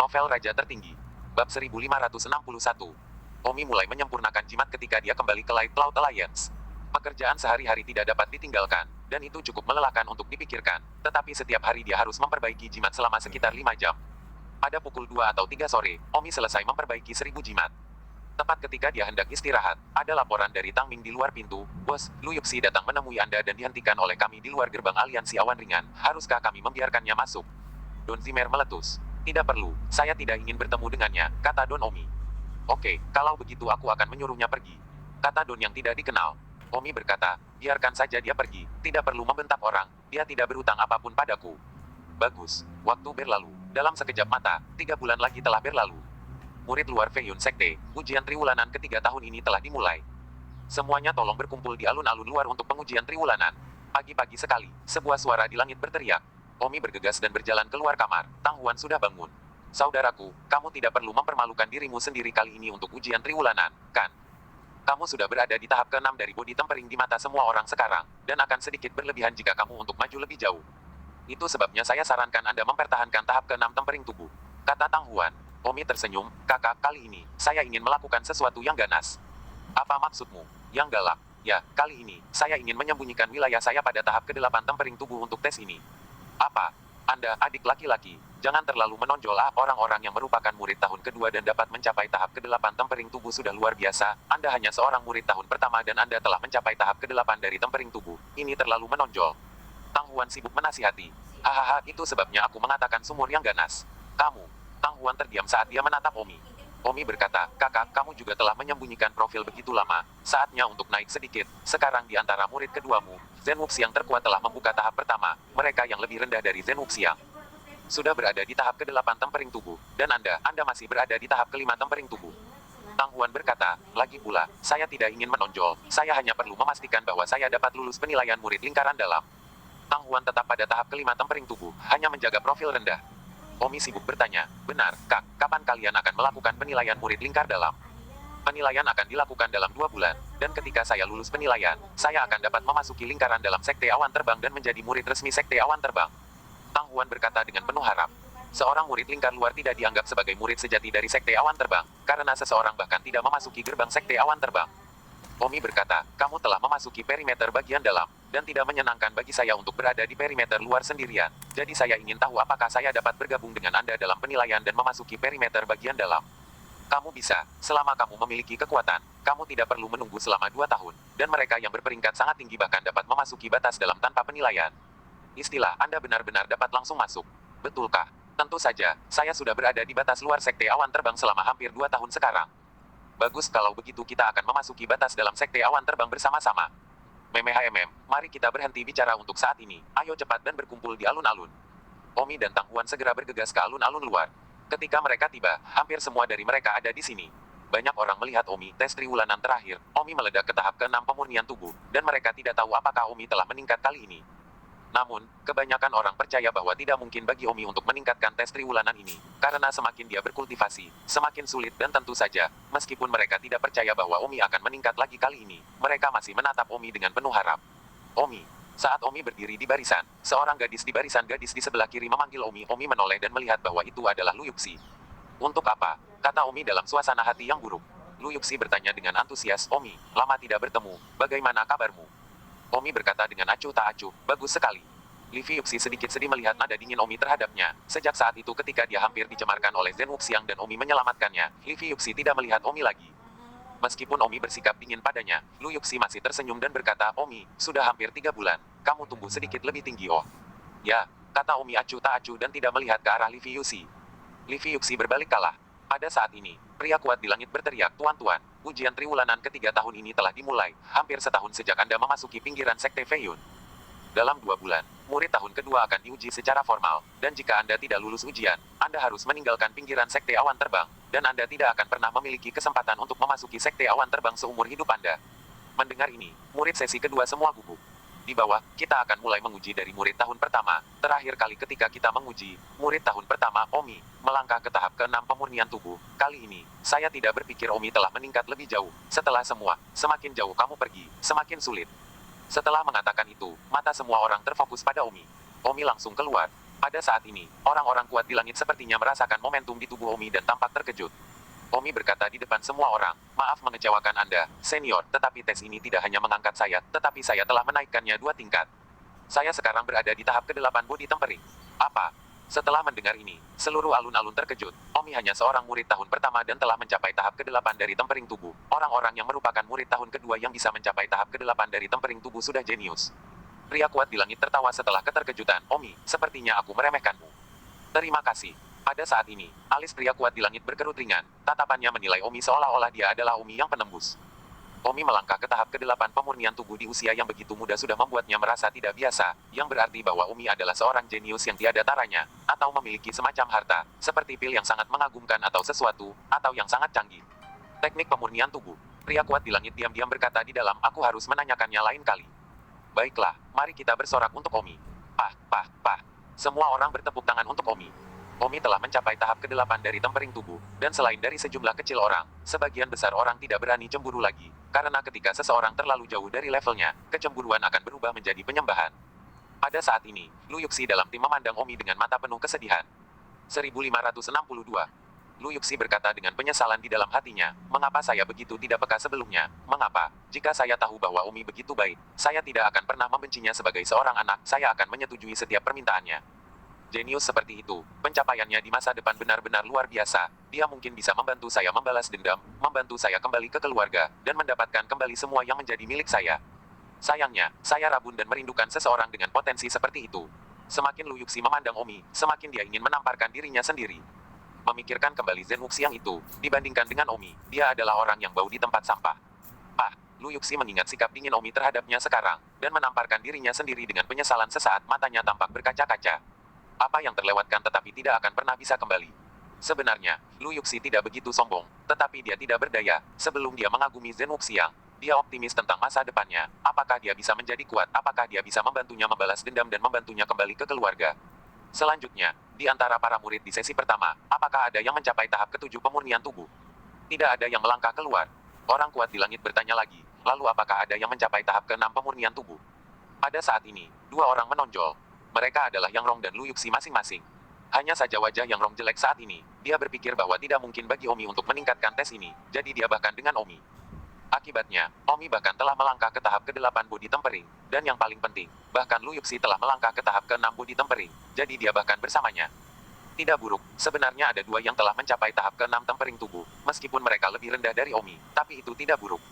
Novel Raja Tertinggi. Bab 1561. Omi mulai menyempurnakan jimat ketika dia kembali ke Light Cloud Alliance. Pekerjaan sehari-hari tidak dapat ditinggalkan, dan itu cukup melelahkan untuk dipikirkan. Tetapi setiap hari dia harus memperbaiki jimat selama sekitar 5 jam. Pada pukul 2 atau 3 sore, Omi selesai memperbaiki 1000 jimat. Tepat ketika dia hendak istirahat, ada laporan dari Tang Ming di luar pintu. Bos, Lu Yuxi datang menemui Anda dan dihentikan oleh kami di luar gerbang aliansi awan ringan. Haruskah kami membiarkannya masuk? Don Zimmer meletus. Tidak perlu, saya tidak ingin bertemu dengannya, kata Don Omi. Oke, kalau begitu aku akan menyuruhnya pergi, kata Don yang tidak dikenal. Omi berkata, biarkan saja dia pergi, tidak perlu membentak orang, dia tidak berutang apapun padaku. Bagus, waktu berlalu. Dalam sekejap mata, 3 bulan lagi telah berlalu. Murid luar Feiyun Sekte, ujian triwulanan ketiga tahun ini telah dimulai. Semuanya tolong berkumpul di alun-alun luar untuk pengujian triwulanan. Pagi-pagi sekali, sebuah suara di langit berteriak. Omi bergegas dan berjalan keluar kamar. Tang Huan sudah bangun. Saudaraku, kamu tidak perlu mempermalukan dirimu sendiri kali ini untuk ujian triwulanan, kan? Kamu sudah berada di tahap ke-6 dari body tempering di mata semua orang sekarang, dan akan sedikit berlebihan jika kamu untuk maju lebih jauh. Itu sebabnya saya sarankan Anda mempertahankan tahap ke-6 tempering tubuh, kata Tang Huan. Omi tersenyum, kakak, kali ini, saya ingin melakukan sesuatu yang ganas. Apa maksudmu? Yang galak? Ya, kali ini, saya ingin menyembunyikan wilayah saya pada tahap ke-8 tempering tubuh untuk tes ini. Apa? Anda, adik laki-laki, jangan terlalu menonjol. Orang-orang yang merupakan murid tahun kedua dan dapat mencapai tahap ke-8 tempering tubuh sudah luar biasa. Anda hanya seorang murid tahun pertama dan Anda telah mencapai tahap ke-8 dari tempering tubuh. Ini terlalu menonjol. Tang Huan sibuk menasihati. Hahaha, itu sebabnya aku mengatakan sumur yang ganas. Kamu. Tang Huan terdiam saat dia menatap Omi. Omi berkata, kakak, kamu juga telah menyembunyikan profil begitu lama. Saatnya untuk naik sedikit. Sekarang di antara murid keduamu, Zen Wuxiang terkuat telah membuka tahap pertama. Mereka yang lebih rendah dari Zen Wuxiang sudah berada di tahap ke-8 tempering tubuh. Dan Anda masih berada di tahap ke-5 tempering tubuh. Tang Huan berkata, lagi pula, saya tidak ingin menonjol. Saya hanya perlu memastikan bahwa saya dapat lulus penilaian murid lingkaran dalam. Tang Huan tetap pada tahap ke-5 tempering tubuh, hanya menjaga profil rendah. Omi sibuk bertanya, benar, Kak, kapan kalian akan melakukan penilaian murid lingkar dalam? Penilaian akan dilakukan dalam 2 bulan, dan ketika saya lulus penilaian, saya akan dapat memasuki lingkaran dalam Sekte Awan Terbang dan menjadi murid resmi Sekte Awan Terbang. Tang Huan berkata dengan penuh harap. Seorang murid lingkar luar tidak dianggap sebagai murid sejati dari Sekte Awan Terbang, karena seseorang bahkan tidak memasuki gerbang Sekte Awan Terbang. Omi berkata, kamu telah memasuki perimeter bagian dalam, dan tidak menyenangkan bagi saya untuk berada di perimeter luar sendirian. Jadi saya ingin tahu apakah saya dapat bergabung dengan Anda dalam penilaian dan memasuki perimeter bagian dalam. Kamu bisa, selama kamu memiliki kekuatan, kamu tidak perlu menunggu selama 2 tahun, dan mereka yang berperingkat sangat tinggi bahkan dapat memasuki batas dalam tanpa penilaian. Istilah Anda benar-benar dapat langsung masuk. Betulkah? Tentu saja, saya sudah berada di batas luar Sekte Awan Terbang selama hampir 2 tahun sekarang. Bagus, kalau begitu kita akan memasuki batas dalam Sekte Awan Terbang bersama-sama. Mari kita berhenti bicara untuk saat ini. Ayo cepat dan berkumpul di alun-alun. Omi dan Tang Huan segera bergegas ke alun-alun luar. Ketika mereka tiba, hampir semua dari mereka ada di sini. Banyak orang melihat Omi tes triwulanan terakhir. Omi meledak ke tahap ke-6 pemurnian tubuh, dan mereka tidak tahu apakah Omi telah meningkat kali ini. Namun, kebanyakan orang percaya bahwa tidak mungkin bagi Omi untuk meningkatkan tes triwulanan ini, karena semakin dia berkultivasi, semakin sulit dan tentu saja, meskipun mereka tidak percaya bahwa Omi akan meningkat lagi kali ini, mereka masih menatap Omi dengan penuh harap. Omi. Saat Omi berdiri di barisan, seorang gadis di barisan gadis di sebelah kiri memanggil Omi. Omi menoleh dan melihat bahwa itu adalah Lu Yuxi. Untuk apa? Kata Omi dalam suasana hati yang buruk. Lu Yuxi bertanya dengan antusias, Omi, lama tidak bertemu, bagaimana kabarmu? Omi berkata dengan acuh tak acuh, bagus sekali. Li Yuxi sedikit sedih melihat nada dingin Omi terhadapnya. Sejak saat itu ketika dia hampir dicemarkan oleh Zen Wuxiang dan Omi menyelamatkannya, Li Yuxi tidak melihat Omi lagi. Meskipun Omi bersikap dingin padanya, Lu Yuxi masih tersenyum dan berkata, Omi, sudah hampir 3 bulan, kamu tumbuh sedikit lebih tinggi oh. Ya, kata Omi acuh tak acuh dan tidak melihat ke arah Li Yuxi. Li Yuxi berbalik kalah. Pada saat ini, pria kuat di langit berteriak, tuan-tuan, ujian triwulanan ketiga tahun ini telah dimulai, hampir setahun sejak Anda memasuki pinggiran Sekte Feiyun. Dalam 2 bulan, murid tahun kedua akan diuji secara formal, dan jika Anda tidak lulus ujian, Anda harus meninggalkan pinggiran Sekte Awan Terbang, dan Anda tidak akan pernah memiliki kesempatan untuk memasuki Sekte Awan Terbang seumur hidup Anda. Mendengar ini, murid sesi kedua semua gugup. Di bawah, kita akan mulai menguji dari murid tahun pertama. Terakhir kali ketika kita menguji, murid tahun pertama, Omi, melangkah ke tahap ke-6 pemurnian tubuh. Kali ini, saya tidak berpikir Omi telah meningkat lebih jauh. Setelah semua, semakin jauh kamu pergi, semakin sulit. Setelah mengatakan itu, mata semua orang terfokus pada Omi. Omi langsung keluar. Pada saat ini, orang-orang kuat di langit sepertinya merasakan momentum di tubuh Omi dan tampak terkejut. Omi berkata di depan semua orang, maaf mengecewakan Anda, senior, tetapi tes ini tidak hanya mengangkat saya, tetapi saya telah menaikkannya 2 tingkat. Saya sekarang berada di tahap ke-8 body tempering. Apa? Setelah mendengar ini, seluruh alun-alun terkejut. Omi hanya seorang murid tahun pertama dan telah mencapai tahap ke-8 dari tempering tubuh. Orang-orang yang merupakan murid tahun kedua yang bisa mencapai tahap ke-8 dari tempering tubuh sudah jenius. Pria kuat di langit tertawa setelah keterkejutan. Omi, sepertinya aku meremehkanmu. Terima kasih. Pada saat ini, alis pria kuat di langit berkerut ringan. Tatapannya menilai Omi seolah-olah dia adalah Omi yang penembus. Omi melangkah ke tahap ke-8 pemurnian tubuh di usia yang begitu muda sudah membuatnya merasa tidak biasa, yang berarti bahwa Omi adalah seorang jenius yang tiada taranya, atau memiliki semacam harta, seperti pil yang sangat mengagumkan atau sesuatu, atau yang sangat canggih. Teknik pemurnian tubuh. Pria kuat di langit diam-diam berkata di dalam, aku harus menanyakannya lain kali. Baiklah, mari kita bersorak untuk Omi. Pah, pah, pah. Semua orang bertepuk tangan untuk Omi. Omi telah mencapai tahap ke-8 dari tempering tubuh, dan selain dari sejumlah kecil orang, sebagian besar orang tidak berani cemburu lagi, karena ketika seseorang terlalu jauh dari levelnya, kecemburuan akan berubah menjadi penyembahan. Pada saat ini, Lu Yuxi dalam tim memandang Omi dengan mata penuh kesedihan. 1562. Lu Yuxi berkata dengan penyesalan di dalam hatinya, mengapa saya begitu tidak peka sebelumnya, mengapa, jika saya tahu bahwa Omi begitu baik, saya tidak akan pernah membencinya sebagai seorang anak, saya akan menyetujui setiap permintaannya. Jenius seperti itu, pencapaiannya di masa depan benar-benar luar biasa, dia mungkin bisa membantu saya membalas dendam, membantu saya kembali ke keluarga, dan mendapatkan kembali semua yang menjadi milik saya. Sayangnya, saya rabun dan merindukan seseorang dengan potensi seperti itu. Semakin Lu Yuxi memandang Omi, semakin dia ingin menamparkan dirinya sendiri. Memikirkan kembali Zen Wuxiang itu, dibandingkan dengan Omi, dia adalah orang yang bau di tempat sampah. Lu Yuxi mengingat sikap dingin Omi terhadapnya sekarang, dan menamparkan dirinya sendiri dengan penyesalan sesaat matanya tampak berkaca-kaca. Apa yang terlewatkan tetapi tidak akan pernah bisa kembali. Sebenarnya, Lu Yuxi tidak begitu sombong, tetapi dia tidak berdaya. Sebelum dia mengagumi Zen Wuxiang, dia optimis tentang masa depannya. Apakah dia bisa menjadi kuat? Apakah dia bisa membantunya membalas dendam dan membantunya kembali ke keluarga? Selanjutnya, di antara para murid di sesi pertama, apakah ada yang mencapai tahap ke-7 pemurnian tubuh? Tidak ada yang melangkah keluar. Orang kuat di langit bertanya lagi, lalu apakah ada yang mencapai tahap ke-6 pemurnian tubuh? Pada saat ini, 2 orang menonjol. Mereka adalah Yang Rong dan Lu Yuxi masing-masing. Hanya saja wajah Yang Rong jelek saat ini. Dia berpikir bahwa tidak mungkin bagi Omi untuk meningkatkan tes ini, jadi dia bahkan dengan Omi. Akibatnya, Omi bahkan telah melangkah ke tahap ke-8 body tempering. Dan yang paling penting, bahkan Lu Yuxi telah melangkah ke tahap ke-6 body tempering, jadi dia bahkan bersamanya. Tidak buruk, sebenarnya ada 2 yang telah mencapai tahap ke-6 tempering tubuh, meskipun mereka lebih rendah dari Omi, tapi itu tidak buruk.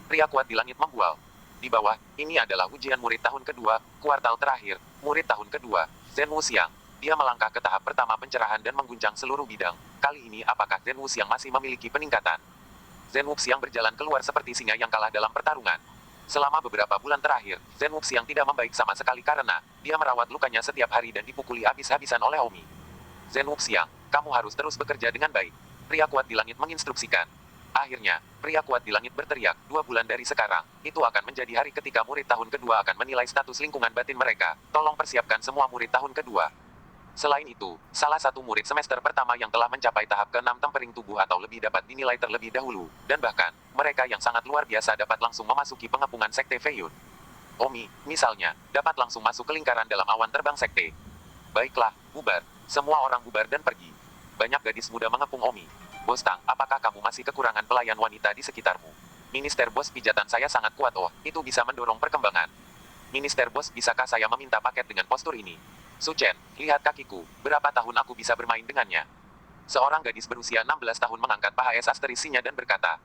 Pria kuat di langit membual. Di bawah, ini adalah ujian murid tahun kedua, kuartal terakhir, murid tahun kedua, Zen Wuxiang. Dia melangkah ke tahap pertama pencerahan dan mengguncang seluruh bidang. Kali ini apakah Zen Wuxiang masih memiliki peningkatan? Zen Wuxiang berjalan keluar seperti singa yang kalah dalam pertarungan. Selama beberapa bulan terakhir, Zen Wuxiang tidak membaik sama sekali karena dia merawat lukanya setiap hari dan dipukuli habis-habisan oleh Omi. Zen Wuxiang, kamu harus terus bekerja dengan baik. Pria kuat di langit menginstruksikan. Akhirnya, pria kuat di langit berteriak, 2 bulan dari sekarang, itu akan menjadi hari ketika murid tahun kedua akan menilai status lingkungan batin mereka. Tolong persiapkan semua murid tahun kedua. Selain itu, salah satu murid semester pertama yang telah mencapai tahap ke-6 tempering tubuh atau lebih dapat dinilai terlebih dahulu, dan bahkan, mereka yang sangat luar biasa dapat langsung memasuki pengepungan Sekte Feiyun. Omi, misalnya, dapat langsung masuk ke lingkaran dalam awan terbang Sekte. Baiklah, bubar. Semua orang bubar dan pergi. Banyak gadis muda mengepung Omi. Bos Tang, apakah kamu masih kekurangan pelayan wanita di sekitarmu? Minister Bos, pijatan saya sangat kuat. Oh, itu bisa mendorong perkembangan. Minister Bos, bisakah saya meminta paket dengan postur ini? Su Chen, lihat kakiku, berapa tahun aku bisa bermain dengannya? Seorang gadis berusia 16 tahun mengangkat paha es asterisinya dan berkata.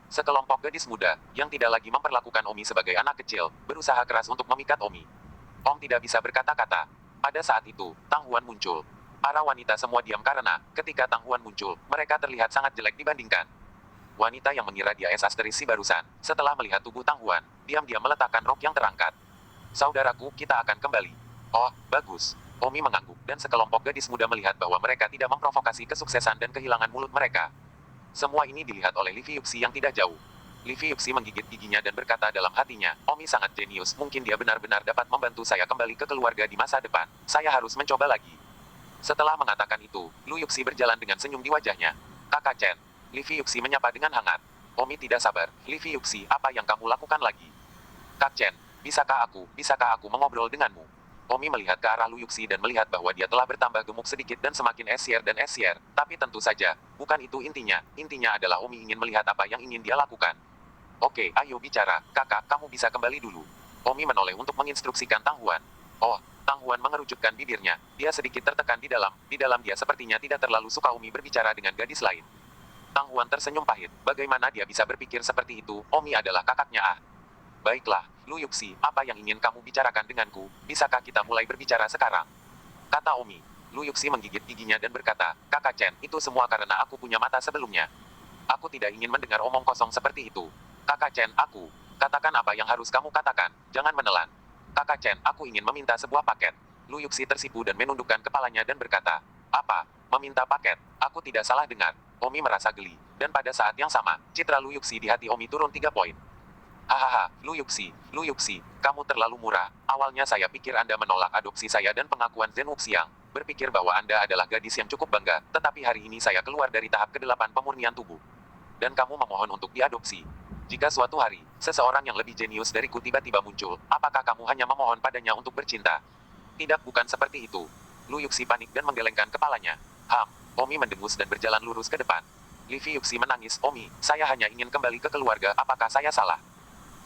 Sekelompok gadis muda, yang tidak lagi memperlakukan Omi sebagai anak kecil, berusaha keras untuk memikat Omi. Om tidak bisa berkata-kata. Pada saat itu, Tang Huan muncul. Para wanita semua diam karena, ketika Tang Huan muncul, mereka terlihat sangat jelek dibandingkan. Wanita yang mengira dia es asterisi barusan, setelah melihat tubuh Tang Huan, diam-diam meletakkan rok yang terangkat. Saudaraku, kita akan kembali. Oh, bagus. Omi mengangguk, dan sekelompok gadis muda melihat bahwa mereka tidak memprovokasi kesuksesan dan kehilangan mulut mereka. Semua ini dilihat oleh Li Yuxi yang tidak jauh. Li Yuxi menggigit giginya dan berkata dalam hatinya, Omi sangat jenius, mungkin dia benar-benar dapat membantu saya kembali ke keluarga di masa depan. Saya harus mencoba lagi. Setelah mengatakan itu, Lu Yuxi berjalan dengan senyum di wajahnya. Kakak Chen. Li Yuxi menyapa dengan hangat. Omi tidak sabar. Li Yuxi, apa yang kamu lakukan lagi? Kak Chen, bisakah aku mengobrol denganmu? Omi melihat ke arah Lu Yuxi dan melihat bahwa dia telah bertambah gemuk sedikit dan semakin esier dan esier. Tapi tentu saja, bukan itu intinya. Intinya adalah Omi ingin melihat apa yang ingin dia lakukan. Oke, ayo bicara. Kakak, kamu bisa kembali dulu. Omi menoleh untuk menginstruksikan Tang Huan. Oh, Tang Huan mengerujutkan bibirnya. Dia sedikit tertekan di dalam. Di dalam dia sepertinya tidak terlalu suka Omi berbicara dengan gadis lain. Tang Huan tersenyum pahit. Bagaimana dia bisa berpikir seperti itu? Omi adalah kakaknya ah. Baiklah, Lu Yuxi, apa yang ingin kamu bicarakan denganku? Bisakah kita mulai berbicara sekarang? Kata Omi. Lu Yuxi menggigit giginya dan berkata, Kakak Chen, itu semua karena aku punya mata sebelumnya. Aku tidak ingin mendengar omong kosong seperti itu. Kakak Chen, aku. Katakan apa yang harus kamu katakan, jangan menelan. Kakak Chen, aku ingin meminta sebuah paket. Lu Yuxi tersipu dan menundukkan kepalanya dan berkata, Apa? Meminta paket? Aku tidak salah dengar. Omi merasa geli. Dan pada saat yang sama, citra Lu Yuxi di hati Omi turun 3 poin. Hahaha, Lu Yuxi, kamu terlalu murah. Awalnya saya pikir Anda menolak adopsi saya dan pengakuan Zhen Wuxiang. Berpikir bahwa Anda adalah gadis yang cukup bangga, tetapi hari ini saya keluar dari tahap ke-8 pemurnian tubuh. Dan kamu memohon untuk diadopsi. Jika suatu hari, seseorang yang lebih jenius dariku tiba-tiba muncul, apakah kamu hanya memohon padanya untuk bercinta? Tidak, bukan seperti itu. Lu Yuxi panik dan menggelengkan kepalanya. Omi mendengus dan berjalan lurus ke depan. Li Yuxi menangis, Omi, saya hanya ingin kembali ke keluarga, apakah saya salah?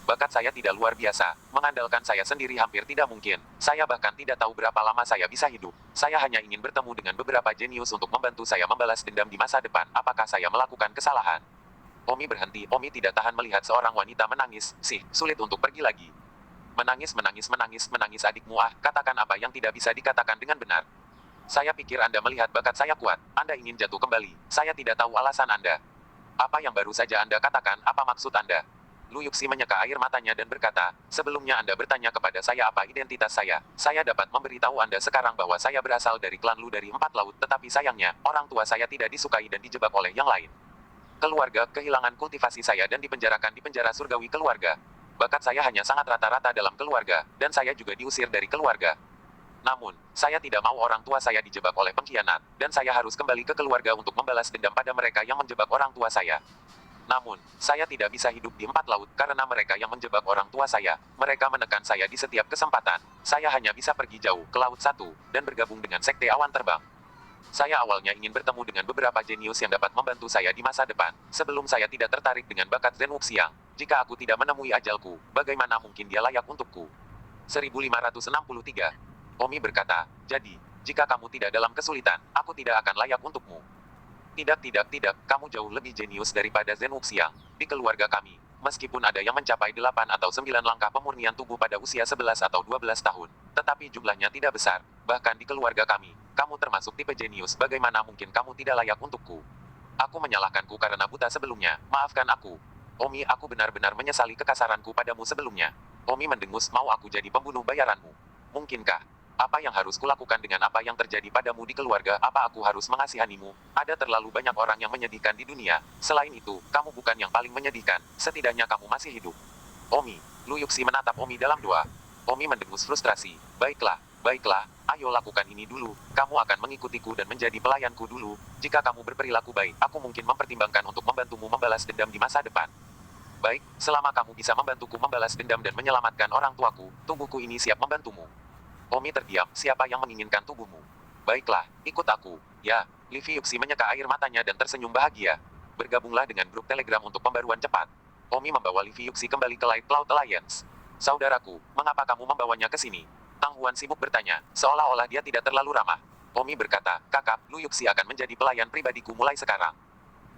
Bakat saya tidak luar biasa, mengandalkan saya sendiri hampir tidak mungkin. Saya bahkan tidak tahu berapa lama saya bisa hidup. Saya hanya ingin bertemu dengan beberapa jenius untuk membantu saya membalas dendam di masa depan. Apakah saya melakukan kesalahan? Omi berhenti. Omi tidak tahan melihat seorang wanita menangis. Sulit untuk pergi lagi. Menangis adikmu ah. Katakan apa yang tidak bisa dikatakan dengan benar. Saya pikir Anda melihat bakat saya kuat. Anda ingin jatuh kembali. Saya tidak tahu alasan Anda. Apa yang baru saja Anda katakan? Apa maksud Anda? Lu Yuxi menyeka air matanya dan berkata, sebelumnya Anda bertanya kepada saya apa identitas saya. Saya dapat memberitahu Anda sekarang bahwa saya berasal dari klan Lu dari 4 laut, tetapi sayangnya, orang tua saya tidak disukai dan dijebak oleh yang lain. Keluarga kehilangan kultivasi saya dan dipenjarakan di penjara surgawi keluarga. Bakat saya hanya sangat rata-rata dalam keluarga, dan saya juga diusir dari keluarga. Namun, saya tidak mau orang tua saya dijebak oleh pengkhianat, dan saya harus kembali ke keluarga untuk membalas dendam pada mereka yang menjebak orang tua saya. Namun, saya tidak bisa hidup di 4 laut karena mereka yang menjebak orang tua saya. Mereka menekan saya di setiap kesempatan. Saya hanya bisa pergi jauh ke Laut 1 dan bergabung dengan Sekte Awan Terbang. Saya awalnya ingin bertemu dengan beberapa jenius yang dapat membantu saya di masa depan, sebelum saya tidak tertarik dengan bakat Zhen Wuxiang. Jika aku tidak menemui ajalku, bagaimana mungkin dia layak untukku? 1563. Omi berkata, jadi, jika kamu tidak dalam kesulitan, aku tidak akan layak untukmu. Tidak, kamu jauh lebih jenius daripada Zhen Wuxiang. Di keluarga kami, meskipun ada yang mencapai 8 atau 9 langkah pemurnian tubuh pada usia 11 atau 12 tahun, tetapi jumlahnya tidak besar. Bahkan di keluarga kami, kamu termasuk tipe jenius, bagaimana mungkin kamu tidak layak untukku? Aku menyalahkanku karena buta sebelumnya, maafkan aku. Omi, aku benar-benar menyesali kekasaranku padamu sebelumnya. Omi mendengus, mau aku jadi pembunuh bayaranmu? Mungkinkah? Apa yang harus kulakukan dengan apa yang terjadi padamu di keluarga? Apa aku harus mengasihanimu? Ada terlalu banyak orang yang menyedihkan di dunia. Selain itu, kamu bukan yang paling menyedihkan. Setidaknya kamu masih hidup. Omi. Lu Yuxi menatap Omi dalam doa. Omi mendengus frustrasi. Baiklah, ayo lakukan ini dulu. Kamu akan mengikutiku dan menjadi pelayanku dulu. Jika kamu berperilaku baik, aku mungkin mempertimbangkan untuk membantumu membalas dendam di masa depan. Baik, selama kamu bisa membantuku membalas dendam dan menyelamatkan orang tuaku, tubuhku ini siap membantumu. Omi terdiam, siapa yang menginginkan tubuhmu? Baiklah, ikut aku. Ya, Li Yuxi menyeka air matanya dan tersenyum bahagia. Bergabunglah dengan grup Telegram untuk pembaruan cepat. Omi membawa Li Yuxi kembali ke Light Cloud Alliance. Saudaraku, mengapa kamu membawanya ke sini? Tang Huan sibuk bertanya, seolah-olah dia tidak terlalu ramah. Omi berkata, kakak, Lu Yuxi akan menjadi pelayan pribadiku mulai sekarang.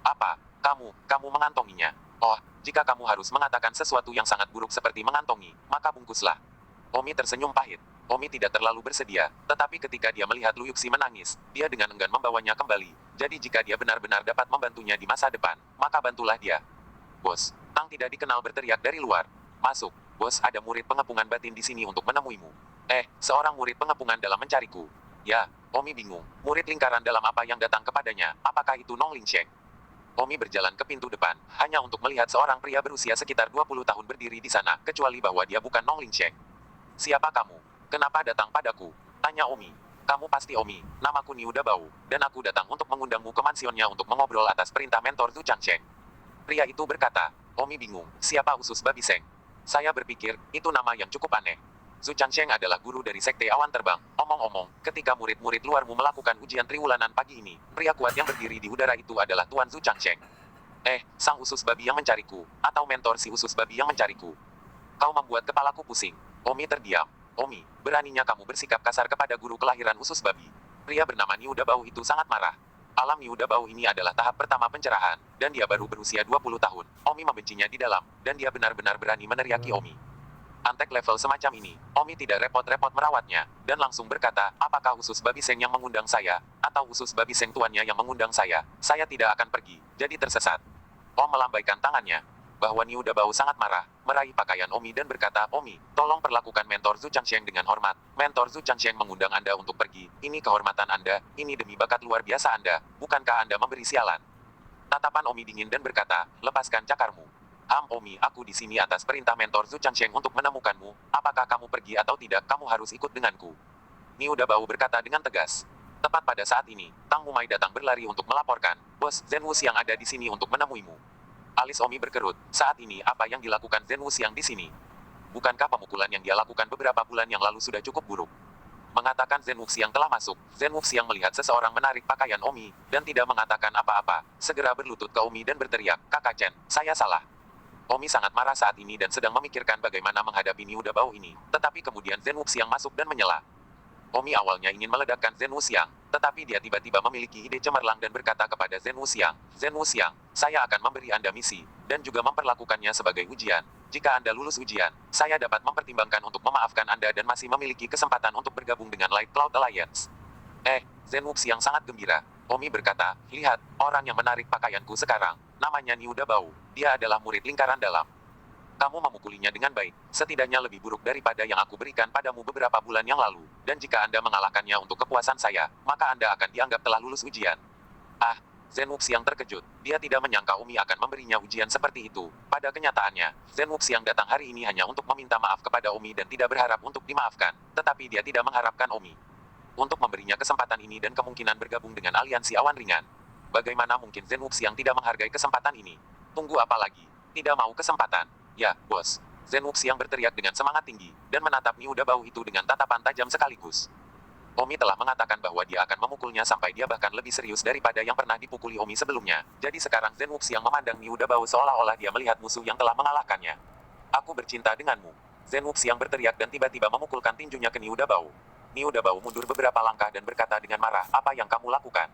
Apa? Kamu mengantonginya? Oh, jika kamu harus mengatakan sesuatu yang sangat buruk seperti mengantongi, maka bungkuslah. Omi tersenyum pahit. Omi tidak terlalu bersedia, tetapi ketika dia melihat Lu Yuxi menangis, dia dengan enggan membawanya kembali. Jadi jika dia benar-benar dapat membantunya di masa depan, maka bantulah dia. Bos, Tang tidak dikenal berteriak dari luar. Masuk, bos, ada murid pengepungan batin di sini untuk menemuimu. Seorang murid pengepungan dalam mencariku. Ya, Omi bingung. Murid lingkaran dalam apa yang datang kepadanya, apakah itu Nong Lingsheng? Omi berjalan ke pintu depan, hanya untuk melihat seorang pria berusia sekitar 20 tahun berdiri di sana, kecuali bahwa dia bukan Nong Lingsheng. Siapa kamu? Kenapa datang padaku? Tanya Omi. Kamu pasti Omi, namaku Niu Dabao, dan aku datang untuk mengundangmu ke mansionnya untuk mengobrol atas perintah mentor Zhu Changsheng. Pria itu berkata. Omi bingung, siapa usus babi Seng? Saya berpikir, itu nama yang cukup aneh. Zhu Changsheng adalah guru dari Sekte Awan Terbang. Omong-omong, ketika murid-murid luarmu melakukan ujian triwulanan pagi ini, pria kuat yang berdiri di udara itu adalah Tuan Zhu Changsheng. Sang usus babi yang mencariku, atau mentor si usus babi yang mencariku. Kau membuat kepalaku pusing. Omi terdiam. Omi, beraninya kamu bersikap kasar kepada guru kelahiran usus babi. Pria bernama Niu Dabao itu sangat marah. Alam Niu Dabao ini adalah tahap pertama pencerahan, dan dia baru berusia 20 tahun. Omi membencinya di dalam, dan dia benar-benar berani meneriaki Omi. Antek level semacam ini, Omi tidak repot-repot merawatnya, dan langsung berkata, apakah usus babi Seng yang mengundang saya, atau usus babi Seng tuannya yang mengundang saya tidak akan pergi, jadi tersesat. Om melambaikan tangannya. Bahwa Niu Dabao sangat marah, meraih pakaian Omi dan berkata, Omi, tolong perlakukan mentor Zhu Changsheng dengan hormat. Mentor Zhu Changsheng mengundang Anda untuk pergi, ini kehormatan Anda, ini demi bakat luar biasa Anda, bukankah Anda memberi sialan? Tatapan Omi dingin dan berkata, lepaskan cakarmu. Omi, aku di sini atas perintah mentor Zhu Changsheng untuk menemukanmu, apakah kamu pergi atau tidak, kamu harus ikut denganku. Niu Dabao berkata dengan tegas. Tepat pada saat ini, Tang Mumai datang berlari untuk melaporkan, Bos, Zen Wuxiang ada di sini untuk menemuimu. Alis Omi berkerut, saat ini apa yang dilakukan Zen Wuxiang di sini? Bukankah pemukulan yang dia lakukan beberapa bulan yang lalu sudah cukup buruk? Mengatakan Zen Wuxiang telah masuk, Zen Wuxiang melihat seseorang menarik pakaian Omi, dan tidak mengatakan apa-apa, segera berlutut ke Omi dan berteriak, Kakak Chen, saya salah. Omi sangat marah saat ini dan sedang memikirkan bagaimana menghadapi Niu Dabao ini, tetapi kemudian Zen Wuxiang masuk dan menyela. Omi awalnya ingin meledakkan Zen Wuxiang, tetapi dia tiba-tiba memiliki ide cemerlang dan berkata kepada Zen Wuxiang, saya akan memberi Anda misi, dan juga memperlakukannya sebagai ujian. Jika Anda lulus ujian, saya dapat mempertimbangkan untuk memaafkan Anda dan masih memiliki kesempatan untuk bergabung dengan Light Cloud Alliance. Zen Wuxiang sangat gembira. Omi berkata, lihat, orang yang menarik pakaianku sekarang, namanya Niu Dabao, dia adalah murid lingkaran dalam. Kamu memukulinya dengan baik, setidaknya lebih buruk daripada yang aku berikan padamu beberapa bulan yang lalu, dan jika Anda mengalahkannya untuk kepuasan saya, maka Anda akan dianggap telah lulus ujian. Zen Wuxiang terkejut, dia tidak menyangka Omi akan memberinya ujian seperti itu. Pada kenyataannya, Zen Wuxiang datang hari ini hanya untuk meminta maaf kepada Omi dan tidak berharap untuk dimaafkan, tetapi dia tidak mengharapkan Omi untuk memberinya kesempatan ini dan kemungkinan bergabung dengan aliansi awan ringan. Bagaimana mungkin Zen Wuxiang tidak menghargai kesempatan ini? Tunggu apa lagi? Tidak mau kesempatan? Ya, bos. Zen Wuxiang berteriak dengan semangat tinggi, dan menatap Niu Dabao itu dengan tatapan tajam sekaligus. Omi telah mengatakan bahwa dia akan memukulnya sampai dia bahkan lebih serius daripada yang pernah dipukuli Omi sebelumnya. Jadi sekarang Zen Wuxiang memandang Niu Dabao seolah-olah dia melihat musuh yang telah mengalahkannya. Aku bercinta denganmu. Zen Wuxiang berteriak dan tiba-tiba memukulkan tinjunya ke Niu Dabao. Niu Dabao mundur beberapa langkah dan berkata dengan marah, apa yang kamu lakukan?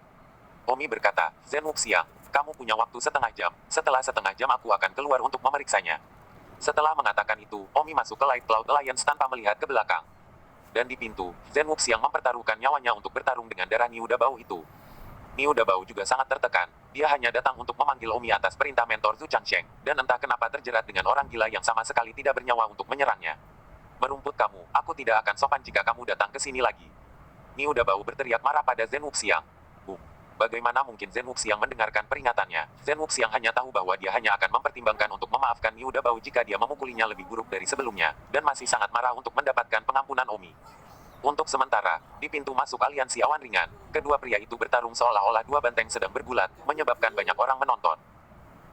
Omi berkata, Zen Wuxiang, kamu punya waktu setengah jam. Setelah setengah jam aku akan keluar untuk memeriksanya. Setelah mengatakan itu, Omi masuk ke Light Cloud Alliance tanpa melihat ke belakang. Dan di pintu, Zen Wuxiang mempertaruhkan nyawanya untuk bertarung dengan darah Niu Dabao itu. Niu Dabao juga sangat tertekan, dia hanya datang untuk memanggil Omi atas perintah mentor Zhu Changsheng, dan entah kenapa terjerat dengan orang gila yang sama sekali tidak bernyawa untuk menyerangnya. Merumput kamu, aku tidak akan sopan jika kamu datang ke sini lagi. Niu Dabao berteriak marah pada Zen Wuxiang. Bagaimana mungkin Zen Wuxiang mendengarkan peringatannya? Zen Wuxiang hanya tahu bahwa dia hanya akan mempertimbangkan untuk memaafkan Niu Dabao jika dia memukulinya lebih buruk dari sebelumnya, dan masih sangat marah untuk mendapatkan pengampunan Omi. Untuk sementara, di pintu masuk aliansi awan ringan, kedua pria itu bertarung seolah-olah dua banteng sedang bergulat, menyebabkan banyak orang menonton.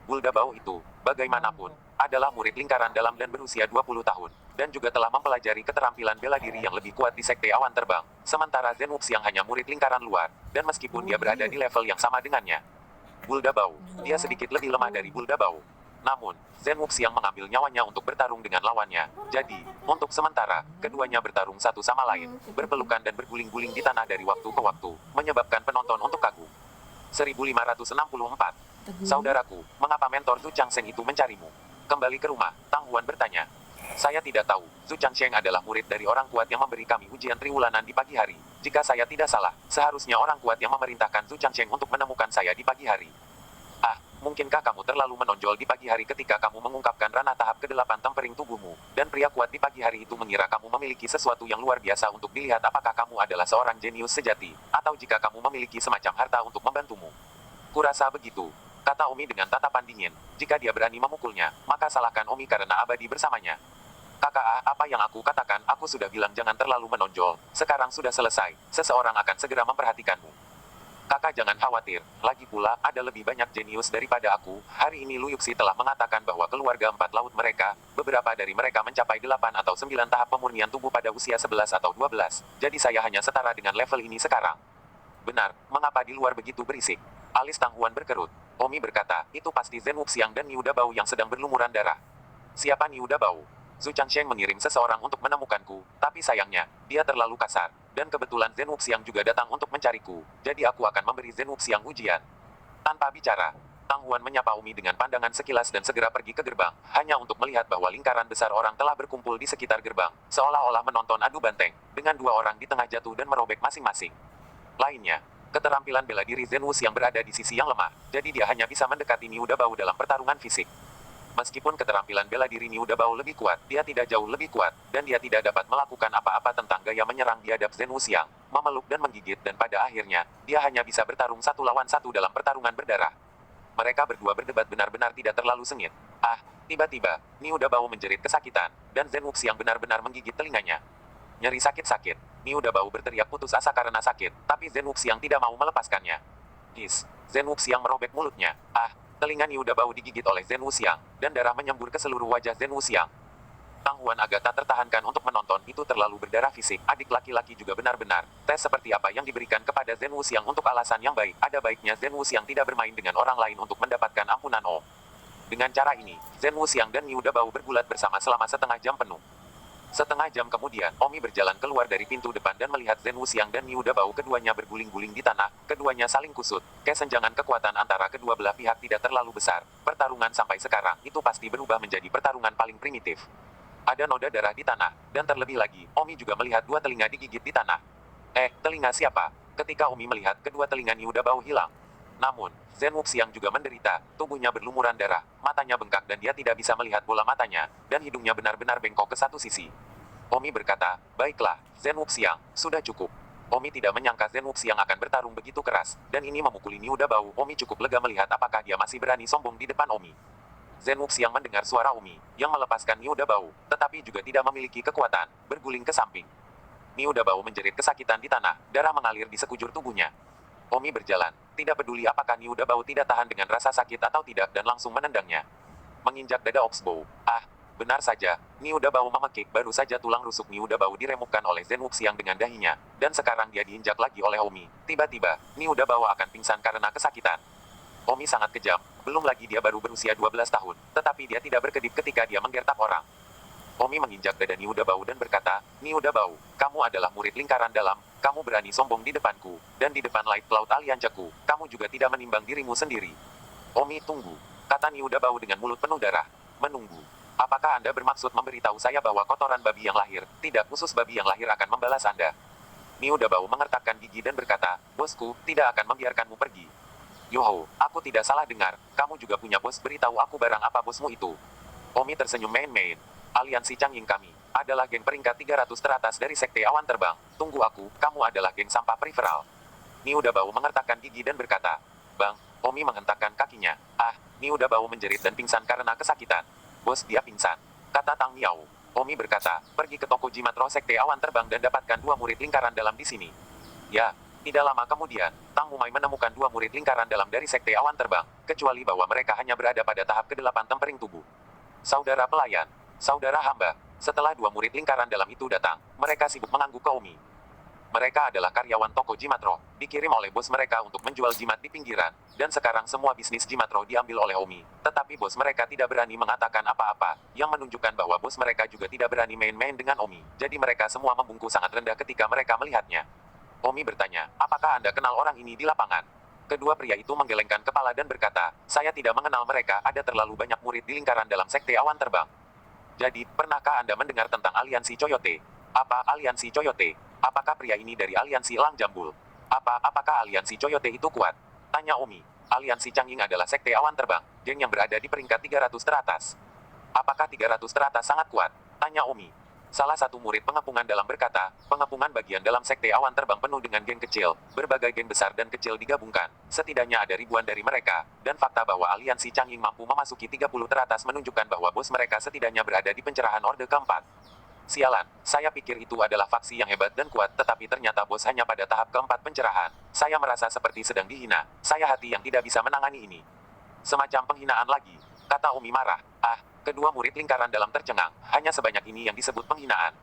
Bull Dabao itu, bagaimanapun, adalah murid lingkaran dalam dan berusia 20 tahun, dan juga telah mempelajari keterampilan bela diri yang lebih kuat di Sekte Awan Terbang, sementara Zen Wuxiang hanya murid lingkaran luar, dan meskipun dia berada di level yang sama dengannya. Bull Dabao, dia sedikit lebih lemah dari Bull Dabao. Namun, Zen Wuxiang mengambil nyawanya untuk bertarung dengan lawannya, jadi, untuk sementara, keduanya bertarung satu sama lain, berpelukan dan berguling-guling di tanah dari waktu ke waktu, menyebabkan penonton untuk kagum. 1564. Saudaraku, mengapa mentor Zhu Changsheng itu mencarimu? Kembali ke rumah, Tang Huan bertanya. Saya tidak tahu, Zhu Changsheng adalah murid dari orang kuat yang memberi kami ujian triwulanan di pagi hari. Jika saya tidak salah, seharusnya orang kuat yang memerintahkan Zhu Changsheng untuk menemukan saya di pagi hari. Mungkinkah kamu terlalu menonjol di pagi hari ketika kamu mengungkapkan ranah tahap ke-8 tempering tubuhmu, dan pria kuat di pagi hari itu mengira kamu memiliki sesuatu yang luar biasa untuk dilihat apakah kamu adalah seorang jenius sejati, atau jika kamu memiliki semacam harta untuk membantumu. Kurasa begitu, kata Omi dengan tatapan dingin. Jika dia berani memukulnya, maka salahkan Omi karena abadi bersamanya. Kakak, apa yang aku katakan, aku sudah bilang jangan terlalu menonjol. Sekarang sudah selesai, seseorang akan segera memperhatikanmu. Kakak jangan khawatir, lagi pula ada lebih banyak jenius daripada aku. Hari ini Lu Yuxi telah mengatakan bahwa keluarga empat laut mereka, beberapa dari mereka mencapai 8 atau 9 tahap pemurnian tubuh pada usia 11 atau 12. Jadi saya hanya setara dengan level ini sekarang. Benar, mengapa di luar begitu berisik? Alis Tang Huan berkerut. Omi berkata, itu pasti Zen Wuxiang dan Niu Dabao yang sedang berlumuran darah. Siapa Niu Dabao? Zhu Changsheng mengirim seseorang untuk menemukanku, tapi sayangnya, dia terlalu kasar. Dan kebetulan Zen Wuxiang juga datang untuk mencariku, jadi aku akan memberi Zen Wuxiang ujian. Tanpa bicara, Tang Huan menyapa Umi dengan pandangan sekilas dan segera pergi ke gerbang, hanya untuk melihat bahwa lingkaran besar orang telah berkumpul di sekitar gerbang, seolah-olah menonton adu banteng, dengan dua orang di tengah jatuh dan merobek masing-masing. Lainnya, keterampilan bela diri Zen Wuxiang berada di sisi yang lemah, jadi dia hanya bisa mendekati Niu Dabao dalam pertarungan fisik. Meskipun keterampilan bela diri Niu Dabao lebih kuat, dia tidak jauh lebih kuat, dan dia tidak dapat melakukan apa-apa tentang gaya menyerang biadab Zen Wuxiang, memeluk dan menggigit dan pada akhirnya, dia hanya bisa bertarung satu lawan satu dalam pertarungan berdarah. Mereka berdua berdebat benar-benar tidak terlalu sengit. Ah, tiba-tiba, Niu Dabao menjerit kesakitan, dan Zen Wuxiang benar-benar menggigit telinganya. Nyeri sakit-sakit, Niu Dabao berteriak putus asa karena sakit, tapi Zen Wuxiang tidak mau melepaskannya. His, Zen Wuxiang merobek mulutnya. Ah, telinga Niu Dabao digigit oleh Zen Wuxiang, dan darah menyembur ke seluruh wajah Zen Wuxiang. Tang Huan agak tak tertahankan untuk menonton, itu terlalu berdarah fisik. Adik laki-laki juga benar-benar. Tes seperti apa yang diberikan kepada Zen Wuxiang untuk alasan yang baik. Ada baiknya Zen Wuxiang tidak bermain dengan orang lain untuk mendapatkan ampunan Oh. Dengan cara ini, Zen Wuxiang dan Niu Dabao bergulat bersama selama setengah jam penuh. Setengah jam kemudian, Omi berjalan keluar dari pintu depan dan melihat Zen Wuxiang dan Niu Dabao keduanya berguling-guling di tanah, keduanya saling kusut. Kesenjangan kekuatan antara kedua belah pihak tidak terlalu besar. Pertarungan sampai sekarang, itu pasti berubah menjadi pertarungan paling primitif. Ada noda darah di tanah, dan terlebih lagi, Omi juga melihat dua telinga digigit di tanah. Telinga siapa? Ketika Omi melihat kedua telinga Niu Dabao hilang. Namun, Zen Wuxiang juga menderita, tubuhnya berlumuran darah, matanya bengkak dan dia tidak bisa melihat bola matanya, dan hidungnya benar-benar bengkok ke satu sisi. Omi berkata, baiklah, Zen Wuxiang, sudah cukup. Omi tidak menyangka Zen Wuxiang akan bertarung begitu keras, dan ini memukuli Niu Dabao. Omi cukup lega melihat apakah dia masih berani sombong di depan Omi. Zen Wuxiang mendengar suara Omi, yang melepaskan Niu Dabao, tetapi juga tidak memiliki kekuatan, berguling ke samping. Niu Dabao menjerit kesakitan di tanah, darah mengalir di sekujur tubuhnya. Omi berjalan, tidak peduli apakah Niu Dabao tidak tahan dengan rasa sakit atau tidak dan langsung menendangnya. Menginjak dada Oxbow. Ah, benar saja, Niu Dabao memekik, baru saja tulang rusuk Niu Dabao diremukkan oleh Zen Wuxiang dengan dahinya, dan sekarang dia diinjak lagi oleh Omi. Tiba-tiba, Niu Dabao akan pingsan karena kesakitan. Omi sangat kejam, belum lagi dia baru berusia 12 tahun, tetapi dia tidak berkedip ketika dia menggertak orang. Omi menginjak dada Niu Dabao dan berkata, Niu Dabao, kamu adalah murid lingkaran dalam, kamu berani sombong di depanku, dan di depan Light Cloud Alliance-ku, kamu juga tidak menimbang dirimu sendiri. Omi tunggu, kata Niu Dabao dengan mulut penuh darah. Menunggu. Apakah Anda bermaksud memberitahu saya bahwa kotoran babi yang lahir, tidak khusus babi yang lahir akan membalas Anda? Niu Dabao mengertakkan gigi dan berkata, bosku, tidak akan membiarkanmu pergi. Yoho, aku tidak salah dengar, kamu juga punya bos, beritahu aku barang apa bosmu itu. Omi tersenyum main-main. Aliansi Changying kami adalah geng peringkat 300 teratas dari Sekte Awan Terbang. Tunggu aku, kamu adalah geng sampah periferal. Niu Dabao mengertakkan gigi dan berkata, Bang, Omi menghentakkan kakinya. Ah, Niu Dabao menjerit dan pingsan karena kesakitan. Bos, dia pingsan, kata Tang Miao. Omi berkata, pergi ke toko jimat roh Sekte Awan Terbang dan dapatkan dua murid lingkaran dalam di sini. Ya, tidak lama kemudian, Tang Mumai menemukan dua murid lingkaran dalam dari Sekte Awan Terbang, kecuali bahwa mereka hanya berada pada tahap ke-8 tempering tubuh. Saudara pelayan, saudara hamba, setelah dua murid lingkaran dalam itu datang, mereka sibuk mengangguk ke Omi. Mereka adalah karyawan toko jimat roh, dikirim oleh bos mereka untuk menjual jimat di pinggiran, dan sekarang semua bisnis jimat roh diambil oleh Omi. Tetapi bos mereka tidak berani mengatakan apa-apa, yang menunjukkan bahwa bos mereka juga tidak berani main-main dengan Omi. Jadi mereka semua membungkuk sangat rendah ketika mereka melihatnya. Omi bertanya, apakah Anda kenal orang ini di lapangan? Kedua pria itu menggelengkan kepala dan berkata, saya tidak mengenal mereka, ada terlalu banyak murid di lingkaran dalam Sekte Awan Terbang. Jadi, pernahkah Anda mendengar tentang aliansi Coyote? Apa aliansi Coyote? Apakah pria ini dari aliansi Elang Jambul? Apakah aliansi Coyote itu kuat? Tanya Omi. Aliansi Changying adalah Sekte Awan Terbang, geng yang berada di peringkat 300 teratas. Apakah 300 teratas sangat kuat? Tanya Omi. Salah satu murid pengepungan dalam berkata, pengepungan bagian dalam Sekte Awan Terbang penuh dengan geng kecil, berbagai geng besar dan kecil digabungkan, setidaknya ada ribuan dari mereka, dan fakta bahwa aliansi Changying mampu memasuki 30 teratas menunjukkan bahwa bos mereka setidaknya berada di pencerahan Orde keempat. Sialan, saya pikir itu adalah faksi yang hebat dan kuat, tetapi ternyata bos hanya pada tahap keempat pencerahan. Saya merasa seperti sedang dihina. Saya hati yang tidak bisa menangani ini. Semacam penghinaan lagi, kata Omi marah. Ah, kedua murid lingkaran dalam tercengang. Hanya sebanyak ini yang disebut penghinaan.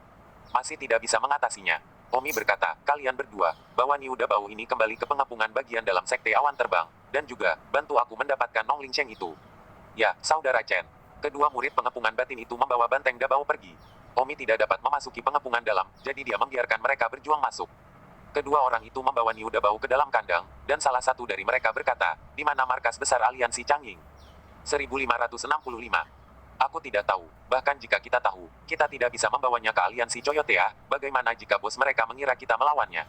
Masih tidak bisa mengatasinya. Omi berkata, kalian berdua, bawa Niuda Bau ini kembali ke pengepungan bagian dalam sekte awan terbang. Dan juga, bantu aku mendapatkan Nong Ling Cheng itu. Ya, saudara Chen. Kedua murid pengepungan batin itu membawa banteng Dabao pergi. Omi tidak dapat memasuki pengepungan dalam, jadi dia membiarkan mereka berjuang masuk. Kedua orang itu membawa Niuda Bau ke dalam kandang, dan salah satu dari mereka berkata, di mana markas besar aliansi Changying? 1565. Aku tidak tahu, bahkan jika kita tahu, kita tidak bisa membawanya ke aliansi Coyotea. Bagaimana jika bos mereka mengira kita melawannya?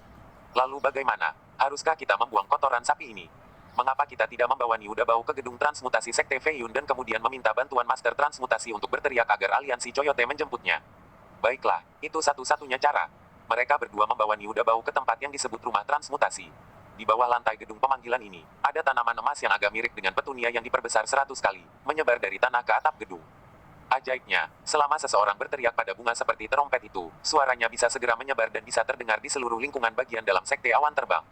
Lalu bagaimana? Haruskah kita membuang kotoran sapi ini? Mengapa kita tidak membawa Niuda Bau ke gedung transmutasi Sekte Feiyun dan kemudian meminta bantuan Master Transmutasi untuk berteriak agar aliansi Coyote menjemputnya? Baiklah, itu satu-satunya cara. Mereka berdua membawa Niuda Bau ke tempat yang disebut rumah transmutasi. Di bawah lantai gedung pemanggilan ini, ada tanaman emas yang agak mirip dengan petunia yang diperbesar 100 kali, menyebar dari tanah ke atap gedung. Ajaibnya, selama seseorang berteriak pada bunga seperti terompet itu, suaranya bisa segera menyebar dan bisa terdengar di seluruh lingkungan bagian dalam sekte awan terbang.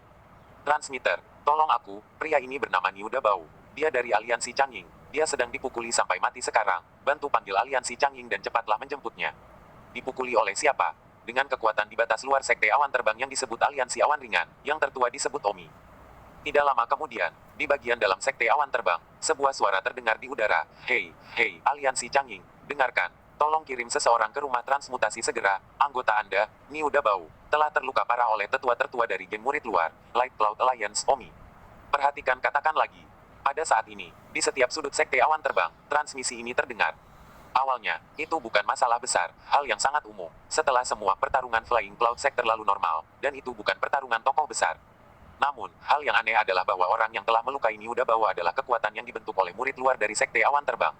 Transmitter, tolong aku, pria ini bernama Niuda Bau. Dia dari aliansi Changying. Dia sedang dipukuli sampai mati sekarang. Bantu panggil aliansi Changying dan cepatlah menjemputnya. Dipukuli oleh siapa? Dengan kekuatan di batas luar sekte awan terbang yang disebut aliansi awan ringan, yang tertua disebut Omi. Tidak lama kemudian, di bagian dalam sekte awan terbang, sebuah suara terdengar di udara. Hei, aliansi Changying, dengarkan. Tolong kirim seseorang ke rumah transmutasi segera. Anggota Anda, Niuda Bau, telah terluka parah oleh tetua-tertua dari geng murid luar, Light Cloud Alliance, Omi. Perhatikan katakan lagi. Pada saat ini, di setiap sudut sekte awan terbang, transmisi ini terdengar. Awalnya, itu bukan masalah besar, hal yang sangat umum. Setelah semua pertarungan Flying Cloud Sector lalu normal, dan itu bukan pertarungan tokoh besar. Namun, hal yang aneh adalah bahwa orang yang telah melukai Niuda Bau adalah kekuatan yang dibentuk oleh murid luar dari sekte awan terbang.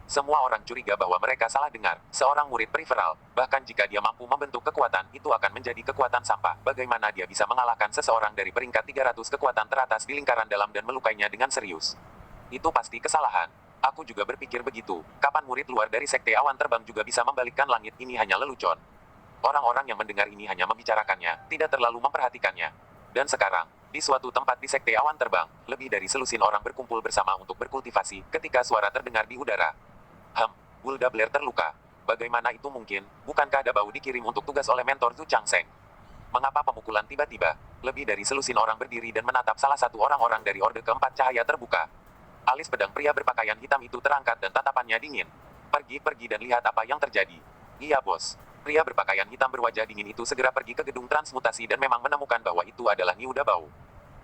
Semua orang curiga bahwa mereka salah dengar. Seorang murid periferal, bahkan jika dia mampu membentuk kekuatan, itu akan menjadi kekuatan sampah. Bagaimana dia bisa mengalahkan seseorang dari peringkat 300 kekuatan teratas di lingkaran dalam dan melukainya dengan serius? Itu pasti kesalahan. Aku juga berpikir begitu. Kapan murid luar dari sekte awan terbang juga bisa membalikkan langit? Ini hanya lelucon. Orang-orang yang mendengar ini hanya membicarakannya, tidak terlalu memperhatikannya. Dan sekarang, di suatu tempat di sekte awan terbang, lebih dari selusin orang berkumpul bersama untuk berkultivasi, ketika suara terdengar di udara. Gulda Blair terluka. Bagaimana itu mungkin? Bukankah Dabao dikirim untuk tugas oleh mentor Zhu Changseng? Mengapa pemukulan tiba-tiba? Lebih dari selusin orang berdiri dan menatap salah satu orang-orang dari Orde Keempat Cahaya terbuka. Alis pedang pria berpakaian hitam itu terangkat dan tatapannya dingin. Pergi dan lihat apa yang terjadi. Iya bos. Pria berpakaian hitam berwajah dingin itu segera pergi ke gedung transmutasi dan memang menemukan bahwa itu adalah Niuda Bau.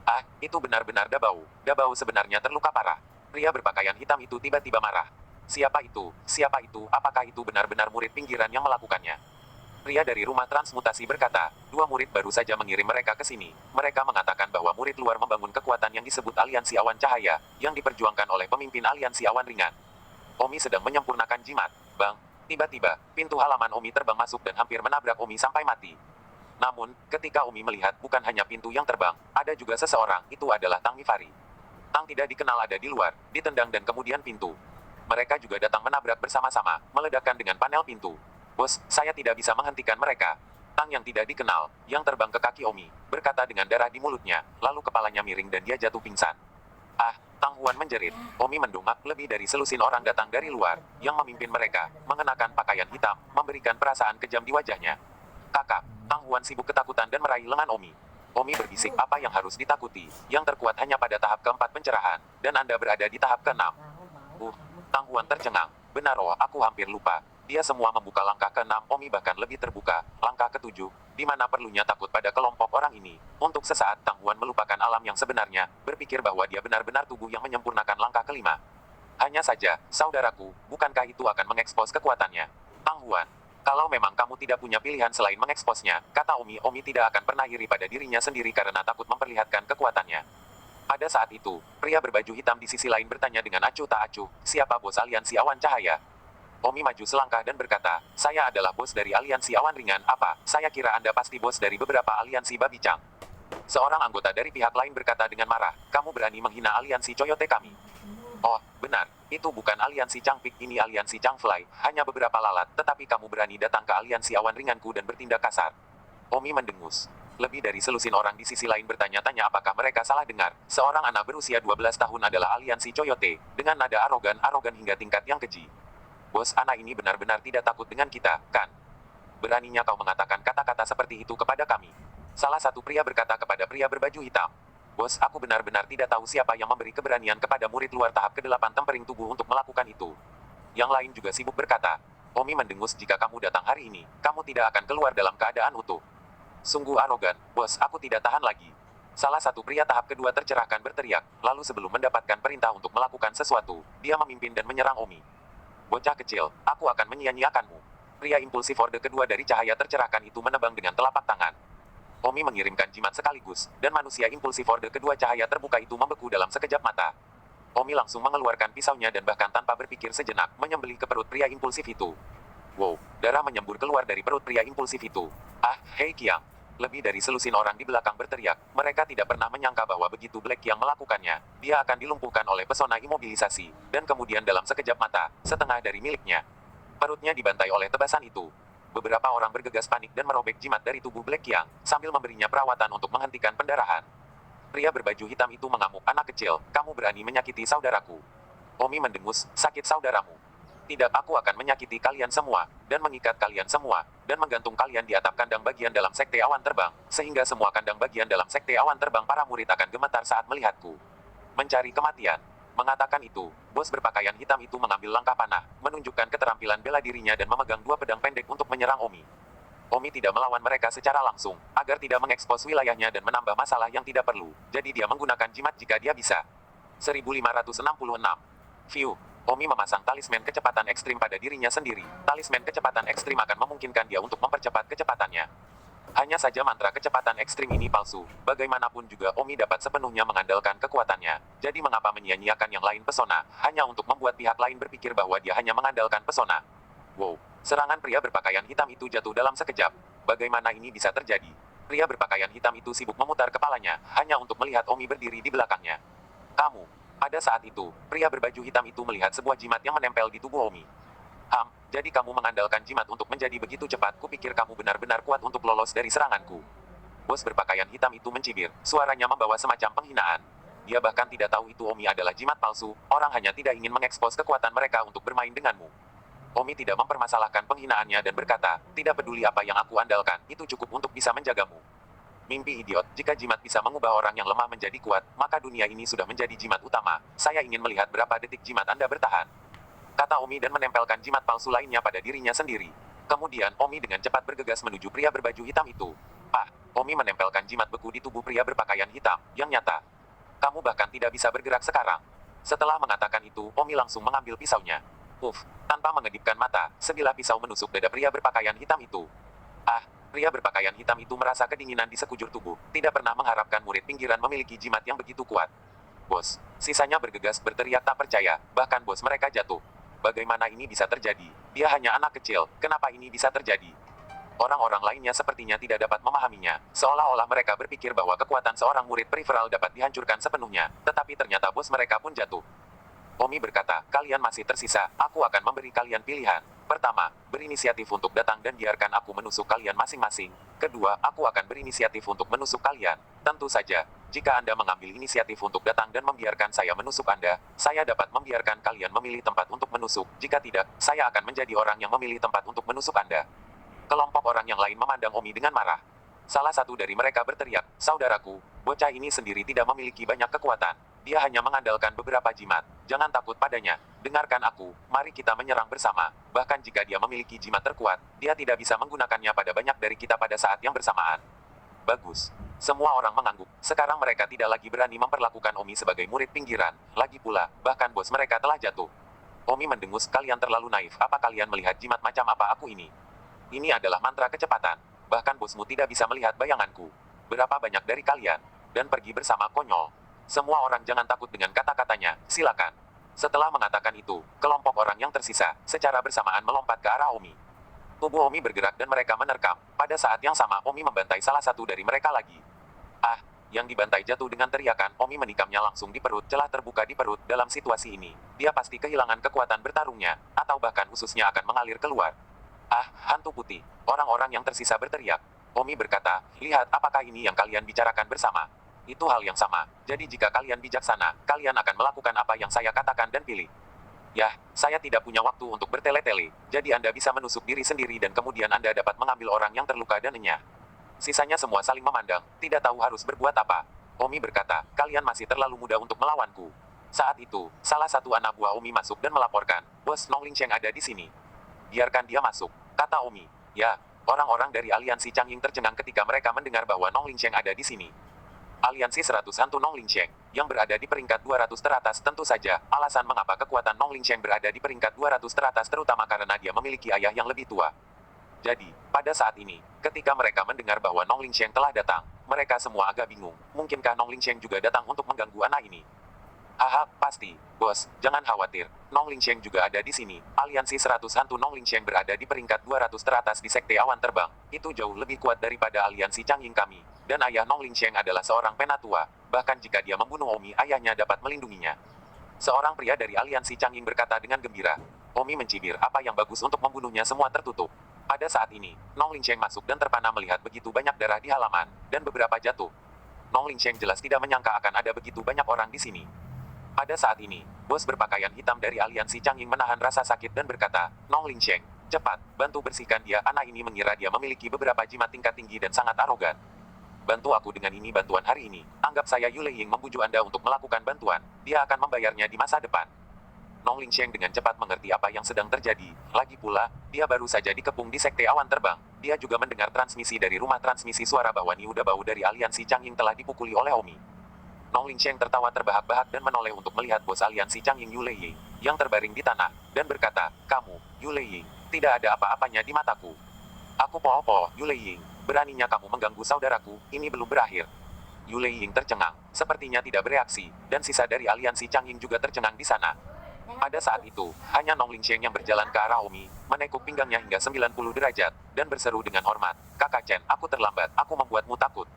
Ah, itu benar-benar Dabao. Dabao sebenarnya terluka parah. Pria berpakaian hitam itu tiba-tiba marah. Siapa itu? Siapa itu? Apakah itu benar-benar murid pinggiran yang melakukannya? Pria dari rumah transmutasi berkata, dua murid baru saja mengirim mereka ke sini. Mereka mengatakan bahwa murid luar membangun kekuatan yang disebut aliansi awan cahaya, yang diperjuangkan oleh pemimpin aliansi awan ringan. Omi sedang menyempurnakan jimat. Bang! Tiba-tiba, pintu halaman Omi terbang masuk dan hampir menabrak Omi sampai mati. Namun, ketika Omi melihat bukan hanya pintu yang terbang, ada juga seseorang, itu adalah Tang Mifari. Tang tidak dikenal ada di luar, ditendang dan kemudian pintu. Mereka juga datang menabrak bersama-sama, meledakkan dengan panel pintu. Bos, saya tidak bisa menghentikan mereka. Tang yang tidak dikenal, yang terbang ke kaki Omi, berkata dengan darah di mulutnya, lalu kepalanya miring dan dia jatuh pingsan. Ah, Tang Huan menjerit. Omi mendongak. Lebih dari selusin orang datang dari luar, yang memimpin mereka, mengenakan pakaian hitam, memberikan perasaan kejam di wajahnya. Kakak, Tang Huan sibuk ketakutan dan meraih lengan Omi. Omi berbisik, apa yang harus ditakuti? Yang terkuat hanya pada tahap keempat pencerahan, dan Anda berada di tahap keenam. Tang Huan tercengang. Benar oh, aku hampir lupa. Dia semua membuka langkah ke-6, Omi bahkan lebih terbuka. Langkah ke-7, di mana perlunya takut pada kelompok orang ini. Untuk sesaat Tang Huan melupakan alam yang sebenarnya, berpikir bahwa dia benar-benar tubuh yang menyempurnakan langkah ke-5. Hanya saja, saudaraku, bukankah itu akan mengekspos kekuatannya? Tang Huan, kalau memang kamu tidak punya pilihan selain mengeksposnya, kata Omi, Omi tidak akan pernah iri pada dirinya sendiri karena takut memperlihatkan kekuatannya. Pada saat itu, pria berbaju hitam di sisi lain bertanya dengan acuh tak acuh, siapa bos aliansi awan cahaya? Omi maju selangkah dan berkata, saya adalah bos dari aliansi awan ringan, apa? Saya kira Anda pasti bos dari beberapa aliansi babi cang. Seorang anggota dari pihak lain berkata dengan marah, kamu berani menghina aliansi coyote kami. Oh, benar. Itu bukan aliansi Changpik, ini aliansi Changfly. Hanya beberapa lalat, tetapi kamu berani datang ke aliansi awan ringanku dan bertindak kasar. Omi mendengus. Lebih dari selusin orang di sisi lain bertanya-tanya apakah mereka salah dengar. Seorang anak berusia 12 tahun adalah aliansi Coyote, dengan nada arogan hingga tingkat yang keji. Bos, anak ini benar-benar tidak takut dengan kita, kan? Beraninya kau mengatakan kata-kata seperti itu kepada kami. Salah satu pria berkata kepada pria berbaju hitam. Bos, aku benar-benar tidak tahu siapa yang memberi keberanian kepada murid luar tahap ke-8 tempering tubuh untuk melakukan itu. Yang lain juga sibuk berkata. Omi mendengus, jika kamu datang hari ini, kamu tidak akan keluar dalam keadaan utuh. Sungguh arogan, bos, aku tidak tahan lagi. Salah satu pria tahap kedua tercerahkan berteriak, lalu sebelum mendapatkan perintah untuk melakukan sesuatu, dia memimpin dan menyerang Omi. Bocah kecil, aku akan menyia-nyiakanmu. Pria impulsif orde kedua dari cahaya tercerahkan itu menebang dengan telapak tangan. Omi mengirimkan jimat sekaligus, dan manusia impulsif orde kedua cahaya terbuka itu membeku dalam sekejap mata. Omi langsung mengeluarkan pisaunya dan bahkan tanpa berpikir sejenak, menyembelih ke perut pria impulsif itu. Wow, darah menyembur keluar dari perut pria impulsif itu. Ah, hei Kiang. Lebih dari selusin orang di belakang berteriak, mereka tidak pernah menyangka bahwa begitu Black Kiang melakukannya, dia akan dilumpuhkan oleh pesona imobilisasi, dan kemudian dalam sekejap mata, setengah dari miliknya. Perutnya dibantai oleh tebasan itu. Beberapa orang bergegas panik dan merobek jimat dari tubuh Black Kiang, sambil memberinya perawatan untuk menghentikan pendarahan. Pria berbaju hitam itu mengamuk, anak kecil, kamu berani menyakiti saudaraku. Omi mendengus, sakit saudaramu. Tidak, aku akan menyakiti kalian semua, dan mengikat kalian semua, dan menggantung kalian di atap kandang bagian dalam sekte awan terbang, sehingga semua kandang bagian dalam sekte awan terbang para murid akan gemetar saat melihatku. Mencari kematian. Mengatakan itu, bos berpakaian hitam itu mengambil langkah panah, menunjukkan keterampilan bela dirinya dan memegang dua pedang pendek untuk menyerang Omi. Omi tidak melawan mereka secara langsung, agar tidak mengekspos wilayahnya dan menambah masalah yang tidak perlu, jadi dia menggunakan jimat jika dia bisa. 1566. View. Omi memasang talisman kecepatan ekstrim pada dirinya sendiri. Talisman kecepatan ekstrim akan memungkinkan dia untuk mempercepat kecepatannya. Hanya saja mantra kecepatan ekstrim ini palsu. Bagaimanapun juga Omi dapat sepenuhnya mengandalkan kekuatannya. Jadi mengapa menyia-nyiakan yang lain pesona, hanya untuk membuat pihak lain berpikir bahwa dia hanya mengandalkan pesona. Wow, serangan pria berpakaian hitam itu jatuh dalam sekejap. Bagaimana ini bisa terjadi? Pria berpakaian hitam itu sibuk memutar kepalanya, hanya untuk melihat Omi berdiri di belakangnya. Kamu. Pada saat itu, pria berbaju hitam itu melihat sebuah jimat yang menempel di tubuh Omi. Jadi kamu mengandalkan jimat untuk menjadi begitu cepat, kupikir kamu benar-benar kuat untuk lolos dari seranganku. Bos berpakaian hitam itu mencibir, suaranya membawa semacam penghinaan. Dia bahkan tidak tahu itu Omi adalah jimat palsu, orang hanya tidak ingin mengekspos kekuatan mereka untuk bermain denganmu. Omi tidak mempermasalahkan penghinaannya dan berkata, tidak peduli apa yang aku andalkan, itu cukup untuk bisa menjagamu. Mimpi idiot, jika jimat bisa mengubah orang yang lemah menjadi kuat, maka dunia ini sudah menjadi jimat utama. Saya ingin melihat berapa detik jimat Anda bertahan. Kata Omi dan menempelkan jimat palsu lainnya pada dirinya sendiri. Kemudian, Omi dengan cepat bergegas menuju pria berbaju hitam itu. Omi menempelkan jimat beku di tubuh pria berpakaian hitam, yang nyata. Kamu bahkan tidak bisa bergerak sekarang. Setelah mengatakan itu, Omi langsung mengambil pisaunya. Tanpa mengedipkan mata, sebilah pisau menusuk dada pria berpakaian hitam itu. Pria berpakaian hitam itu merasa kedinginan di sekujur tubuh, tidak pernah mengharapkan murid pinggiran memiliki jimat yang begitu kuat. Bos, sisanya bergegas berteriak tak percaya, bahkan bos mereka jatuh. Bagaimana ini bisa terjadi? Dia hanya anak kecil, kenapa ini bisa terjadi? Orang-orang lainnya sepertinya tidak dapat memahaminya, seolah-olah mereka berpikir bahwa kekuatan seorang murid periferal dapat dihancurkan sepenuhnya, tetapi ternyata bos mereka pun jatuh. Omi berkata, kalian masih tersisa, aku akan memberi kalian pilihan. Pertama, berinisiatif untuk datang dan biarkan aku menusuk kalian masing-masing. Kedua, aku akan berinisiatif untuk menusuk kalian. Tentu saja, jika Anda mengambil inisiatif untuk datang dan membiarkan saya menusuk Anda, saya dapat membiarkan kalian memilih tempat untuk menusuk. Jika tidak, saya akan menjadi orang yang memilih tempat untuk menusuk Anda. Kelompok orang yang lain memandang Omi dengan marah. Salah satu dari mereka berteriak, saudaraku, bocah ini sendiri tidak memiliki banyak kekuatan. Dia hanya mengandalkan beberapa jimat. Jangan takut padanya. Dengarkan aku, mari kita menyerang bersama. Bahkan jika dia memiliki jimat terkuat, dia tidak bisa menggunakannya pada banyak dari kita pada saat yang bersamaan. Bagus. Semua orang mengangguk. Sekarang mereka tidak lagi berani memperlakukan Omi sebagai murid pinggiran. Lagi pula, bahkan bos mereka telah jatuh. Omi mendengus, kalian terlalu naif. Apa kalian melihat jimat macam apa aku ini? Ini adalah mantra kecepatan. Bahkan bosmu tidak bisa melihat bayanganku. Berapa banyak dari kalian? Dan pergi bersama konyol. Semua orang jangan takut dengan kata-katanya, silakan. Setelah mengatakan itu, kelompok orang yang tersisa, secara bersamaan melompat ke arah Omi. Tubuh Omi bergerak dan mereka menerkam. Pada saat yang sama Omi membantai salah satu dari mereka lagi. Yang dibantai jatuh dengan teriakan, Omi menikamnya langsung di perut, celah terbuka di perut. Dalam situasi ini, dia pasti kehilangan kekuatan bertarungnya, atau bahkan ususnya akan mengalir keluar. Ah, hantu putih. Orang-orang yang tersisa berteriak. Omi berkata, lihat apakah ini yang kalian bicarakan bersama. Itu hal yang sama. Jadi jika kalian bijaksana, kalian akan melakukan apa yang saya katakan dan pilih. Yah, saya tidak punya waktu untuk bertele-tele, jadi Anda bisa menusuk diri sendiri dan kemudian Anda dapat mengambil orang yang terluka dan enyah. Sisanya semua saling memandang, tidak tahu harus berbuat apa. Omi berkata, kalian masih terlalu muda untuk melawanku. Saat itu, salah satu anak buah Omi masuk dan melaporkan, Bos Nongling Cheng ada di sini. Biarkan dia masuk, kata Omi. Ya, orang-orang dari aliansi Changying tercengang ketika mereka mendengar bahwa Nongling Cheng ada di sini. Aliansi 100 Hantu Nongling Cheng, yang berada di peringkat 200 teratas tentu saja, alasan mengapa kekuatan Nongling Cheng berada di peringkat 200 teratas terutama karena dia memiliki ayah yang lebih tua. Jadi, pada saat ini, ketika mereka mendengar bahwa Nongling Cheng telah datang, mereka semua agak bingung, mungkinkah Nongling Cheng juga datang untuk mengganggu anak ini? Haha, pasti, bos, jangan khawatir, Nongling Cheng juga ada di sini. Aliansi 100 Hantu Nongling Cheng berada di peringkat 200 teratas di Sekte Awan Terbang, itu jauh lebih kuat daripada aliansi Changying kami. Dan ayah Nongling Cheng adalah seorang penatua, bahkan jika dia membunuh Omi, ayahnya dapat melindunginya. Seorang pria dari aliansi Changying berkata dengan gembira. Omi mencibir, apa yang bagus untuk membunuhnya semua tertutup. Pada saat ini, Nongling Cheng masuk dan terpana melihat begitu banyak darah di halaman, dan beberapa jatuh. Nongling Cheng jelas tidak menyangka akan ada begitu banyak orang di sini. Pada saat ini, bos berpakaian hitam dari aliansi Changying menahan rasa sakit dan berkata, Nongling Cheng, cepat, bantu bersihkan dia. Anak ini mengira dia memiliki beberapa jimat tingkat tinggi dan sangat arogan. Bantu aku dengan ini bantuan hari ini. Anggap saya Yule Ying membujuk Anda untuk melakukan bantuan. Dia akan membayarnya di masa depan. Nongling Cheng dengan cepat mengerti apa yang sedang terjadi. Lagi pula, dia baru saja dikepung di Sekte Awan Terbang. Dia juga mendengar transmisi dari rumah transmisi suara bahwa Niuda Bau dari aliansi Changying telah dipukuli oleh Omi. Nongling Cheng tertawa terbahak-bahak dan menoleh untuk melihat bos aliansi Changying Yule Ying, yang terbaring di tanah, dan berkata, kamu, Yule Ying, tidak ada apa-apanya di mataku. Aku po-po, Yule Ying. Beraninya kamu mengganggu saudaraku, ini belum berakhir. Yule Ying tercengang, sepertinya tidak bereaksi, dan sisa dari aliansi Changying juga tercengang di sana. Pada saat itu, hanya Nongling Cheng yang berjalan ke arah Omi, menekuk pinggangnya hingga 90 derajat, dan berseru dengan hormat, Kakak Chen, aku terlambat, aku membuatmu takut.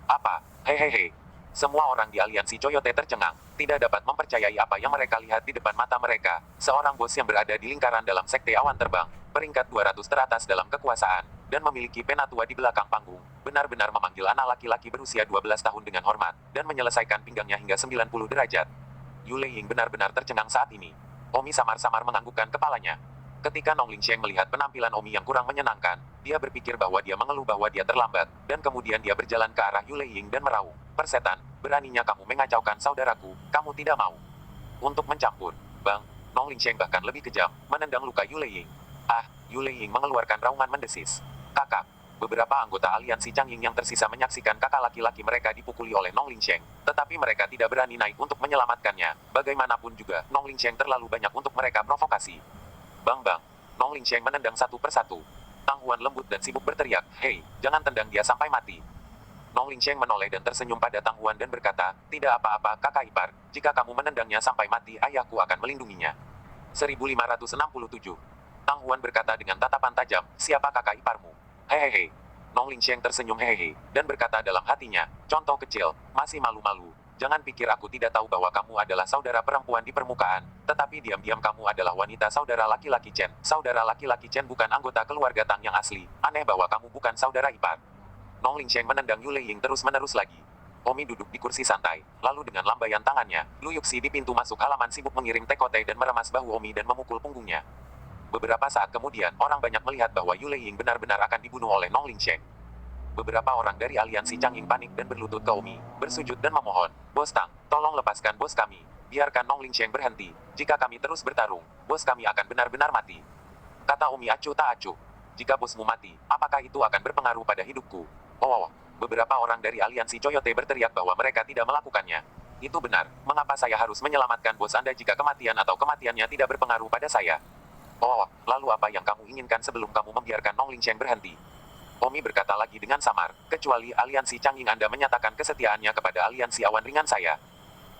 Apa? Hehehe. Semua orang di aliansi Coyote tercengang, tidak dapat mempercayai apa yang mereka lihat di depan mata mereka. Seorang bos yang berada di lingkaran dalam Sekte Awan Terbang, peringkat 200 teratas dalam kekuasaan, dan memiliki penatua di belakang panggung, benar-benar memanggil anak laki-laki berusia 12 tahun dengan hormat, dan menyelesaikan pinggangnya hingga 90 derajat. Yule Ying benar-benar tercengang saat ini. Omi samar-samar menganggukkan kepalanya. Ketika Nongling Cheng melihat penampilan Omi yang kurang menyenangkan, dia berpikir bahwa dia mengeluh bahwa dia terlambat, dan kemudian dia berjalan ke arah Yule Ying dan meraung, persetan, beraninya kamu mengacaukan saudaraku, kamu tidak mau untuk mencampur. Bang, Nongling Cheng bahkan lebih kejam, menendang luka Yule Ying. Ah, Yule Ying mengeluarkan raungan mendesis. Kakak, beberapa anggota aliansi Changying yang tersisa menyaksikan kakak laki-laki mereka dipukuli oleh Nongling Cheng, tetapi mereka tidak berani naik untuk menyelamatkannya. Bagaimanapun juga, Nongling Cheng terlalu banyak untuk mereka provokasi. Bang, Nongling Cheng menendang satu persatu. Tang Huan lembut dan sibuk berteriak, hei, jangan tendang dia sampai mati. Nongling Cheng menoleh dan tersenyum pada Tang Huan dan berkata, tidak apa-apa kakak ipar, jika kamu menendangnya sampai mati ayahku akan melindunginya. 1567. Tang Huan berkata dengan tatapan tajam, siapa kakak iparmu? Hehehe. Nongling Cheng tersenyum hehehe, dan berkata dalam hatinya, contoh kecil, masih malu-malu. Jangan pikir aku tidak tahu bahwa kamu adalah saudara perempuan di permukaan, tetapi diam-diam kamu adalah wanita saudara laki-laki Chen. Saudara laki-laki Chen bukan anggota keluarga Tang yang asli, aneh bahwa kamu bukan saudara ipar. Nongling Cheng menendang Yule Ying terus-menerus lagi. Omi duduk di kursi santai, lalu dengan lambaian tangannya, Lu Yuxi di pintu masuk halaman sibuk mengirim tekote dan meremas bahu Omi dan memukul punggungnya. Beberapa saat kemudian, orang banyak melihat bahwa Yule Ying benar-benar akan dibunuh oleh Nongling Cheng. Beberapa orang dari aliansi Changying panik dan berlutut ke Omi, bersujud dan memohon, Bos Tang, tolong lepaskan bos kami. Biarkan Nongling Cheng berhenti. Jika kami terus bertarung, bos kami akan benar-benar mati. Kata Omi acuh tak acuh. Jika bosmu mati, apakah itu akan berpengaruh pada hidupku? Oh, beberapa orang dari aliansi Coyote berteriak bahwa mereka tidak melakukannya. Itu benar, mengapa saya harus menyelamatkan bos Anda jika kematian atau kematiannya tidak berpengaruh pada saya? Oh, lalu apa yang kamu inginkan sebelum kamu membiarkan Nongling Cheng berhenti? Omi berkata lagi dengan samar, kecuali aliansi Changying Anda menyatakan kesetiaannya kepada aliansi awan ringan saya.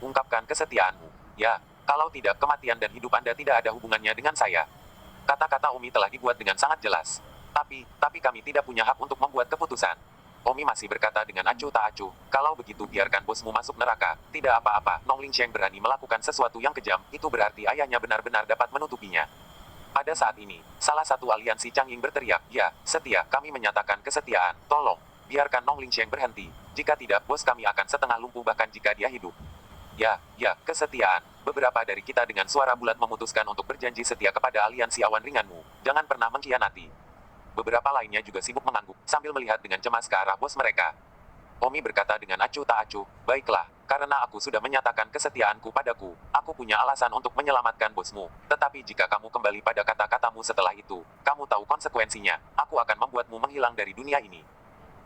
Ungkapkan kesetiaanmu. Ya, kalau tidak kematian dan hidup Anda tidak ada hubungannya dengan saya. Kata-kata Omi telah dibuat dengan sangat jelas. Tapi kami tidak punya hak untuk membuat keputusan. Omi masih berkata dengan acuh tak acuh, kalau begitu biarkan bosmu masuk neraka. Tidak apa-apa, Nong Lingsheng berani melakukan sesuatu yang kejam, itu berarti ayahnya benar-benar dapat menutupinya. Pada saat ini, salah satu aliansi Changying berteriak, ya, setia, kami menyatakan kesetiaan, tolong, biarkan Nong Lingsheng berhenti. Jika tidak, bos kami akan setengah lumpuh bahkan jika dia hidup. Ya, kesetiaan. Beberapa dari kita dengan suara bulat memutuskan untuk berjanji setia kepada aliansi awan ringanmu. Jangan pernah mengkhianati. Beberapa lainnya juga sibuk mengangguk, sambil melihat dengan cemas ke arah bos mereka. Omi berkata dengan acuh tak acuh, baiklah, karena aku sudah menyatakan kesetiaanku padaku, aku punya alasan untuk menyelamatkan bosmu. Tetapi jika kamu kembali pada kata-katamu setelah itu, kamu tahu konsekuensinya, aku akan membuatmu menghilang dari dunia ini.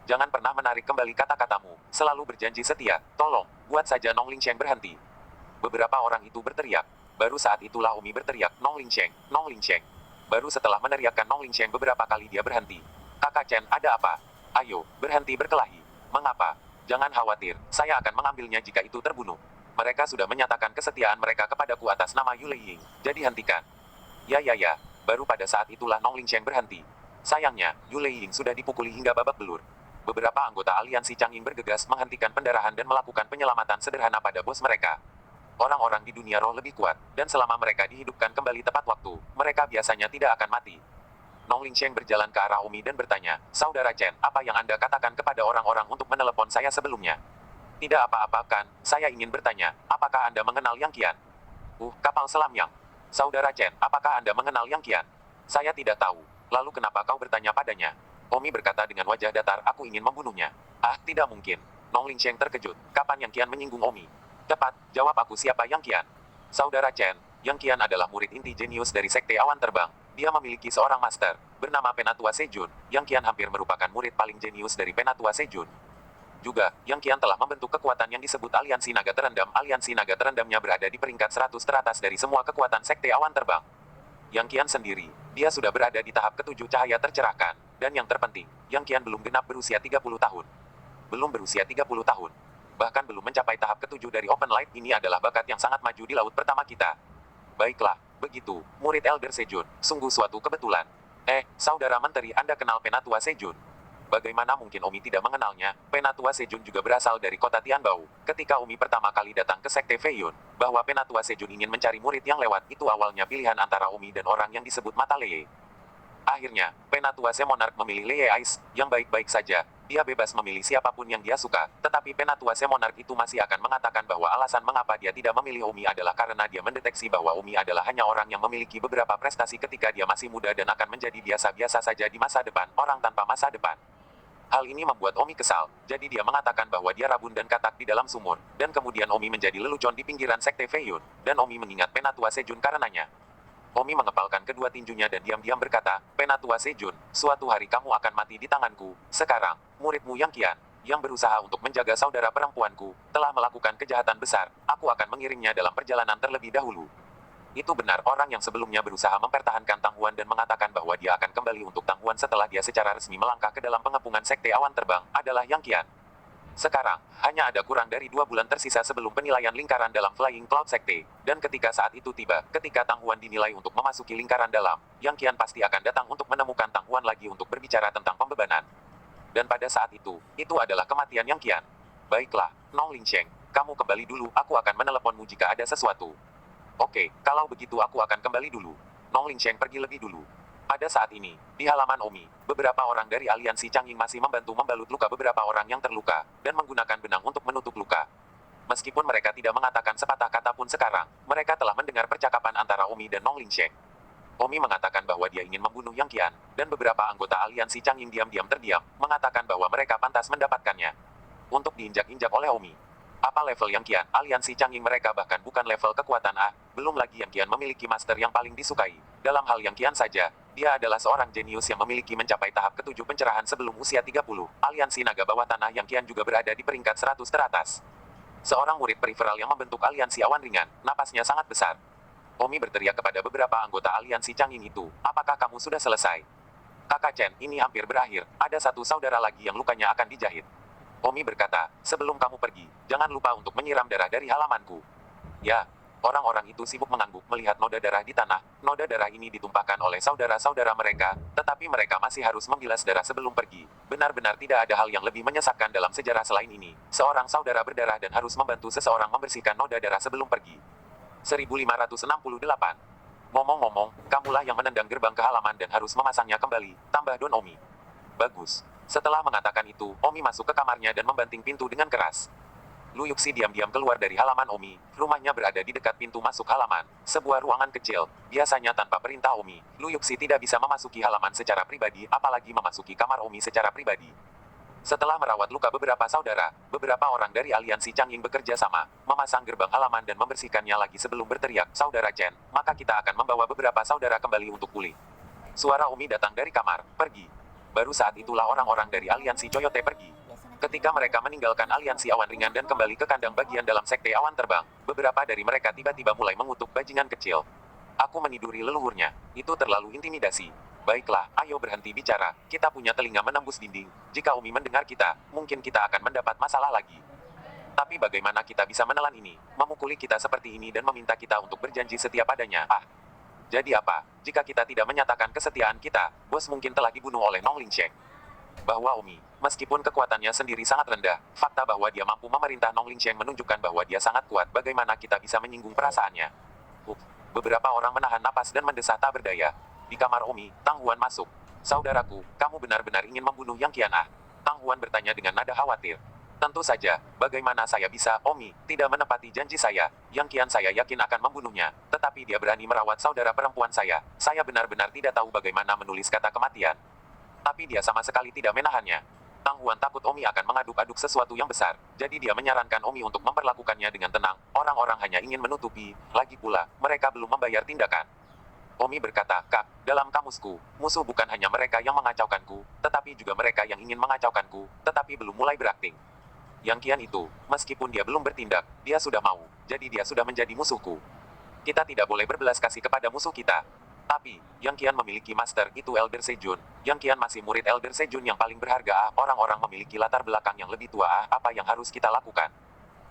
Jangan pernah menarik kembali kata-katamu, selalu berjanji setia, tolong, buat saja Nong Lingsheng berhenti. Beberapa orang itu berteriak. Baru saat itulah Omi berteriak, Nong Lingsheng, Nong Lingsheng. Baru setelah meneriakkan Nong Lingsheng beberapa kali dia berhenti. Kakak Chen, ada apa? Ayo, berhenti berkelahi. Mengapa? Jangan khawatir, saya akan mengambilnya jika itu terbunuh. Mereka sudah menyatakan kesetiaan mereka kepadaku atas nama Yule Ying, jadi hentikan. Ya, baru pada saat itulah Nong Lingsheng berhenti. Sayangnya, Yule Ying sudah dipukuli hingga babak belur. Beberapa anggota aliansi Changying bergegas menghentikan pendarahan dan melakukan penyelamatan sederhana pada bos mereka. Orang-orang di dunia roh lebih kuat, dan selama mereka dihidupkan kembali tepat waktu, mereka biasanya tidak akan mati. Nong Lingsheng berjalan ke arah Omi dan bertanya, Saudara Chen, apa yang Anda katakan kepada orang-orang untuk menelepon saya sebelumnya? Tidak apa-apa kan, saya ingin bertanya, apakah Anda mengenal Yang Qian? Kapal selam Yang. Saudara Chen, apakah Anda mengenal Yang Qian? Saya tidak tahu. Lalu kenapa kau bertanya padanya? Omi berkata dengan wajah datar, aku ingin membunuhnya. Tidak mungkin. Nong Lingsheng terkejut, kapan Yang Qian menyinggung Omi? Cepat, jawab aku siapa Yang Qian. Saudara Chen, Yang Qian adalah murid inti jenius dari Sekte Awan Terbang. Dia memiliki seorang master, bernama Penatua Sejun. Yang Qian hampir merupakan murid paling jenius dari Penatua Sejun. Juga, Yang Qian telah membentuk kekuatan yang disebut Aliansi Naga Terendam. Aliansi Naga Terendamnya berada di peringkat 100 teratas dari semua kekuatan Sekte Awan Terbang. Yang Qian sendiri, dia sudah berada di tahap ke-7 cahaya tercerahkan. Dan yang terpenting, Yang Qian belum genap berusia 30 tahun. Belum berusia 30 tahun. Bahkan belum mencapai tahap ke-7 dari Open Light. Ini adalah bakat yang sangat maju di laut pertama kita. Baiklah, begitu, murid Elder Sejun, sungguh suatu kebetulan. Saudara Menteri, Anda kenal Penatua Sejun? Bagaimana mungkin Omi tidak mengenalnya? Penatua Sejun juga berasal dari kota Tianbao. Ketika Omi pertama kali datang ke Sekte Feiyun, bahwa Penatua Sejun ingin mencari murid yang lewat, itu awalnya pilihan antara Omi dan orang yang disebut Mata Leye. Akhirnya, Penatua Semonarch memilih Leye Ice, yang baik-baik saja. Dia bebas memilih siapapun yang dia suka, tetapi Penatua Semonarch itu masih akan mengatakan bahwa alasan mengapa dia tidak memilih Omi adalah karena dia mendeteksi bahwa Omi adalah hanya orang yang memiliki beberapa prestasi ketika dia masih muda dan akan menjadi biasa-biasa saja di masa depan, orang tanpa masa depan. Hal ini membuat Omi kesal, jadi dia mengatakan bahwa dia rabun dan katak di dalam sumur, dan kemudian Omi menjadi lelucon di pinggiran Sekte Feiyun, dan Omi mengingat Penatua Sejun karenanya. Omi mengepalkan kedua tinjunya dan diam-diam berkata, Penatua Sejun, suatu hari kamu akan mati di tanganku. Sekarang, muridmu Yang Qian, yang berusaha untuk menjaga saudara perempuanku, telah melakukan kejahatan besar. Aku akan mengirimnya dalam perjalanan terlebih dahulu. Itu benar, orang yang sebelumnya berusaha mempertahankan Tanghuan dan mengatakan bahwa dia akan kembali untuk Tanghuan setelah dia secara resmi melangkah ke dalam pengepungan Sekte Awan Terbang, adalah Yang Qian. Sekarang, hanya ada kurang dari 2 bulan tersisa sebelum penilaian lingkaran dalam Flying Cloud Sekte, dan ketika saat itu tiba, ketika Tanghuan dinilai untuk memasuki lingkaran dalam, Yang Qian pasti akan datang untuk menemukan Tanghuan lagi untuk berbicara tentang pembebanan. Dan pada saat itu adalah kematian Yang Qian. Baiklah, Nong Lingsheng, kamu kembali dulu, aku akan meneleponmu jika ada sesuatu. Oke, kalau begitu aku akan kembali dulu. Nong Lingsheng pergi lebih dulu. Pada saat ini, di halaman Omi, beberapa orang dari aliansi Changying masih membantu membalut luka beberapa orang yang terluka, dan menggunakan benang untuk menutup luka. Meskipun mereka tidak mengatakan sepatah kata pun sekarang, mereka telah mendengar percakapan antara Omi dan Nong Lingsheng. Omi mengatakan bahwa dia ingin membunuh Yang Qian, dan beberapa anggota aliansi Changying diam-diam terdiam, mengatakan bahwa mereka pantas mendapatkannya. Untuk diinjak-injak oleh Omi. Apa level Yang Qian? Aliansi Changying mereka bahkan bukan level kekuatan A, belum lagi Yang Qian memiliki master yang paling disukai. Dalam hal Yang Qian saja, dia adalah seorang jenius yang memiliki mencapai tahap ke-7 pencerahan sebelum usia 30. Aliansi Naga Bawah Tanah Yang Qian juga berada di peringkat 100 teratas. Seorang murid periferal yang membentuk aliansi awan ringan, napasnya sangat besar. Omi berteriak kepada beberapa anggota aliansi Changying itu, apakah kamu sudah selesai? Kakak Chen, ini hampir berakhir, ada satu saudara lagi yang lukanya akan dijahit. Omi berkata, sebelum kamu pergi, jangan lupa untuk menyiram darah dari halamanku. Ya, Orang-orang itu sibuk mengangguk melihat noda darah di tanah. Noda darah ini ditumpahkan oleh saudara-saudara mereka, tetapi mereka masih harus membilas darah sebelum pergi. Benar-benar tidak ada hal yang lebih menyesakkan dalam sejarah selain ini. Seorang saudara berdarah dan harus membantu seseorang membersihkan noda darah sebelum pergi. 1568. Ngomong-ngomong, kamulah yang menendang gerbang ke halaman dan harus memasangnya kembali, tambah Don Omi. Bagus. Setelah mengatakan itu, Omi masuk ke kamarnya dan membanting pintu dengan keras. Lu Yuxi diam-diam keluar dari halaman Omi. Rumahnya berada di dekat pintu masuk halaman, sebuah ruangan kecil. Biasanya tanpa perintah Omi, Lu Yuxi tidak bisa memasuki halaman secara pribadi, apalagi memasuki kamar Omi secara pribadi. Setelah merawat luka beberapa saudara, beberapa orang dari aliansi Changying bekerja sama, memasang gerbang halaman dan membersihkannya lagi sebelum berteriak, "Saudara Chen, maka kita akan membawa beberapa saudara kembali untuk pulih." Suara Omi datang dari kamar, "Pergi." Baru saat itulah orang-orang dari aliansi Coyote pergi. Ketika mereka meninggalkan aliansi awan ringan dan kembali ke kandang bagian dalam sekte awan terbang, beberapa dari mereka tiba-tiba mulai mengutuk bajingan kecil. Aku meniduri leluhurnya. Itu terlalu intimidasi. Baiklah, ayo berhenti bicara. Kita punya telinga menembus dinding. Jika Umi mendengar kita, mungkin kita akan mendapat masalah lagi. Tapi bagaimana kita bisa menelan ini, memukuli kita seperti ini dan meminta kita untuk berjanji setiap adanya? Jadi apa, jika kita tidak menyatakan kesetiaan kita, bos mungkin telah dibunuh oleh Nong Lingsheng. Bahwa Omi, meskipun kekuatannya sendiri sangat rendah, fakta bahwa dia mampu memerintah Nong Lingsheng menunjukkan bahwa dia sangat kuat. Bagaimana kita bisa menyinggung perasaannya? Beberapa orang menahan napas dan mendesah tak berdaya. Di kamar Omi, Tang Huan masuk. "Saudaraku, kamu benar-benar ingin membunuh Yang Qian ah?" Tang Huan bertanya dengan nada khawatir. "Tentu saja, bagaimana saya bisa, Omi, tidak menepati janji saya. Yang Qian saya yakin akan membunuhnya, tetapi dia berani merawat saudara perempuan saya. Saya benar-benar tidak tahu bagaimana menulis kata kematian. Tapi dia sama sekali tidak menahannya." Tang Huan takut Omi akan mengaduk-aduk sesuatu yang besar, jadi dia menyarankan Omi untuk memperlakukannya dengan tenang. Orang-orang hanya ingin menutupi, lagi pula, mereka belum membayar tindakan. Omi berkata, "Kak, dalam kamusku, musuh bukan hanya mereka yang mengacaukanku, tetapi juga mereka yang ingin mengacaukanku, tetapi belum mulai berakting. Yang Qian itu, meskipun dia belum bertindak, dia sudah mau, jadi dia sudah menjadi musuhku. Kita tidak boleh berbelas kasih kepada musuh kita. Tapi, Yang Qian memiliki master, itu Elder Sejun. Yang Qian masih murid Elder Sejun yang paling berharga. Orang-orang memiliki latar belakang yang lebih tua. Apa yang harus kita lakukan?"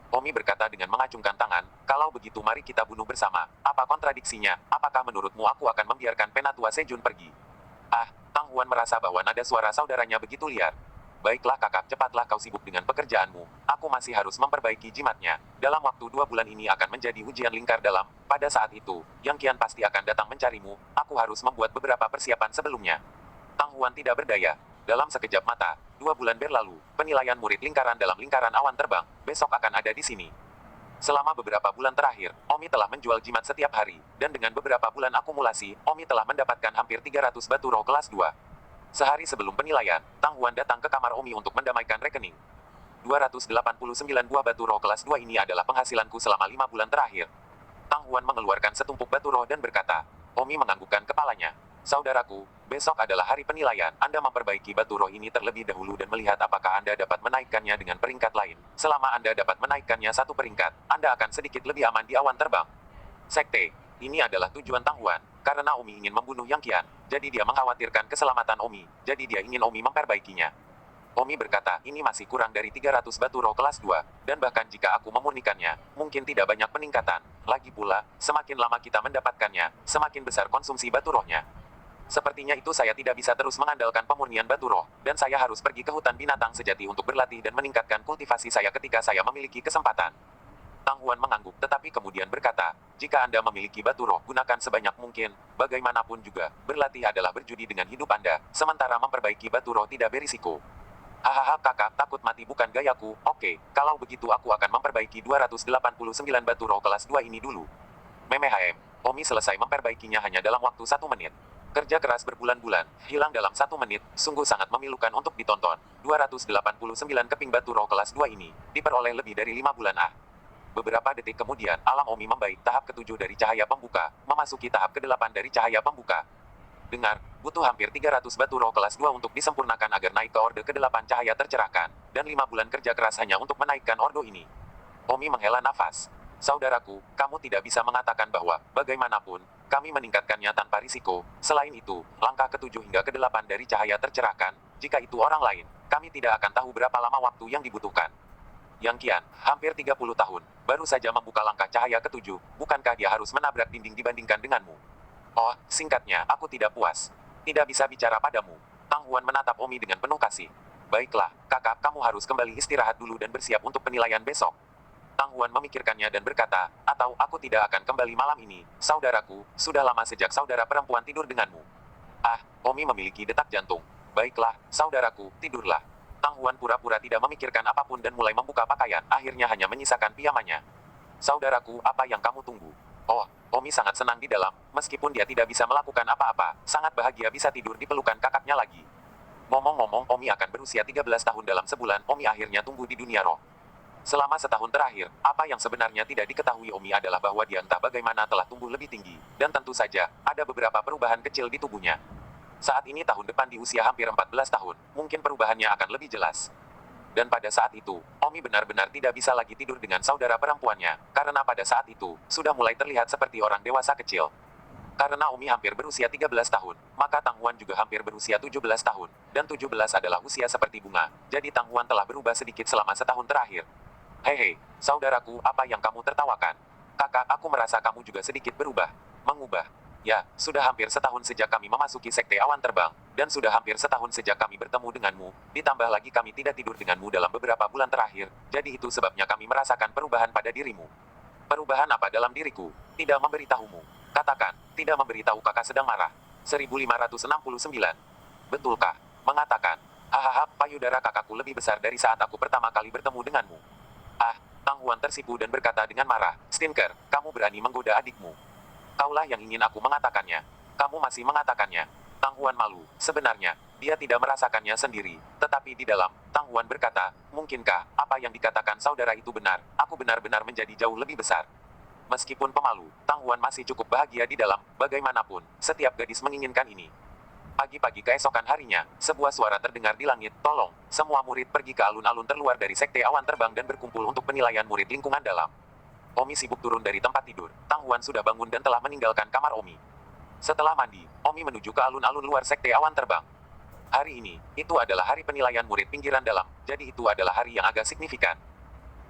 Omi berkata dengan mengacungkan tangan, "Kalau begitu mari kita bunuh bersama. Apa kontradiksinya? Apakah menurutmu aku akan membiarkan Penatua Sejun pergi?" Tang Huan merasa bahwa nada suara saudaranya begitu liar. "Baiklah kakak, cepatlah kau sibuk dengan pekerjaanmu. Aku masih harus memperbaiki jimatnya. Dalam waktu 2 bulan ini akan menjadi ujian lingkar dalam. Pada saat itu, Yang Qian pasti akan datang mencarimu. Aku harus membuat beberapa persiapan sebelumnya." Tang Huan tidak berdaya. Dalam sekejap mata, 2 bulan berlalu. Penilaian murid lingkaran dalam lingkaran awan terbang, besok akan ada di sini. Selama beberapa bulan terakhir, Omi telah menjual jimat setiap hari, dan dengan beberapa bulan akumulasi, Omi telah mendapatkan hampir 300 batu roh kelas 2. Sehari sebelum penilaian, Tang Huan datang ke kamar Omi untuk mendamaikan rekening. 289 buah batu roh kelas 2 ini adalah penghasilanku selama 5 bulan terakhir. Tang Huan mengeluarkan setumpuk batu roh dan berkata. Omi menganggukkan kepalanya. "Saudaraku, besok adalah hari penilaian. Anda memperbaiki batu roh ini terlebih dahulu dan melihat apakah Anda dapat menaikkannya dengan peringkat lain. Selama Anda dapat menaikkannya 1 peringkat, Anda akan sedikit lebih aman di awan terbang." Sekte. Ini adalah tujuan Tang Huan. Karena Omi ingin membunuh Yang Qian, jadi dia mengkhawatirkan keselamatan Omi. Jadi dia ingin Omi memperbaikinya. Omi berkata, "Ini masih kurang dari 300 batu roh kelas 2, dan bahkan jika aku memurnikannya, mungkin tidak banyak peningkatan. Lagi pula, semakin lama kita mendapatkannya, semakin besar konsumsi batu rohnya. Sepertinya itu saya tidak bisa terus mengandalkan pemurnian batu roh, dan saya harus pergi ke hutan binatang sejati untuk berlatih dan meningkatkan kultivasi saya ketika saya memiliki kesempatan." Tang Huan mengangguk tetapi kemudian berkata, "Jika Anda memiliki batu roh, gunakan sebanyak mungkin. Bagaimanapun juga, berlatih adalah berjudi dengan hidup Anda, sementara memperbaiki batu roh tidak berisiko." "Hahaha kakak, takut mati bukan gayaku. Oke, kalau begitu aku akan memperbaiki 289 batu roh kelas 2 ini dulu." Memehm. Omi selesai memperbaikinya hanya dalam waktu 1 menit. Kerja keras berbulan-bulan, hilang dalam 1 menit, sungguh sangat memilukan untuk ditonton. 289 keping batu roh kelas 2 ini, diperoleh lebih dari 5 bulan. Beberapa detik kemudian, alam Omi membaik. Tahap ke-7 dari cahaya pembuka, memasuki tahap ke-8 dari cahaya pembuka. Dengar, butuh hampir 300 batu roh kelas 2 untuk disempurnakan agar naik ke orde ke-8 cahaya tercerahkan, dan 5 bulan kerja keras hanya untuk menaikkan ordo ini. Omi menghela nafas. "Saudaraku, kamu tidak bisa mengatakan bahwa, bagaimanapun, kami meningkatkannya tanpa risiko. Selain itu, langkah ke-7 hingga ke-8 dari cahaya tercerahkan, jika itu orang lain, kami tidak akan tahu berapa lama waktu yang dibutuhkan." Yang Qian, hampir 30 tahun. baru saja membuka langkah cahaya ketujuh, bukankah dia harus menabrak dinding dibandingkan denganmu? Oh, singkatnya, aku tidak puas. Tidak bisa bicara padamu. Tang Huan menatap Omi dengan penuh kasih. Baiklah, kakak, kamu harus kembali istirahat dulu dan bersiap untuk penilaian besok. Tang Huan memikirkannya dan berkata, atau aku tidak akan kembali malam ini, saudaraku, sudah lama sejak saudara perempuan tidur denganmu. Ah, Omi memiliki detak jantung. Baiklah, saudaraku, tidurlah. Tang Huan pura-pura tidak memikirkan apapun dan mulai membuka pakaian, akhirnya hanya menyisakan pijamannya. Saudaraku, apa yang kamu tunggu? Oh, Omi sangat senang di dalam, meskipun dia tidak bisa melakukan apa-apa, sangat bahagia bisa tidur di pelukan kakaknya lagi. Ngomong-ngomong, Omi akan berusia 13 tahun dalam sebulan. Omi akhirnya tumbuh di dunia roh. Selama setahun terakhir, apa yang sebenarnya tidak diketahui Omi adalah bahwa dia entah bagaimana telah tumbuh lebih tinggi, dan tentu saja, ada beberapa perubahan kecil di tubuhnya. Saat ini tahun depan di usia hampir 14 tahun, mungkin perubahannya akan lebih jelas. Dan pada saat itu, Omi benar-benar tidak bisa lagi tidur dengan saudara perempuannya, karena pada saat itu, sudah mulai terlihat seperti orang dewasa kecil. Karena Omi hampir berusia 13 tahun, maka Tang Huan juga hampir berusia 17 tahun, dan 17 adalah usia seperti bunga, jadi Tang Huan telah berubah sedikit selama setahun terakhir. Hehe, saudaraku, apa yang kamu tertawakan? Kakak, aku merasa kamu juga sedikit berubah. Mengubah. Ya, sudah hampir setahun sejak kami memasuki Sekte Awan Terbang, dan sudah hampir setahun sejak kami bertemu denganmu, ditambah lagi kami tidak tidur denganmu dalam beberapa bulan terakhir, jadi itu sebabnya kami merasakan perubahan pada dirimu. Perubahan apa dalam diriku? Tidak memberitahumu. Katakan, tidak memberitahu kakak sedang marah. 1569. Betulkah? Mengatakan, hahaha, payudara kakakku lebih besar dari saat aku pertama kali bertemu denganmu. Ah, Tang Huan tersipu dan berkata dengan marah, Stinker, kamu berani menggoda adikmu. Kaulah yang ingin aku mengatakannya. Kamu masih mengatakannya. Tang Huan malu. Sebenarnya, dia tidak merasakannya sendiri. Tetapi di dalam, Tang Huan berkata, mungkinkah, apa yang dikatakan saudara itu benar, aku benar-benar menjadi jauh lebih besar. Meskipun pemalu, Tang Huan masih cukup bahagia di dalam, bagaimanapun, setiap gadis menginginkan ini. Pagi-pagi keesokan harinya, sebuah suara terdengar di langit, tolong, semua murid pergi ke alun-alun terluar dari Sekte Awan Terbang dan berkumpul untuk penilaian murid lingkungan dalam. Omi sibuk turun dari tempat tidur, Tang Huan sudah bangun dan telah meninggalkan kamar Omi. Setelah mandi, Omi menuju ke alun-alun luar Sekte Awan Terbang. Hari ini, itu adalah hari penilaian murid pinggiran dalam, jadi itu adalah hari yang agak signifikan.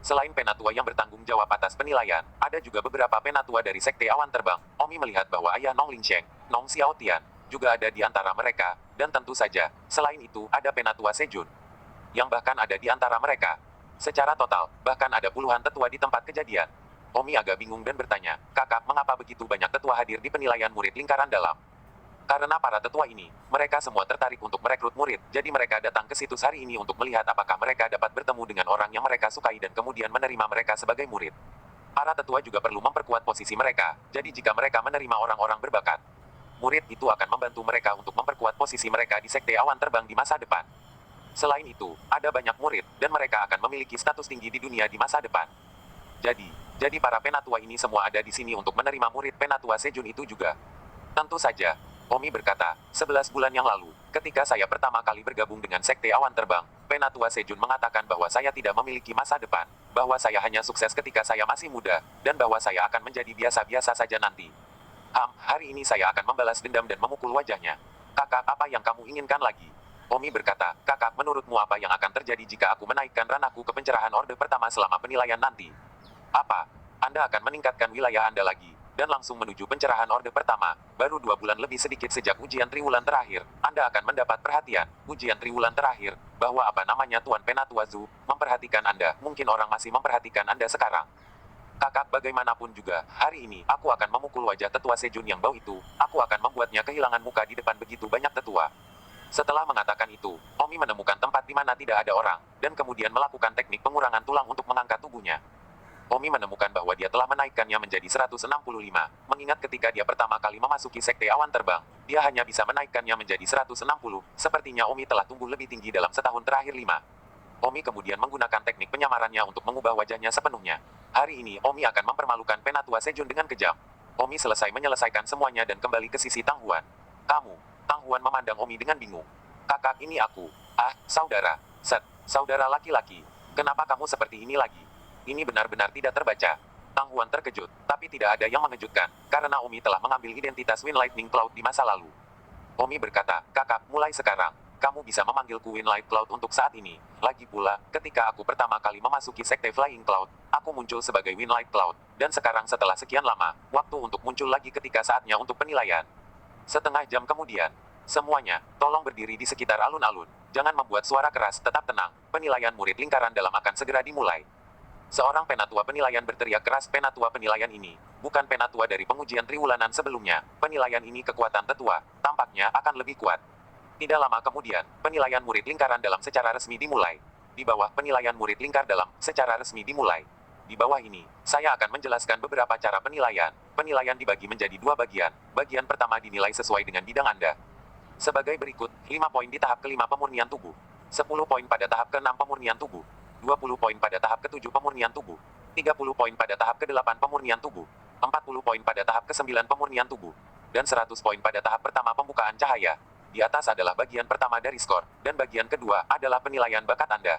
Selain penatua yang bertanggung jawab atas penilaian, ada juga beberapa penatua dari Sekte Awan Terbang. Omi melihat bahwa ayah Nong Lingsheng, Nong Xiaotian, juga ada di antara mereka, dan tentu saja, selain itu, ada penatua Sejun, yang bahkan ada di antara mereka. Secara total, bahkan ada puluhan tetua di tempat kejadian. Omi agak bingung dan bertanya, kakak, mengapa begitu banyak tetua hadir di penilaian murid lingkaran dalam? Karena para tetua ini, mereka semua tertarik untuk merekrut murid, jadi mereka datang ke situs hari ini untuk melihat apakah mereka dapat bertemu dengan orang yang mereka sukai dan kemudian menerima mereka sebagai murid. Para tetua juga perlu memperkuat posisi mereka, jadi jika mereka menerima orang-orang berbakat, murid itu akan membantu mereka untuk memperkuat posisi mereka di Sekte Awan Terbang di masa depan. Selain itu, ada banyak murid, dan mereka akan memiliki status tinggi di dunia di masa depan. Jadi para penatua ini semua ada di sini untuk menerima murid penatua Sejun itu juga. Tentu saja. Omi berkata, 11 bulan yang lalu, ketika saya pertama kali bergabung dengan Sekte Awan Terbang, penatua Sejun mengatakan bahwa saya tidak memiliki masa depan, bahwa saya hanya sukses ketika saya masih muda, dan bahwa saya akan menjadi biasa-biasa saja nanti. Hari ini saya akan membalas dendam dan memukul wajahnya. Kakak, apa yang kamu inginkan lagi? Omi berkata, kakak, menurutmu apa yang akan terjadi jika aku menaikkan ranahku ke pencerahan orde pertama selama penilaian nanti? Apa? Anda akan meningkatkan wilayah Anda lagi, dan langsung menuju pencerahan orde pertama. Baru 2 bulan lebih sedikit sejak ujian triwulan terakhir, Anda akan mendapat perhatian. Ujian triwulan terakhir, bahwa apa namanya Tuan Penatua Zhu, memperhatikan Anda, mungkin orang masih memperhatikan Anda sekarang. Kakak, bagaimanapun juga, hari ini, aku akan memukul wajah tetua Sejun yang bau itu, aku akan membuatnya kehilangan muka di depan begitu banyak tetua. Setelah mengatakan itu, Omi menemukan tempat di mana tidak ada orang, dan kemudian melakukan teknik pengurangan tulang untuk mengangkat tubuhnya. Omi menemukan bahwa dia telah menaikkannya menjadi 165, mengingat ketika dia pertama kali memasuki Sekte Awan Terbang, dia hanya bisa menaikkannya menjadi 160, sepertinya Omi telah tumbuh lebih tinggi dalam setahun terakhir 5. Omi kemudian menggunakan teknik penyamarannya untuk mengubah wajahnya sepenuhnya. Hari ini, Omi akan mempermalukan penatua Sejun dengan kejam. Omi selesai menyelesaikan semuanya dan kembali ke sisi Tang Huan. Kamu, Tang Huan memandang Omi dengan bingung. Kakak, ini aku. Saudara. Saudara laki-laki. Kenapa kamu seperti ini lagi? Ini benar-benar tidak terbaca. Tang Huan terkejut, tapi tidak ada yang mengejutkan, karena Omi telah mengambil identitas Wind Lightning Cloud di masa lalu. Omi berkata, kakak, mulai sekarang, kamu bisa memanggilku Winlight Cloud untuk saat ini. Lagi pula, ketika aku pertama kali memasuki Sekte Flying Cloud, aku muncul sebagai Winlight Cloud, dan sekarang setelah sekian lama, waktu untuk muncul lagi ketika saatnya untuk penilaian. Setengah jam kemudian, semuanya, tolong berdiri di sekitar alun-alun. Jangan membuat suara keras, tetap tenang. Penilaian murid lingkaran dalam akan segera dimulai. Seorang penatua penilaian berteriak keras. Penatua penilaian ini, bukan penatua dari pengujian triwulanan sebelumnya. Penilaian ini kekuatan tetua, tampaknya akan lebih kuat. Tidak lama kemudian, penilaian murid lingkaran dalam secara resmi dimulai. Di bawah penilaian murid lingkar dalam, secara resmi dimulai. Di bawah ini, saya akan menjelaskan beberapa cara penilaian. Penilaian dibagi menjadi dua bagian. Bagian pertama dinilai sesuai dengan bidang Anda. Sebagai berikut, 5 poin di tahap ke-5 pemurnian tubuh. 10 poin pada tahap ke-6 pemurnian tubuh. 20 poin pada tahap ke-7 pemurnian tubuh. 30 poin pada tahap ke-8 pemurnian tubuh. 40 poin pada tahap ke-9 pemurnian tubuh. Dan 100 poin pada tahap pertama pembukaan cahaya. Di atas adalah bagian pertama dari skor, dan bagian kedua adalah penilaian bakat Anda.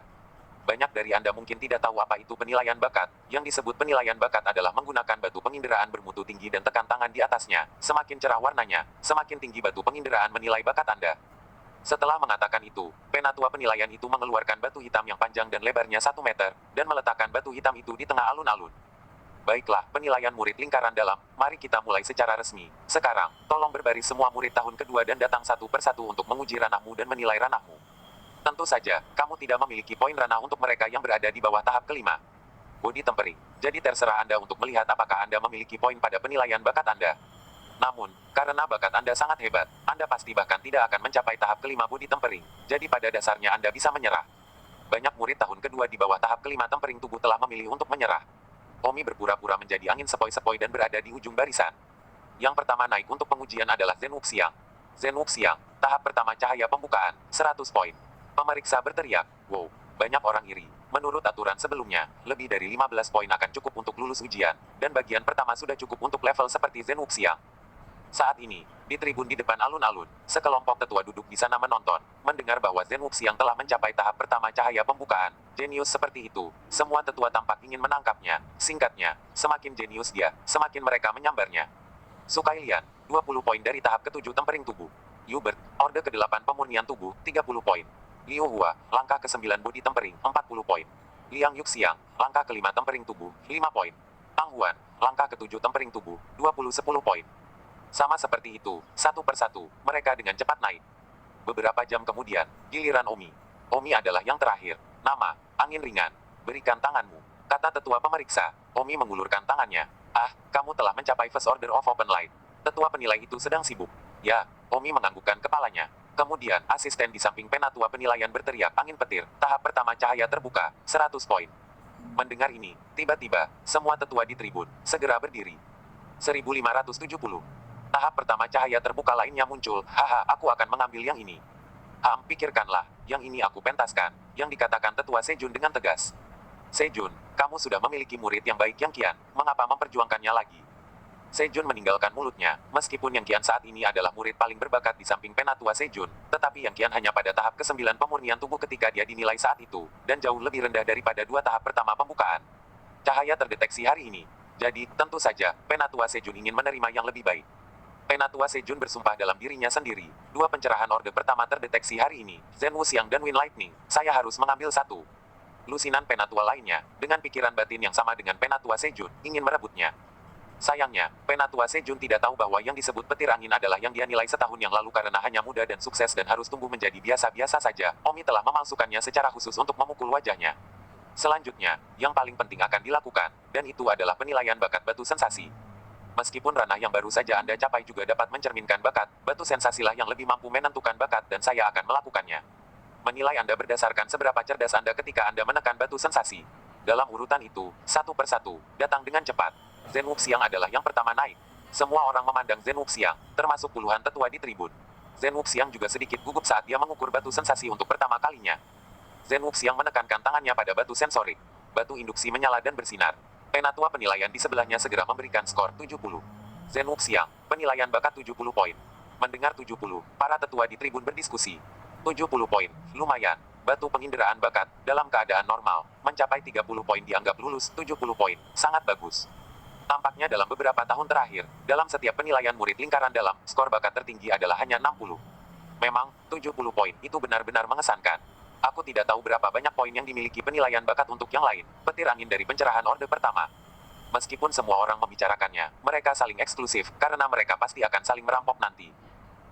Banyak dari Anda mungkin tidak tahu apa itu penilaian bakat. Yang disebut penilaian bakat adalah menggunakan batu penginderaan bermutu tinggi dan tekan tangan di atasnya. Semakin cerah warnanya, semakin tinggi batu penginderaan menilai bakat Anda. Setelah mengatakan itu, penatua penilaian itu mengeluarkan batu hitam yang panjang dan lebarnya 1 meter, dan meletakkan batu hitam itu di tengah alun-alun. Baiklah, penilaian murid lingkaran dalam, mari kita mulai secara resmi. Sekarang, tolong berbaris semua murid tahun kedua dan datang satu persatu untuk menguji ranahmu dan menilai ranahmu. Tentu saja, kamu tidak memiliki poin ranah untuk mereka yang berada di bawah tahap ke-5. Body tempering. Jadi terserah Anda untuk melihat apakah Anda memiliki poin pada penilaian bakat Anda. Namun, karena bakat Anda sangat hebat, Anda pasti bahkan tidak akan mencapai tahap ke-5 body tempering. Jadi pada dasarnya Anda bisa menyerah. Banyak murid tahun kedua di bawah tahap ke-5 tempering tubuh telah memilih untuk menyerah. Omi berpura-pura menjadi angin sepoi-sepoi dan berada di ujung barisan. Yang pertama naik untuk pengujian adalah Zen Wuxiang. Zen Wuxiang, tahap pertama cahaya pembukaan, 100 poin. Pemeriksa berteriak, wow, banyak orang iri. Menurut aturan sebelumnya, lebih dari 15 poin akan cukup untuk lulus ujian, dan bagian pertama sudah cukup untuk level seperti Zen Wuxiang. Saat ini, di tribun di depan alun-alun, sekelompok tetua duduk di sana menonton, mendengar bahwa Zen Wuxiang telah mencapai tahap pertama cahaya pembukaan. Jenius seperti itu, semua tetua tampak ingin menangkapnya. Singkatnya, semakin jenius dia, semakin mereka menyambarnya. Sukai Lian, 20 poin dari tahap ke-7 tempering tubuh. Hubert, orde ke-8 pemurnian tubuh, 30 poin. Liu Hua, langkah ke-9 body tempering, 40 poin. Liang Yuxiang, langkah ke-5 tempering tubuh, 5 poin. Tang Huan, langkah ke-7 tempering tubuh, 10 poin. Sama seperti itu, satu persatu, mereka dengan cepat naik. Beberapa jam kemudian, giliran Omi. Omi adalah yang terakhir. Nama, angin ringan. Berikan tanganmu, kata tetua pemeriksa. Omi mengulurkan tangannya. Ah, kamu telah mencapai First Order of Open Light. Tetua penilai itu sedang sibuk. Ya, Omi menganggukkan kepalanya. Kemudian, asisten di samping penatua penilaian berteriak angin petir. Tahap pertama cahaya terbuka, 100 poin. Mendengar ini, tiba-tiba, semua tetua di tribun, segera berdiri. 1570. Tahap pertama cahaya terbuka lainnya muncul. Haha, aku akan mengambil yang ini. Pikirkanlah, yang ini aku pentaskan, yang dikatakan tetua Sejun dengan tegas. Sejun, kamu sudah memiliki murid yang baik Yang Qian, mengapa memperjuangkannya lagi? Sejun meninggalkan mulutnya, meskipun Yang Qian saat ini adalah murid paling berbakat di samping penatua Sejun, tetapi Yang Qian hanya pada tahap ke-9 pemurnian tubuh ketika dia dinilai saat itu, dan jauh lebih rendah daripada 2 tahap pertama pembukaan. Cahaya terdeteksi hari ini. Jadi, tentu saja, penatua Sejun ingin menerima yang lebih baik. Penatua Sejun bersumpah dalam dirinya sendiri. 2 pencerahan orde pertama terdeteksi hari ini, Zen Wuxiang dan Wind Lightning. Saya harus mengambil satu. Lusinan penatua lainnya, dengan pikiran batin yang sama dengan penatua Sejun, ingin merebutnya. Sayangnya, penatua Sejun tidak tahu bahwa yang disebut petir angin adalah yang dia nilai setahun yang lalu karena hanya muda dan sukses dan harus tumbuh menjadi biasa-biasa saja. Omi telah memalsukannya secara khusus untuk memukul wajahnya. Selanjutnya, yang paling penting akan dilakukan, dan itu adalah penilaian bakat batu sensasi. Meskipun ranah yang baru saja Anda capai juga dapat mencerminkan bakat, batu sensasilah yang lebih mampu menentukan bakat dan saya akan melakukannya. Menilai Anda berdasarkan seberapa cerdas Anda ketika Anda menekan batu sensasi. Dalam urutan itu, satu persatu, datang dengan cepat. Zen Wuxiang adalah yang pertama naik. Semua orang memandang Zen Wuxiang, termasuk puluhan tetua di tribun. Zen Wuxiang juga sedikit gugup saat dia mengukur batu sensasi untuk pertama kalinya. Zen Wuxiang menekankan tangannya pada batu sensorik. Batu induksi menyala dan bersinar. Penatua penilaian di sebelahnya segera memberikan skor 70. Zen Wuxiang, penilaian bakat 70 poin. Mendengar 70, para tetua di tribun berdiskusi. 70 poin, lumayan. Batu penginderaan bakat, dalam keadaan normal, mencapai 30 poin dianggap lulus, 70 poin, sangat bagus. Tampaknya dalam beberapa tahun terakhir, dalam setiap penilaian murid lingkaran dalam, skor bakat tertinggi adalah hanya 60. Memang, 70 poin itu benar-benar mengesankan. Aku tidak tahu berapa banyak poin yang dimiliki penilaian bakat untuk yang lain. Petir angin dari pencerahan orde pertama. Meskipun semua orang membicarakannya, mereka saling eksklusif, karena mereka pasti akan saling merampok nanti.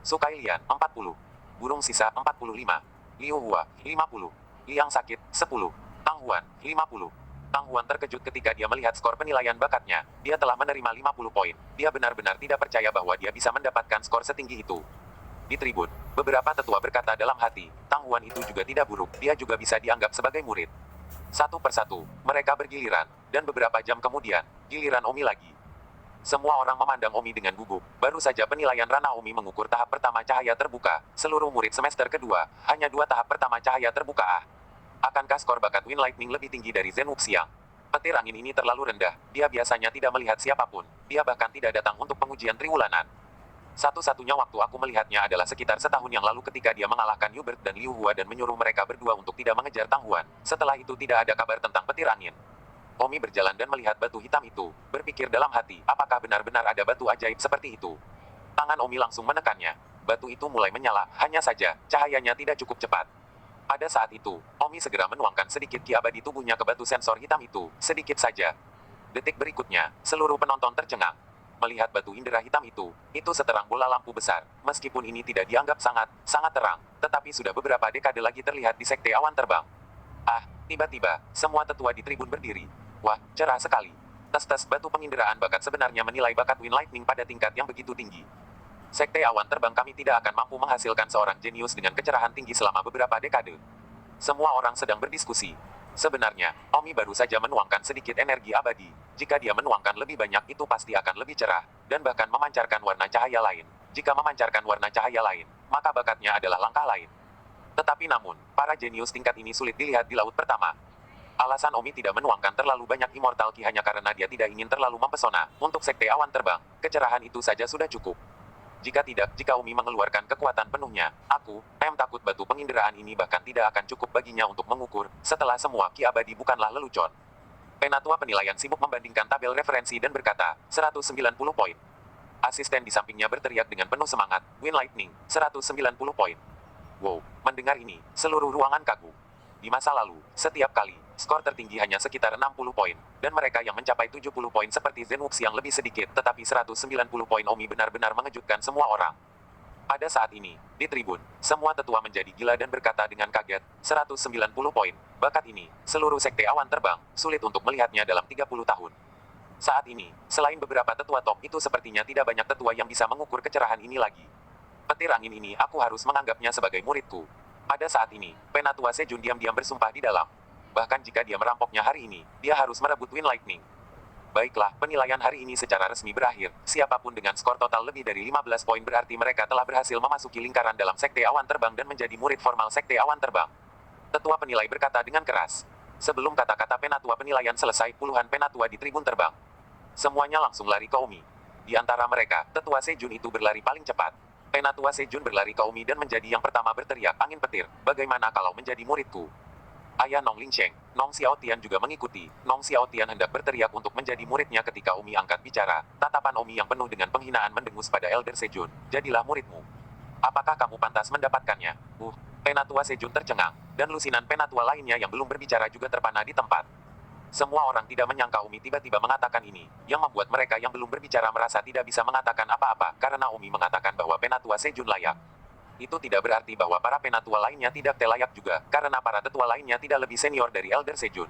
Sukai Lian, 40. Burung sisa, 45. Liu Hua, 50. Liang sakit, 10. Tang Huan, 50. Tang Huan terkejut ketika dia melihat skor penilaian bakatnya. Dia telah menerima 50 poin. Dia benar-benar tidak percaya bahwa dia bisa mendapatkan skor setinggi itu. Di tribun, beberapa tetua berkata dalam hati, Tang Huan itu juga tidak buruk, dia juga bisa dianggap sebagai murid. Satu persatu, mereka bergiliran, dan beberapa jam kemudian, giliran Omi lagi. Semua orang memandang Omi dengan gugup. Baru saja penilaian Rana Omi mengukur tahap pertama cahaya terbuka. Seluruh murid semester kedua, hanya 2 tahap pertama cahaya terbuka. Akankah skor bakat Wind Lightning lebih tinggi dari Zen Wuxiang? Petir angin ini terlalu rendah. Dia biasanya tidak melihat siapapun. Dia bahkan tidak datang untuk pengujian triwulanan. Satu-satunya waktu aku melihatnya adalah sekitar setahun yang lalu ketika dia mengalahkan Hubert dan Liu Hua dan menyuruh mereka berdua untuk tidak mengejar Tang Huan. Setelah itu tidak ada kabar tentang petir angin. Omi berjalan dan melihat batu hitam itu, berpikir dalam hati, apakah benar-benar ada batu ajaib seperti itu? Tangan Omi langsung menekannya. Batu itu mulai menyala, hanya saja, cahayanya tidak cukup cepat. Pada saat itu, Omi segera menuangkan sedikit ki abadi tubuhnya ke batu sensor hitam itu, sedikit saja. Detik berikutnya, seluruh penonton tercengang. Melihat batu indera hitam itu seterang bola lampu besar. Meskipun ini tidak dianggap sangat terang, tetapi sudah beberapa dekade lagi terlihat di sekte awan terbang. Ah, tiba-tiba, semua tetua di tribun berdiri. Wah, cerah sekali. Tes-tes batu penginderaan bakat sebenarnya menilai bakat Wind Lightning pada tingkat yang begitu tinggi. Sekte awan terbang kami tidak akan mampu menghasilkan seorang jenius dengan kecerahan tinggi selama beberapa dekade. Semua orang sedang berdiskusi. Sebenarnya, Omi baru saja menuangkan sedikit energi abadi. Jika dia menuangkan lebih banyak itu pasti akan lebih cerah, dan bahkan memancarkan warna cahaya lain. Jika memancarkan warna cahaya lain, maka bakatnya adalah langkah lain. Tetapi namun, para jenius tingkat ini sulit dilihat di laut pertama. Alasan Omi tidak menuangkan terlalu banyak immortal ki hanya karena dia tidak ingin terlalu mempesona. Untuk sekte awan terbang, kecerahan itu saja sudah cukup. Jika Omi mengeluarkan kekuatan penuhnya, aku takut batu penginderaan ini bahkan tidak akan cukup baginya untuk mengukur, setelah semua ki abadi bukanlah lelucon. Penatua penilaian sibuk membandingkan tabel referensi dan berkata, 190 poin. Asisten di sampingnya berteriak dengan penuh semangat, Wind Lightning, 190 poin. Wow, mendengar ini, seluruh ruangan kagum. Di masa lalu, setiap kali, skor tertinggi hanya sekitar 60 poin, dan mereka yang mencapai 70 poin seperti Zen Wuxiang lebih sedikit, tetapi 190 poin Omi benar-benar mengejutkan semua orang. Pada saat ini, di tribun, semua tetua menjadi gila dan berkata dengan kaget, 190 poin, bakat ini, seluruh sekte awan terbang, sulit untuk melihatnya dalam 30 tahun. Saat ini, selain beberapa tetua top itu sepertinya tidak banyak tetua yang bisa mengukur kecerahan ini lagi. Petir angin ini aku harus menganggapnya sebagai muridku. Pada saat ini, Penatua Sejun diam-diam bersumpah di dalam. Bahkan jika dia merampoknya hari ini, dia harus merebut Wind Lightning. Baiklah, penilaian hari ini secara resmi berakhir. Siapapun dengan skor total lebih dari 15 poin berarti mereka telah berhasil memasuki lingkaran dalam sekte awan terbang dan menjadi murid formal sekte awan terbang. Tetua penilai berkata dengan keras. Sebelum kata-kata penatua penilaian selesai, puluhan penatua di tribun terbang. Semuanya langsung lari ke Omi. Di antara mereka, tetua Sejun itu berlari paling cepat. Penatua Sejun berlari ke Omi dan menjadi yang pertama berteriak, angin petir, bagaimana kalau menjadi muridku? Ayah Nong Lingsheng, Nong Xiaotian juga mengikuti. Nong Xiaotian hendak berteriak untuk menjadi muridnya ketika Omi angkat bicara. Tatapan Omi yang penuh dengan penghinaan mendengus pada Elder Sejun. Jadilah muridmu. Apakah kamu pantas mendapatkannya? Penatua Sejun tercengang. Dan lusinan penatua lainnya yang belum berbicara juga terpana di tempat. Semua orang tidak menyangka Omi tiba-tiba mengatakan ini, yang membuat mereka yang belum berbicara merasa tidak bisa mengatakan apa-apa, karena Omi mengatakan bahwa penatua Sejun layak. Itu tidak berarti bahwa para penatua lainnya tidak layak juga, karena para tetua lainnya tidak lebih senior dari Elder Sejun.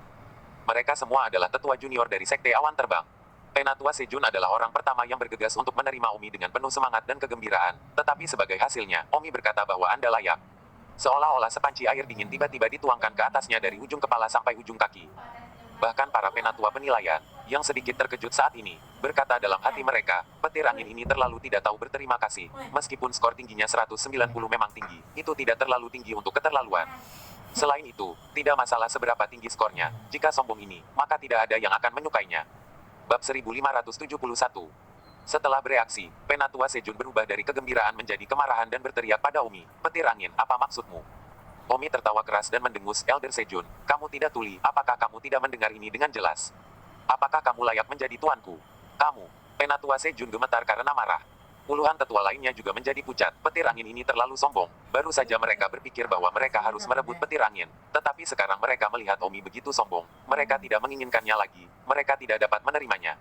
Mereka semua adalah tetua junior dari Sekte Awan Terbang. Penatua Sejun adalah orang pertama yang bergegas untuk menerima Omi dengan penuh semangat dan kegembiraan, tetapi sebagai hasilnya, Omi berkata bahwa Anda layak. Seolah-olah sepanci air dingin tiba-tiba dituangkan ke atasnya dari ujung kepala sampai ujung kaki. Bahkan para penatua penilaian, yang sedikit terkejut saat ini, berkata dalam hati mereka, petir angin ini terlalu tidak tahu berterima kasih. Meskipun skor tingginya 190 memang tinggi, itu tidak terlalu tinggi untuk keterlaluan. Selain itu, tidak masalah seberapa tinggi skornya, jika sombong ini, maka tidak ada yang akan menyukainya. Bab 1571. Setelah bereaksi, Penatua Sejun berubah dari kegembiraan menjadi kemarahan dan berteriak pada Omi, petir angin, apa maksudmu? Omi tertawa keras dan mendengus, Elder Sejun, kamu tidak tuli, apakah kamu tidak mendengar ini dengan jelas? Apakah kamu layak menjadi tuanku? Kamu, Penatua Sejun gemetar karena marah. Puluhan tetua lainnya juga menjadi pucat. Petir angin ini terlalu sombong. Baru saja mereka berpikir bahwa mereka harus merebut petir angin. Tetapi sekarang mereka melihat Omi begitu sombong. Mereka tidak menginginkannya lagi. Mereka tidak dapat menerimanya.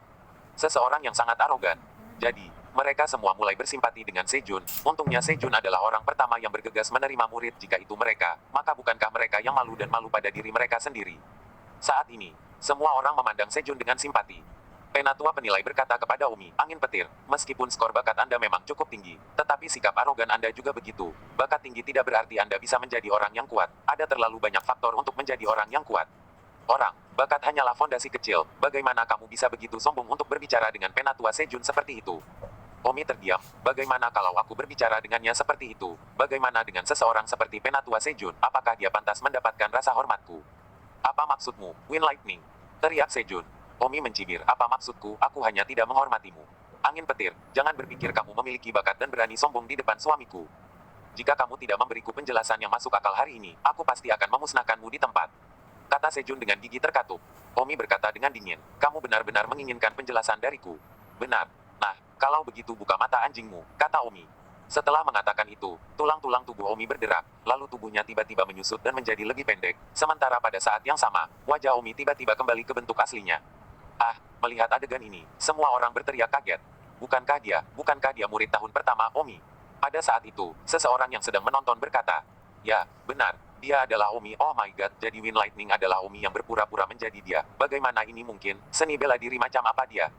Seseorang yang sangat arogan. Jadi, mereka semua mulai bersimpati dengan Sejun. Untungnya Sejun adalah orang pertama yang bergegas menerima murid jika itu mereka. Maka bukankah mereka yang malu dan malu pada diri mereka sendiri? Saat ini, semua orang memandang Sejun dengan simpati. Penatua penilai berkata kepada Omi, angin petir, meskipun skor bakat Anda memang cukup tinggi, tetapi sikap arogan Anda juga begitu. Bakat tinggi tidak berarti Anda bisa menjadi orang yang kuat. Ada terlalu banyak faktor untuk menjadi orang yang kuat. Bakat hanyalah fondasi kecil. Bagaimana kamu bisa begitu sombong untuk berbicara dengan Penatua Sejun seperti itu? Omi terdiam. Bagaimana kalau aku berbicara dengannya seperti itu? Bagaimana dengan seseorang seperti Penatua Sejun? Apakah dia pantas mendapatkan rasa hormatku? Apa maksudmu, Wind Lightning? Teriak Sejun. Omi mencibir, apa maksudku, aku hanya tidak menghormatimu. Angin petir, jangan berpikir kamu memiliki bakat dan berani sombong di depan suamiku. Jika kamu tidak memberiku penjelasan yang masuk akal hari ini, aku pasti akan memusnahkanmu di tempat. Kata Sejun dengan gigi terkatup. Omi berkata dengan dingin, kamu benar-benar menginginkan penjelasan dariku. Benar. Nah, kalau begitu buka mata anjingmu, kata Omi. Setelah mengatakan itu, tulang-tulang tubuh Omi berderak, lalu tubuhnya tiba-tiba menyusut dan menjadi lebih pendek, sementara pada saat yang sama, wajah Omi tiba-tiba kembali ke bentuk aslinya. Melihat adegan ini, semua orang berteriak kaget. Bukankah dia murid tahun pertama, Omi? Pada saat itu, seseorang yang sedang menonton berkata, ya, benar, dia adalah Omi. Oh my god, jadi Wind Lightning adalah Omi yang berpura-pura menjadi dia. Bagaimana ini mungkin? Seni bela diri macam apa dia?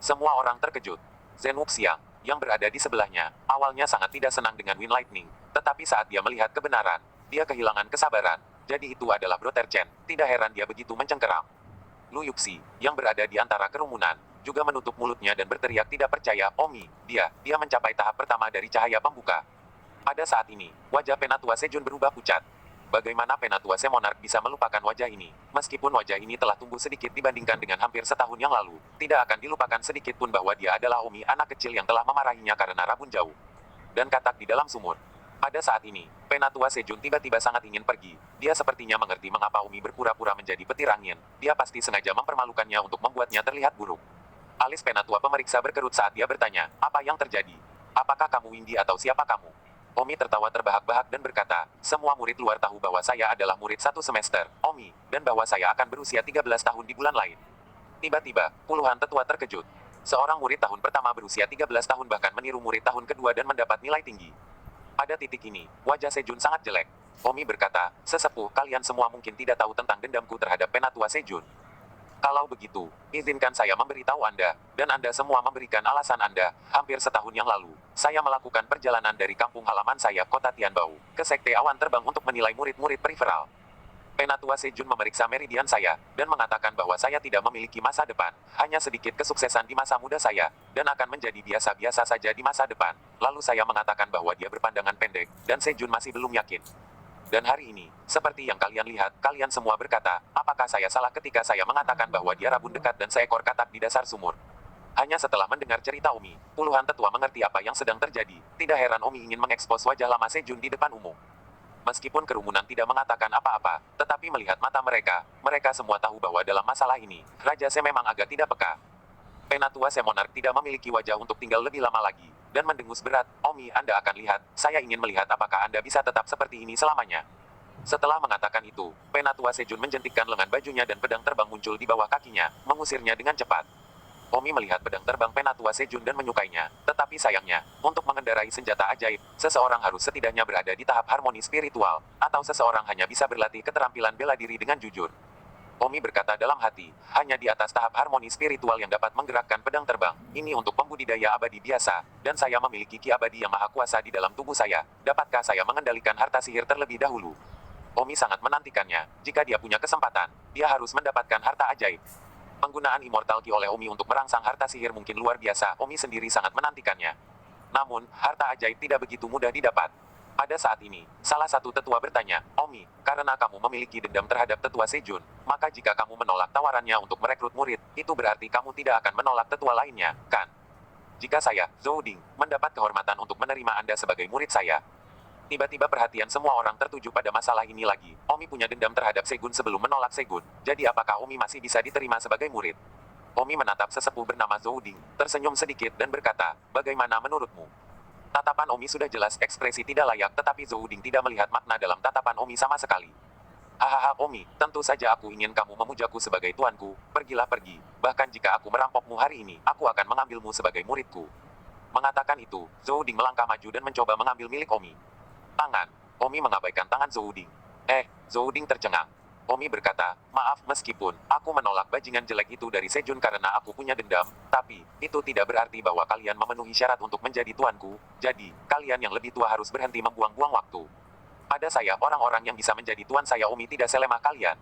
Semua orang terkejut. Zen Wuxiang, yang berada di sebelahnya, awalnya sangat tidak senang dengan Wind Lightning. Tetapi saat dia melihat kebenaran, dia kehilangan kesabaran. Jadi itu adalah Brother Chen, tidak heran dia begitu mencengkeram. Lu Yuxi, yang berada di antara kerumunan, juga menutup mulutnya dan berteriak tidak percaya, Omi, dia mencapai tahap pertama dari cahaya pembuka. Pada saat ini, wajah Penatua Sejun berubah pucat. Bagaimana Penatua Semonarch bisa melupakan wajah ini? Meskipun wajah ini telah tumbuh sedikit dibandingkan dengan hampir setahun yang lalu, tidak akan dilupakan sedikit pun bahwa dia adalah Omi, anak kecil yang telah memarahinya karena rabun jauh dan katak di dalam sumur. Pada saat ini, Penatua Sejun tiba-tiba sangat ingin pergi. Dia sepertinya mengerti mengapa Omi berpura-pura menjadi petir angin. Dia pasti sengaja mempermalukannya untuk membuatnya terlihat buruk. Alis Penatua pemeriksa berkerut saat dia bertanya, apa yang terjadi? Apakah kamu Windy atau siapa kamu? Omi tertawa terbahak-bahak dan berkata, semua murid luar tahu bahwa saya adalah murid 1 semester, Omi, dan bahwa saya akan berusia 13 tahun di bulan lain. Tiba-tiba, puluhan tetua terkejut. Seorang murid tahun pertama berusia 13 tahun bahkan meniru murid tahun kedua dan mendapat nilai tinggi. Pada titik ini, wajah Sejun sangat jelek. Omi berkata, sesepuh, kalian semua mungkin tidak tahu tentang dendamku terhadap Penatua Sejun. Kalau begitu, izinkan saya memberitahu Anda, dan Anda semua memberikan alasan Anda. Hampir setahun yang lalu, saya melakukan perjalanan dari kampung halaman saya, Kota Tianbao, ke Sekte Awan Terbang untuk menilai murid-murid periferal. Penatua Sejun memeriksa meridian saya, dan mengatakan bahwa saya tidak memiliki masa depan, hanya sedikit kesuksesan di masa muda saya, dan akan menjadi biasa-biasa saja di masa depan. Lalu saya mengatakan bahwa dia berpandangan pendek, dan Sejun masih belum yakin. Dan hari ini, seperti yang kalian lihat, kalian semua berkata, apakah saya salah ketika saya mengatakan bahwa dia rabun dekat dan seekor katak di dasar sumur? Hanya setelah mendengar cerita Omi, puluhan tetua mengerti apa yang sedang terjadi. Tidak heran Omi ingin mengekspos wajah lama Sejun di depan umum. Meskipun kerumunan tidak mengatakan apa-apa, tetapi melihat mata mereka, mereka semua tahu bahwa dalam masalah ini, Raja Se memang agak tidak peka. Penatua Semonarch tidak memiliki wajah untuk tinggal lebih lama lagi, dan mendengus berat, Omi, Anda akan lihat, saya ingin melihat apakah Anda bisa tetap seperti ini selamanya. Setelah mengatakan itu, Penatua Sejun menjentikkan lengan bajunya dan pedang terbang muncul di bawah kakinya, mengusirnya dengan cepat. Omi melihat pedang terbang Penatua Sejun dan menyukainya, tetapi sayangnya, untuk mengendarai senjata ajaib, seseorang harus setidaknya berada di tahap harmoni spiritual, atau seseorang hanya bisa berlatih keterampilan bela diri dengan jujur. Omi berkata dalam hati, hanya di atas tahap harmoni spiritual yang dapat menggerakkan pedang terbang, ini untuk pembudidaya abadi biasa, dan saya memiliki ki abadi yang maha kuasa di dalam tubuh saya, dapatkah saya mengendalikan harta sihir terlebih dahulu? Omi sangat menantikannya, jika dia punya kesempatan, dia harus mendapatkan harta ajaib. Penggunaan Immortal Ki oleh Omi untuk merangsang harta sihir mungkin luar biasa, Omi sendiri sangat menantikannya. Namun, harta ajaib tidak begitu mudah didapat. Pada saat ini, salah satu tetua bertanya, Omi, karena kamu memiliki dendam terhadap tetua Sejun, maka jika kamu menolak tawarannya untuk merekrut murid, itu berarti kamu tidak akan menolak tetua lainnya, kan? Jika saya, Zhou Ding, mendapat kehormatan untuk menerima Anda sebagai murid saya. Tiba-tiba perhatian semua orang tertuju pada masalah ini lagi. Omi punya dendam terhadap Segun sebelum menolak Segun. Jadi apakah Omi masih bisa diterima sebagai murid? Omi menatap sesepuh bernama Zhou Ding, tersenyum sedikit dan berkata, bagaimana menurutmu? Tatapan Omi sudah jelas ekspresi tidak layak, tetapi Zhou Ding tidak melihat makna dalam tatapan Omi sama sekali. Hahaha Omi, tentu saja aku ingin kamu memujaku sebagai tuanku, pergilah pergi. Bahkan jika aku merampokmu hari ini, aku akan mengambilmu sebagai muridku. Mengatakan itu, Zhou Ding melangkah maju dan mencoba mengambil milik Omi. Tangan. Omi mengabaikan tangan Zhou Ding. Zhou Ding tercengang. Omi berkata, maaf meskipun aku menolak bajingan jelek itu dari Sejun karena aku punya dendam, tapi itu tidak berarti bahwa kalian memenuhi syarat untuk menjadi tuanku, jadi kalian yang lebih tua harus berhenti membuang-buang waktu. Pada saya orang-orang yang bisa menjadi tuan saya Omi tidak selemah kalian.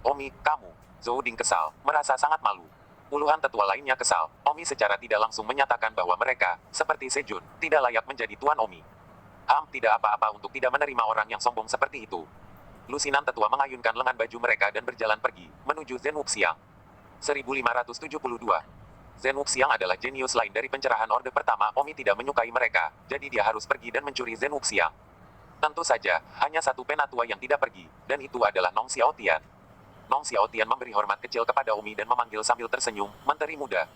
Omi, kamu. Zhou Ding kesal, merasa sangat malu. Puluhan tetua lainnya kesal. Omi secara tidak langsung menyatakan bahwa mereka, seperti Sejun, tidak layak menjadi tuan Omi. Tidak apa-apa untuk tidak menerima orang yang sombong seperti itu. Lusinan tetua mengayunkan lengan baju mereka dan berjalan pergi, menuju Zhen Wuxiang. 1572. Zhen Wuxiang adalah jenius lain dari pencerahan Orde Pertama. Omi tidak menyukai mereka, jadi dia harus pergi dan mencuri Zhen Wuxiang. Tentu saja, hanya satu penatua yang tidak pergi, dan itu adalah Nong Xiaotian. Nong Xiaotian memberi hormat kecil kepada Omi dan memanggil sambil tersenyum, Menteri Muda.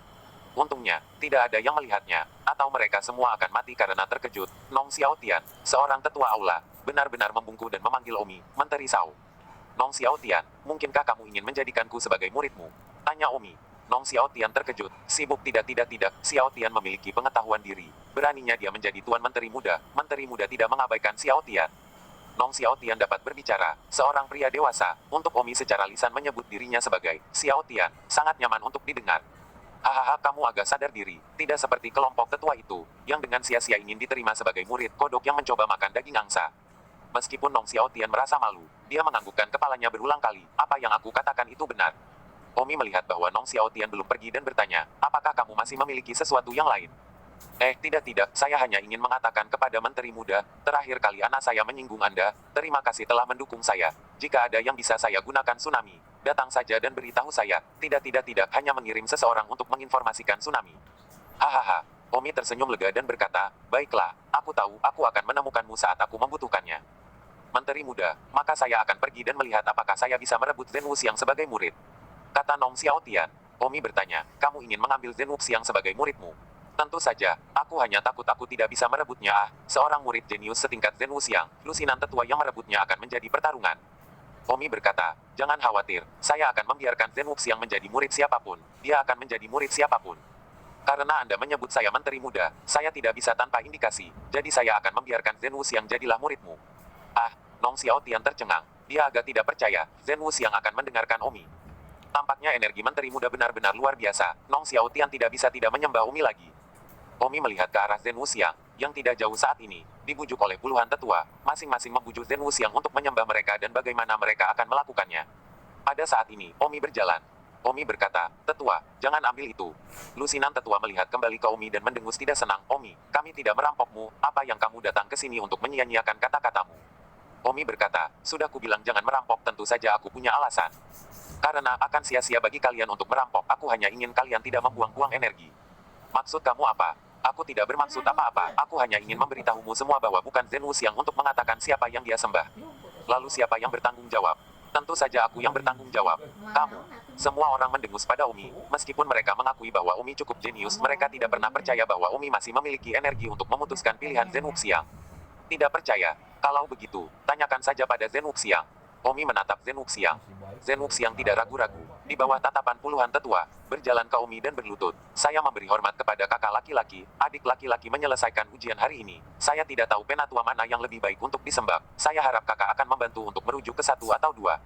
Untungnya, tidak ada yang melihatnya, atau mereka semua akan mati karena terkejut. Nong Xiaotian, seorang tetua aula, benar-benar membungkuk dan memanggil Omi, Menteri Sao. Nong Xiaotian, mungkinkah kamu ingin menjadikanku sebagai muridmu? Tanya Omi. Nong Xiaotian terkejut, sibuk tidak, Xiaotian memiliki pengetahuan diri. Beraninya dia menjadi Tuan Menteri Muda tidak mengabaikan Xiaotian. Nong Xiaotian dapat berbicara, seorang pria dewasa, untuk Omi secara lisan menyebut dirinya sebagai Xiaotian, sangat nyaman untuk didengar. Hahaha kamu agak sadar diri, tidak seperti kelompok tetua itu, yang dengan sia-sia ingin diterima sebagai murid kodok yang mencoba makan daging angsa. Meskipun Nong Xiaotian merasa malu, dia menganggukkan kepalanya berulang kali, apa yang aku katakan itu benar. Omi melihat bahwa Nong Xiaotian belum pergi dan bertanya, apakah kamu masih memiliki sesuatu yang lain? Tidak, saya hanya ingin mengatakan kepada Menteri Muda, terakhir kali anak saya menyinggung Anda, terima kasih telah mendukung saya. Jika ada yang bisa saya gunakan tsunami, datang saja dan beritahu saya. Tidak, hanya mengirim seseorang untuk menginformasikan tsunami. Hahaha, Omi tersenyum lega dan berkata, baiklah, aku tahu aku akan menemukanmu saat aku membutuhkannya. Menteri Muda, maka saya akan pergi dan melihat apakah saya bisa merebut Zhen Wuxiang sebagai murid. Kata Nong Xiaotian. Omi bertanya, kamu ingin mengambil Zhen Wuxiang sebagai muridmu? Tentu saja, aku hanya takut aku tidak bisa merebutnya. Seorang murid jenius setingkat Zhen Wuxiang, lusinan tetua yang merebutnya akan menjadi pertarungan. Omi berkata, jangan khawatir, saya akan membiarkan Zhen Wuxiang menjadi murid siapapun, dia akan menjadi murid siapapun. Karena Anda menyebut saya Menteri Muda, saya tidak bisa tanpa indikasi, jadi saya akan membiarkan Zhen Wuxiang jadilah muridmu. Nong Xiaotian tercengang, dia agak tidak percaya, Zhen Wuxiang akan mendengarkan Omi. Tampaknya energi Menteri Muda benar-benar luar biasa, Nong Xiaotian tidak bisa tidak menyembah Omi lagi. Omi melihat ke arah Zhen Wuxiang, yang tidak jauh saat ini, dibujuk oleh puluhan tetua, masing-masing membujuk Zhen Wuxiang untuk menyembah mereka dan bagaimana mereka akan melakukannya. Pada saat ini, Omi berjalan. Omi berkata, tetua, jangan ambil itu. Lusinan tetua melihat kembali ke Omi dan mendengus tidak senang, Omi, kami tidak merampokmu, apa yang kamu datang ke sini untuk menyia-nyiakan kata-katamu? Omi berkata, sudah kubilang jangan merampok, tentu saja aku punya alasan. Karena akan sia-sia bagi kalian untuk merampok, aku hanya ingin kalian tidak membuang-buang energi. Maksud kamu apa? Aku tidak bermaksud apa-apa, aku hanya ingin memberitahumu semua bahwa bukan Zhen Wuxiang untuk mengatakan siapa yang dia sembah. Lalu siapa yang bertanggung jawab? Tentu saja aku yang bertanggung jawab. Kamu. Semua orang mendengus pada Omi, meskipun mereka mengakui bahwa Omi cukup jenius, mereka tidak pernah percaya bahwa Omi masih memiliki energi untuk memutuskan pilihan Zhen Wuxiang. Tidak percaya? Kalau begitu, tanyakan saja pada Zhen Wuxiang. Omi menatap Zhen Wuxiang. Zhen Wuxiang tidak ragu-ragu, di bawah tatapan puluhan tetua, berjalan ke Omi dan berlutut. Saya memberi hormat kepada kakak laki-laki, adik laki-laki menyelesaikan ujian hari ini. Saya tidak tahu penatua mana yang lebih baik untuk disembah. Saya harap kakak akan membantu untuk merujuk ke satu atau dua.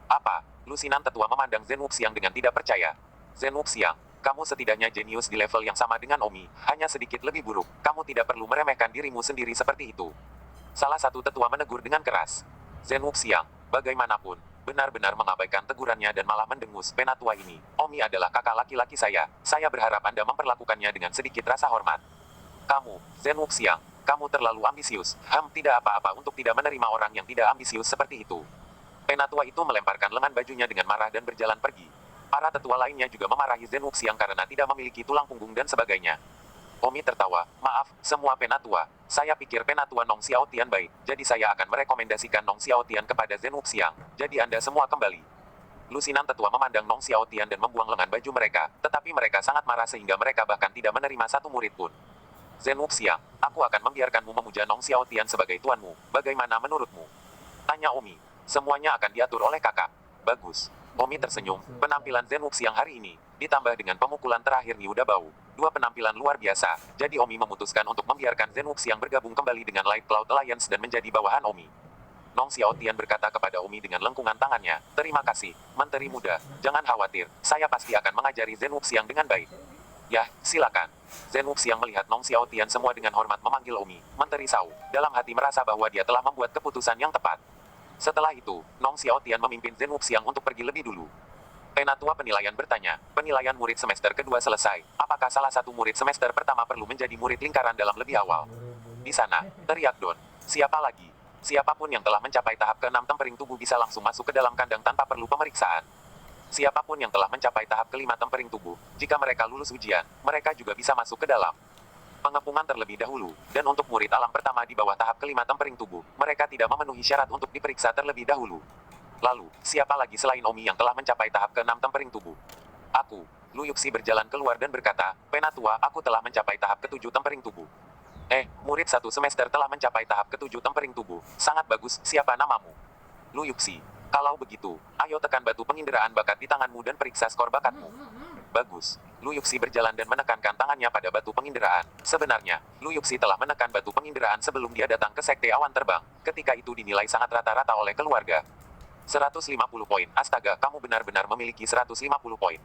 Apa? Lusinan tetua memandang Zhen Wuxiang dengan tidak percaya. Zhen Wuxiang, kamu setidaknya jenius di level yang sama dengan Omi, hanya sedikit lebih buruk. Kamu tidak perlu meremehkan dirimu sendiri seperti itu. Salah satu tetua menegur dengan keras. Zhen Wuxiang, bagaimanapun, benar-benar mengabaikan tegurannya dan malah mendengus penatua ini. Omi adalah kakak laki-laki saya berharap Anda memperlakukannya dengan sedikit rasa hormat. Kamu, Zhen Wuxiang, kamu terlalu ambisius. Tidak apa-apa untuk tidak menerima orang yang tidak ambisius seperti itu. Penatua itu melemparkan lengan bajunya dengan marah dan berjalan pergi. Para tetua lainnya juga memarahi Zhen Wuxiang karena tidak memiliki tulang punggung dan sebagainya. Omi tertawa, maaf, semua penatua. Saya pikir penatua Nong Xiaotian baik, jadi saya akan merekomendasikan Nong Xiaotian kepada Zhen Wuxiang. Jadi Anda semua kembali. Lusinan tetua memandang Nong Xiaotian dan membuang lengan baju mereka, tetapi mereka sangat marah sehingga mereka bahkan tidak menerima satu murid pun. Zhen Wuxiang, aku akan membiarkanmu memuja Nong Xiaotian sebagai tuanmu, bagaimana menurutmu? Tanya Omi. Semuanya akan diatur oleh kakak. Bagus. Omi tersenyum, penampilan Zhen Wuxiang hari ini, ditambah dengan pemukulan terakhir Niuda Bau. Dua penampilan luar biasa, jadi Omi memutuskan untuk membiarkan Zhen Wuxiang bergabung kembali dengan Light Cloud Alliance dan menjadi bawahan Omi. Nong Xiaotian berkata kepada Omi dengan lengkungan tangannya, terima kasih, Menteri Muda, jangan khawatir, saya pasti akan mengajari Zhen Wuxiang dengan baik. Yah, silakan. Zhen Wuxiang melihat Nong Xiaotian semua dengan hormat memanggil Omi, Menteri Shao, dalam hati merasa bahwa dia telah membuat keputusan yang tepat. Setelah itu, Nong Xiaotian memimpin Zhen Wuxiang untuk pergi lebih dulu. Penatua penilaian bertanya, penilaian murid semester kedua selesai, apakah salah satu murid semester pertama perlu menjadi murid lingkaran dalam lebih awal? Di sana, teriak Don. Siapa lagi? Siapapun yang telah mencapai tahap ke-6 tempering tubuh bisa langsung masuk ke dalam kandang tanpa perlu pemeriksaan. Siapapun yang telah mencapai tahap ke-5 tempering tubuh, jika mereka lulus ujian, mereka juga bisa masuk ke dalam pengepungan terlebih dahulu, dan untuk murid alam pertama di bawah tahap ke-5 tempering tubuh, mereka tidak memenuhi syarat untuk diperiksa terlebih dahulu. Lalu, siapa lagi selain Omi yang telah mencapai tahap ke-6 tempering tubuh? Aku, Lu Yuxi berjalan keluar dan berkata, Penatua, aku telah mencapai tahap ke-7 tempering tubuh. Murid satu semester telah mencapai tahap ke-7 tempering tubuh. Sangat bagus, siapa namamu? Lu Yuxi. Kalau begitu, ayo tekan batu penginderaan bakat di tanganmu dan periksa skor bakatmu. Bagus. Lu Yuxi berjalan dan menekankan tangannya pada batu penginderaan. Sebenarnya, Lu Yuxi telah menekan batu penginderaan sebelum dia datang ke Sekte Awan Terbang. Ketika itu dinilai sangat rata-rata oleh keluarga. 150 poin. Astaga, kamu benar-benar memiliki 150 poin.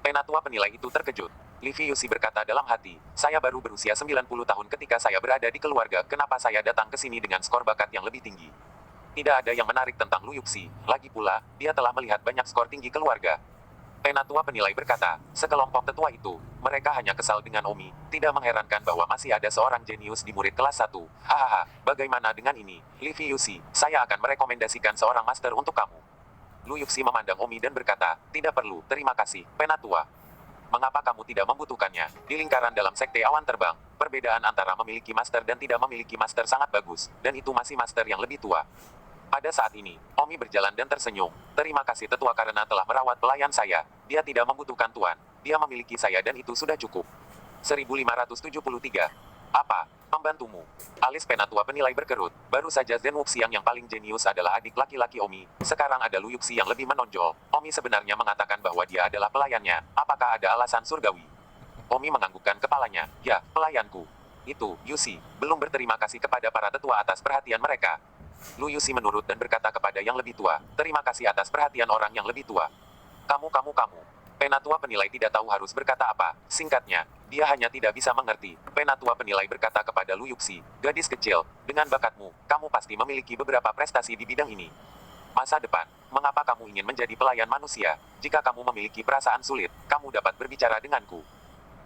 Penatua penilai itu terkejut. Livi Yuxi berkata dalam hati, saya baru berusia 90 tahun ketika saya berada di keluarga, kenapa saya datang ke sini dengan skor bakat yang lebih tinggi? Tidak ada yang menarik tentang Lu Yuxi. Lagi pula, dia telah melihat banyak skor tinggi keluarga. Penatua penilai berkata, sekelompok tetua itu, mereka hanya kesal dengan Omi, tidak mengherankan bahwa masih ada seorang jenius di murid kelas 1. Hahaha, bagaimana dengan ini, Livi Yuxi, saya akan merekomendasikan seorang master untuk kamu. Lu Yuxi memandang Omi dan berkata, tidak perlu, terima kasih, Penatua. Mengapa kamu tidak membutuhkannya? Di lingkaran dalam Sekte Awan Terbang, perbedaan antara memiliki master dan tidak memiliki master sangat bagus, dan itu masih master yang lebih tua. Pada saat ini, Omi berjalan dan tersenyum. Terima kasih tetua karena telah merawat pelayan saya. Dia tidak membutuhkan tuan. Dia memiliki saya dan itu sudah cukup. 1573. Apa? Pembantumu? Alis Penatua penilai berkerut. Baru saja Zhen Wuxiang yang paling jenius adalah adik laki-laki Omi. Sekarang ada Lu Yuxi yang lebih menonjol. Omi sebenarnya mengatakan bahwa dia adalah pelayannya. Apakah ada alasan surgawi? Omi menganggukkan kepalanya. Ya, pelayanku. Itu, Yuxi, belum berterima kasih kepada para tetua atas perhatian mereka. Lu Yuxi menurut dan berkata kepada yang lebih tua, terima kasih atas perhatian orang yang lebih tua. Kamu. Penatua penilai tidak tahu harus berkata apa. Singkatnya, dia hanya tidak bisa mengerti. Penatua penilai berkata kepada Lu Yuxi, gadis kecil, dengan bakatmu, kamu pasti memiliki beberapa prestasi di bidang ini. Masa depan, mengapa kamu ingin menjadi pelayan manusia? Jika kamu memiliki perasaan sulit, kamu dapat berbicara denganku.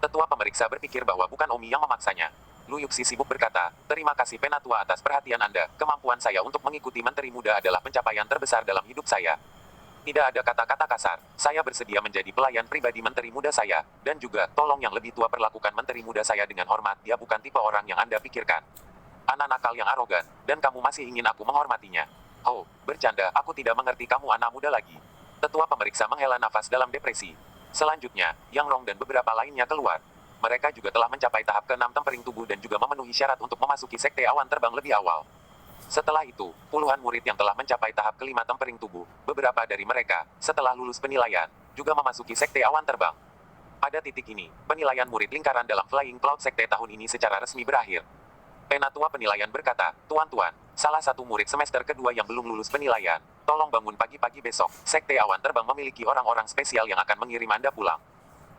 Tetua pemeriksa berpikir bahwa bukan Omi yang memaksanya. Lu Yuxi sibuk berkata, terima kasih Penatua atas perhatian Anda, kemampuan saya untuk mengikuti Menteri Muda adalah pencapaian terbesar dalam hidup saya. Tidak ada kata-kata kasar, saya bersedia menjadi pelayan pribadi Menteri Muda saya, dan juga, tolong yang lebih tua perlakukan Menteri Muda saya dengan hormat, dia bukan tipe orang yang Anda pikirkan. Anak nakal yang arogan, dan kamu masih ingin aku menghormatinya. Oh, bercanda, aku tidak mengerti kamu anak muda lagi. Tetua pemeriksa menghela nafas dalam depresi. Selanjutnya, Yang Rong dan beberapa lainnya keluar. Mereka juga telah mencapai tahap ke-6 tempering tubuh dan juga memenuhi syarat untuk memasuki Sekte Awan Terbang lebih awal. Setelah itu, puluhan murid yang telah mencapai tahap ke-5 tempering tubuh, beberapa dari mereka, setelah lulus penilaian, juga memasuki Sekte Awan Terbang. Pada titik ini, penilaian murid lingkaran dalam Flying Cloud Sekte tahun ini secara resmi berakhir. Penatua penilaian berkata, tuan-tuan, salah satu murid semester kedua yang belum lulus penilaian, tolong bangun pagi-pagi besok, Sekte Awan Terbang memiliki orang-orang spesial yang akan mengirim Anda pulang.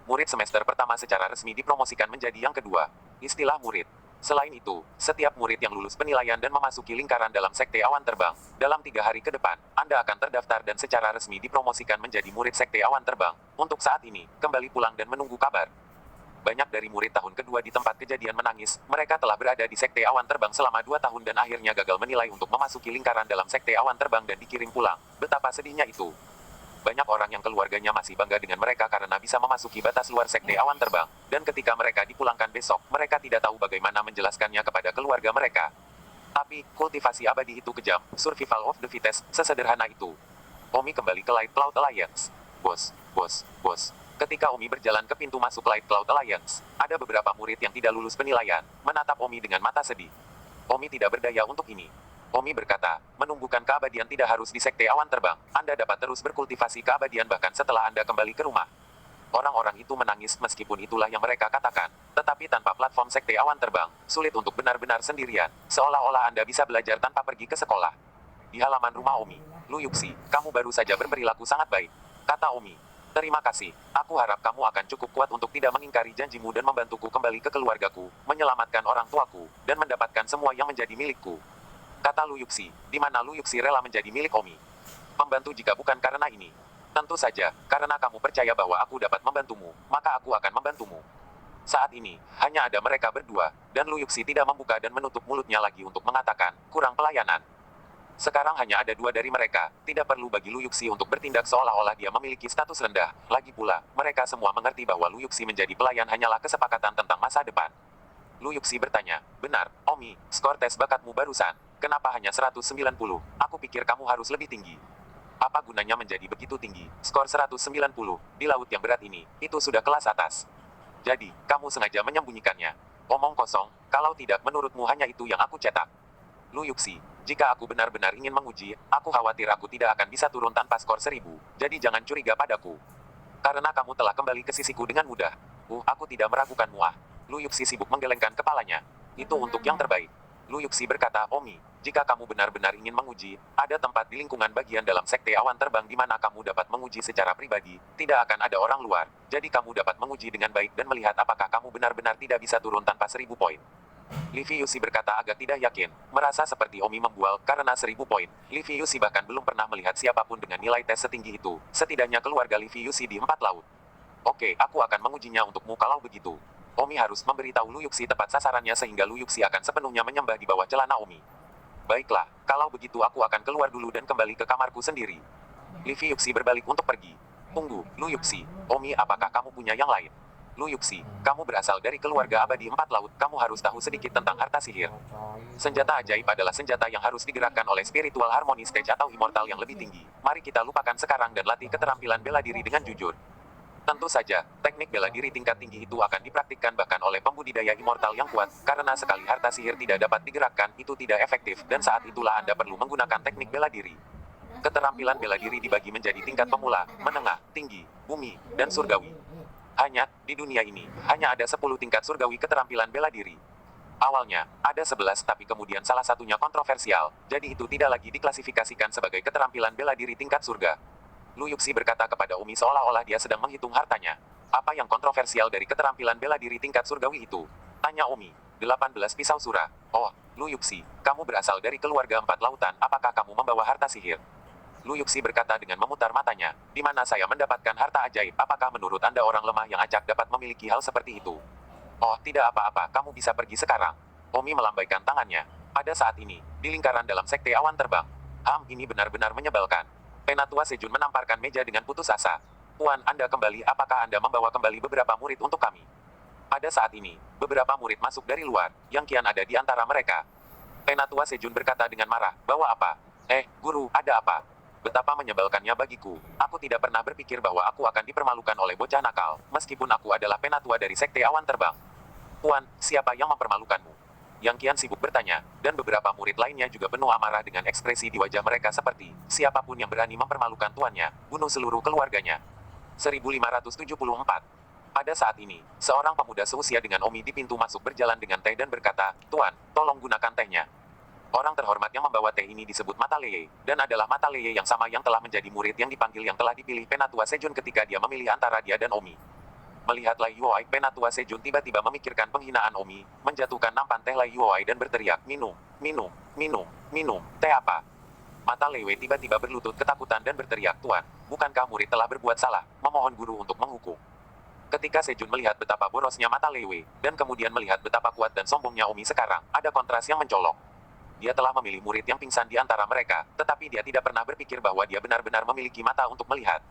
Murid semester pertama secara resmi dipromosikan menjadi yang kedua. Istilah murid. Selain itu, setiap murid yang lulus penilaian dan memasuki lingkaran dalam Sekte Awan Terbang, dalam 3 hari ke depan, Anda akan terdaftar dan secara resmi dipromosikan menjadi murid Sekte Awan Terbang. Untuk saat ini, kembali pulang dan menunggu kabar. Banyak dari murid tahun kedua di tempat kejadian menangis, mereka telah berada di Sekte Awan Terbang selama 2 tahun dan akhirnya gagal menilai untuk memasuki lingkaran dalam Sekte Awan Terbang dan dikirim pulang. Betapa sedihnya itu. Banyak orang yang keluarganya masih bangga dengan mereka karena bisa memasuki batas luar Sekte Awan Terbang, dan ketika mereka dipulangkan besok, mereka tidak tahu bagaimana menjelaskannya kepada keluarga mereka. Tapi, kultivasi abadi itu kejam, survival of the fittest, sesederhana itu. Omi kembali ke Light Cloud Alliance. Bos, bos, bos. Ketika Omi berjalan ke pintu masuk Light Cloud Alliance, ada beberapa murid yang tidak lulus penilaian, menatap Omi dengan mata sedih. Omi tidak berdaya untuk ini. Omi berkata, menumbuhkan keabadian tidak harus di sekte awan terbang. Anda dapat terus berkultivasi keabadian bahkan setelah Anda kembali ke rumah. Orang-orang itu menangis meskipun itulah yang mereka katakan. Tetapi tanpa platform sekte awan terbang, sulit untuk benar-benar sendirian. Seolah-olah Anda bisa belajar tanpa pergi ke sekolah. Di halaman rumah Omi, Lu Yuxi, kamu baru saja berperilaku sangat baik. Kata Omi. Terima kasih. Aku harap kamu akan cukup kuat untuk tidak mengingkari janjimu dan membantuku kembali ke keluargaku, menyelamatkan orang tuaku, dan mendapatkan semua yang menjadi milikku. Kata Lu Yuxi, di mana Lu Yuxi rela menjadi milik Omi. Membantu jika bukan karena ini. Tentu saja, karena kamu percaya bahwa aku dapat membantumu, maka aku akan membantumu. Saat ini, hanya ada mereka berdua, dan Lu Yuxi tidak membuka dan menutup mulutnya lagi untuk mengatakan, kurang pelayanan. Sekarang hanya ada dua dari mereka, tidak perlu bagi Lu Yuxi untuk bertindak seolah-olah dia memiliki status rendah. Lagi pula, mereka semua mengerti bahwa Lu Yuxi menjadi pelayan hanyalah kesepakatan tentang masa depan. Lu Yuxi bertanya, benar, Omi, skor tes bakatmu barusan, kenapa hanya 190? Aku pikir kamu harus lebih tinggi. Apa gunanya menjadi begitu tinggi, skor 190, di laut yang berat ini, itu sudah kelas atas. Jadi, kamu sengaja menyembunyikannya. Omong kosong, kalau tidak menurutmu hanya itu yang aku cetak. Lu Yuxi, jika aku benar-benar ingin menguji, aku khawatir aku tidak akan bisa turun tanpa skor 1000, jadi jangan curiga padaku. Karena kamu telah kembali ke sisiku dengan mudah. Aku tidak meragukanmu ah. Lu Yuxi sibuk menggelengkan kepalanya. Itu untuk yang terbaik. Lu Yuxi berkata, Omi, jika kamu benar-benar ingin menguji, ada tempat di lingkungan bagian dalam sekte awan terbang di mana kamu dapat menguji secara pribadi, tidak akan ada orang luar, jadi kamu dapat menguji dengan baik dan melihat apakah kamu benar-benar tidak bisa turun tanpa 1000 poin. Livi Yuxi berkata agak tidak yakin, merasa seperti Omi membual karena 1000 poin. Livi Yuxi bahkan belum pernah melihat siapapun dengan nilai tes setinggi itu, setidaknya keluarga Livi Yuxi di 4 laut. Oke, aku akan mengujinya untukmu kalau begitu. Omi harus memberitahu Lu Yuxi tepat sasarannya sehingga Lu Yuxi akan sepenuhnya menyembah di bawah celana Omi. Baiklah, kalau begitu aku akan keluar dulu dan kembali ke kamarku sendiri. Livi Yuxi berbalik untuk pergi. Tunggu, Lu Yuxi, Omi apakah kamu punya yang lain? Lu Yuxi, kamu berasal dari keluarga abadi 4 laut, kamu harus tahu sedikit tentang harta sihir. Senjata ajaib adalah senjata yang harus digerakkan oleh spiritual harmony stage atau immortal yang lebih tinggi. Mari kita lupakan sekarang dan latih keterampilan bela diri dengan jujur. Tentu saja, teknik bela diri tingkat tinggi itu akan dipraktikkan bahkan oleh pembudidaya immortal yang kuat, karena sekali harta sihir tidak dapat digerakkan, itu tidak efektif, dan saat itulah Anda perlu menggunakan teknik bela diri. Keterampilan bela diri dibagi menjadi tingkat pemula, menengah, tinggi, bumi, dan surgawi. Hanya, di dunia ini, hanya ada 10 tingkat surgawi keterampilan bela diri. Awalnya, ada 11 tapi kemudian salah satunya kontroversial, jadi itu tidak lagi diklasifikasikan sebagai keterampilan bela diri tingkat surga. Lu Yuxi berkata kepada Omi seolah-olah dia sedang menghitung hartanya. Apa yang kontroversial dari keterampilan bela diri tingkat surgawi itu? Tanya Omi. 18 pisau surah. Oh, Lu Yuxi, kamu berasal dari keluarga 4 lautan, apakah kamu membawa harta sihir? Lu Yuxi berkata dengan memutar matanya, di mana saya mendapatkan harta ajaib, apakah menurut Anda orang lemah yang acak dapat memiliki hal seperti itu? Oh, tidak apa-apa, kamu bisa pergi sekarang. Omi melambaikan tangannya. Pada saat ini, di lingkaran dalam sekte awan terbang. Ini benar-benar menyebalkan. Penatua Sejun menamparkan meja dengan putus asa. Tuan, Anda kembali, apakah Anda membawa kembali beberapa murid untuk kami? Pada saat ini, beberapa murid masuk dari luar, yang kian ada di antara mereka. Penatua Sejun berkata dengan marah, bawa apa? Guru, ada apa? Betapa menyebalkannya bagiku. Aku tidak pernah berpikir bahwa aku akan dipermalukan oleh bocah nakal, meskipun aku adalah penatua dari sekte awan terbang. Tuan, siapa yang mempermalukanmu? Yang kian sibuk bertanya, dan beberapa murid lainnya juga penuh amarah dengan ekspresi di wajah mereka seperti, siapapun yang berani mempermalukan tuannya, bunuh seluruh keluarganya. 1574. Pada saat ini, seorang pemuda seusia dengan Omi di pintu masuk berjalan dengan teh dan berkata, Tuan, tolong gunakan tehnya. Orang terhormat yang membawa teh ini disebut Mata Leye, dan adalah Mata Leye yang sama yang telah menjadi murid yang dipanggil yang telah dipilih Penatua Sejun ketika dia memilih antara dia dan Omi. Melihat Lai Yuoi, Penatua Sejun tiba-tiba memikirkan penghinaan Omi, menjatuhkan nampan teh Lai Yuoi dan berteriak, minum, minum, minum, minum, teh apa? Mata Leye tiba-tiba berlutut ketakutan dan berteriak, Tuan, bukankah murid telah berbuat salah, memohon guru untuk menghukum? Ketika Sejun melihat betapa borosnya Mata Leye, dan kemudian melihat betapa kuat dan sombongnya Omi sekarang, ada kontras yang mencolok. Dia telah memilih murid yang pingsan di antara mereka, tetapi dia tidak pernah berpikir bahwa dia benar-benar memiliki mata untuk melihat.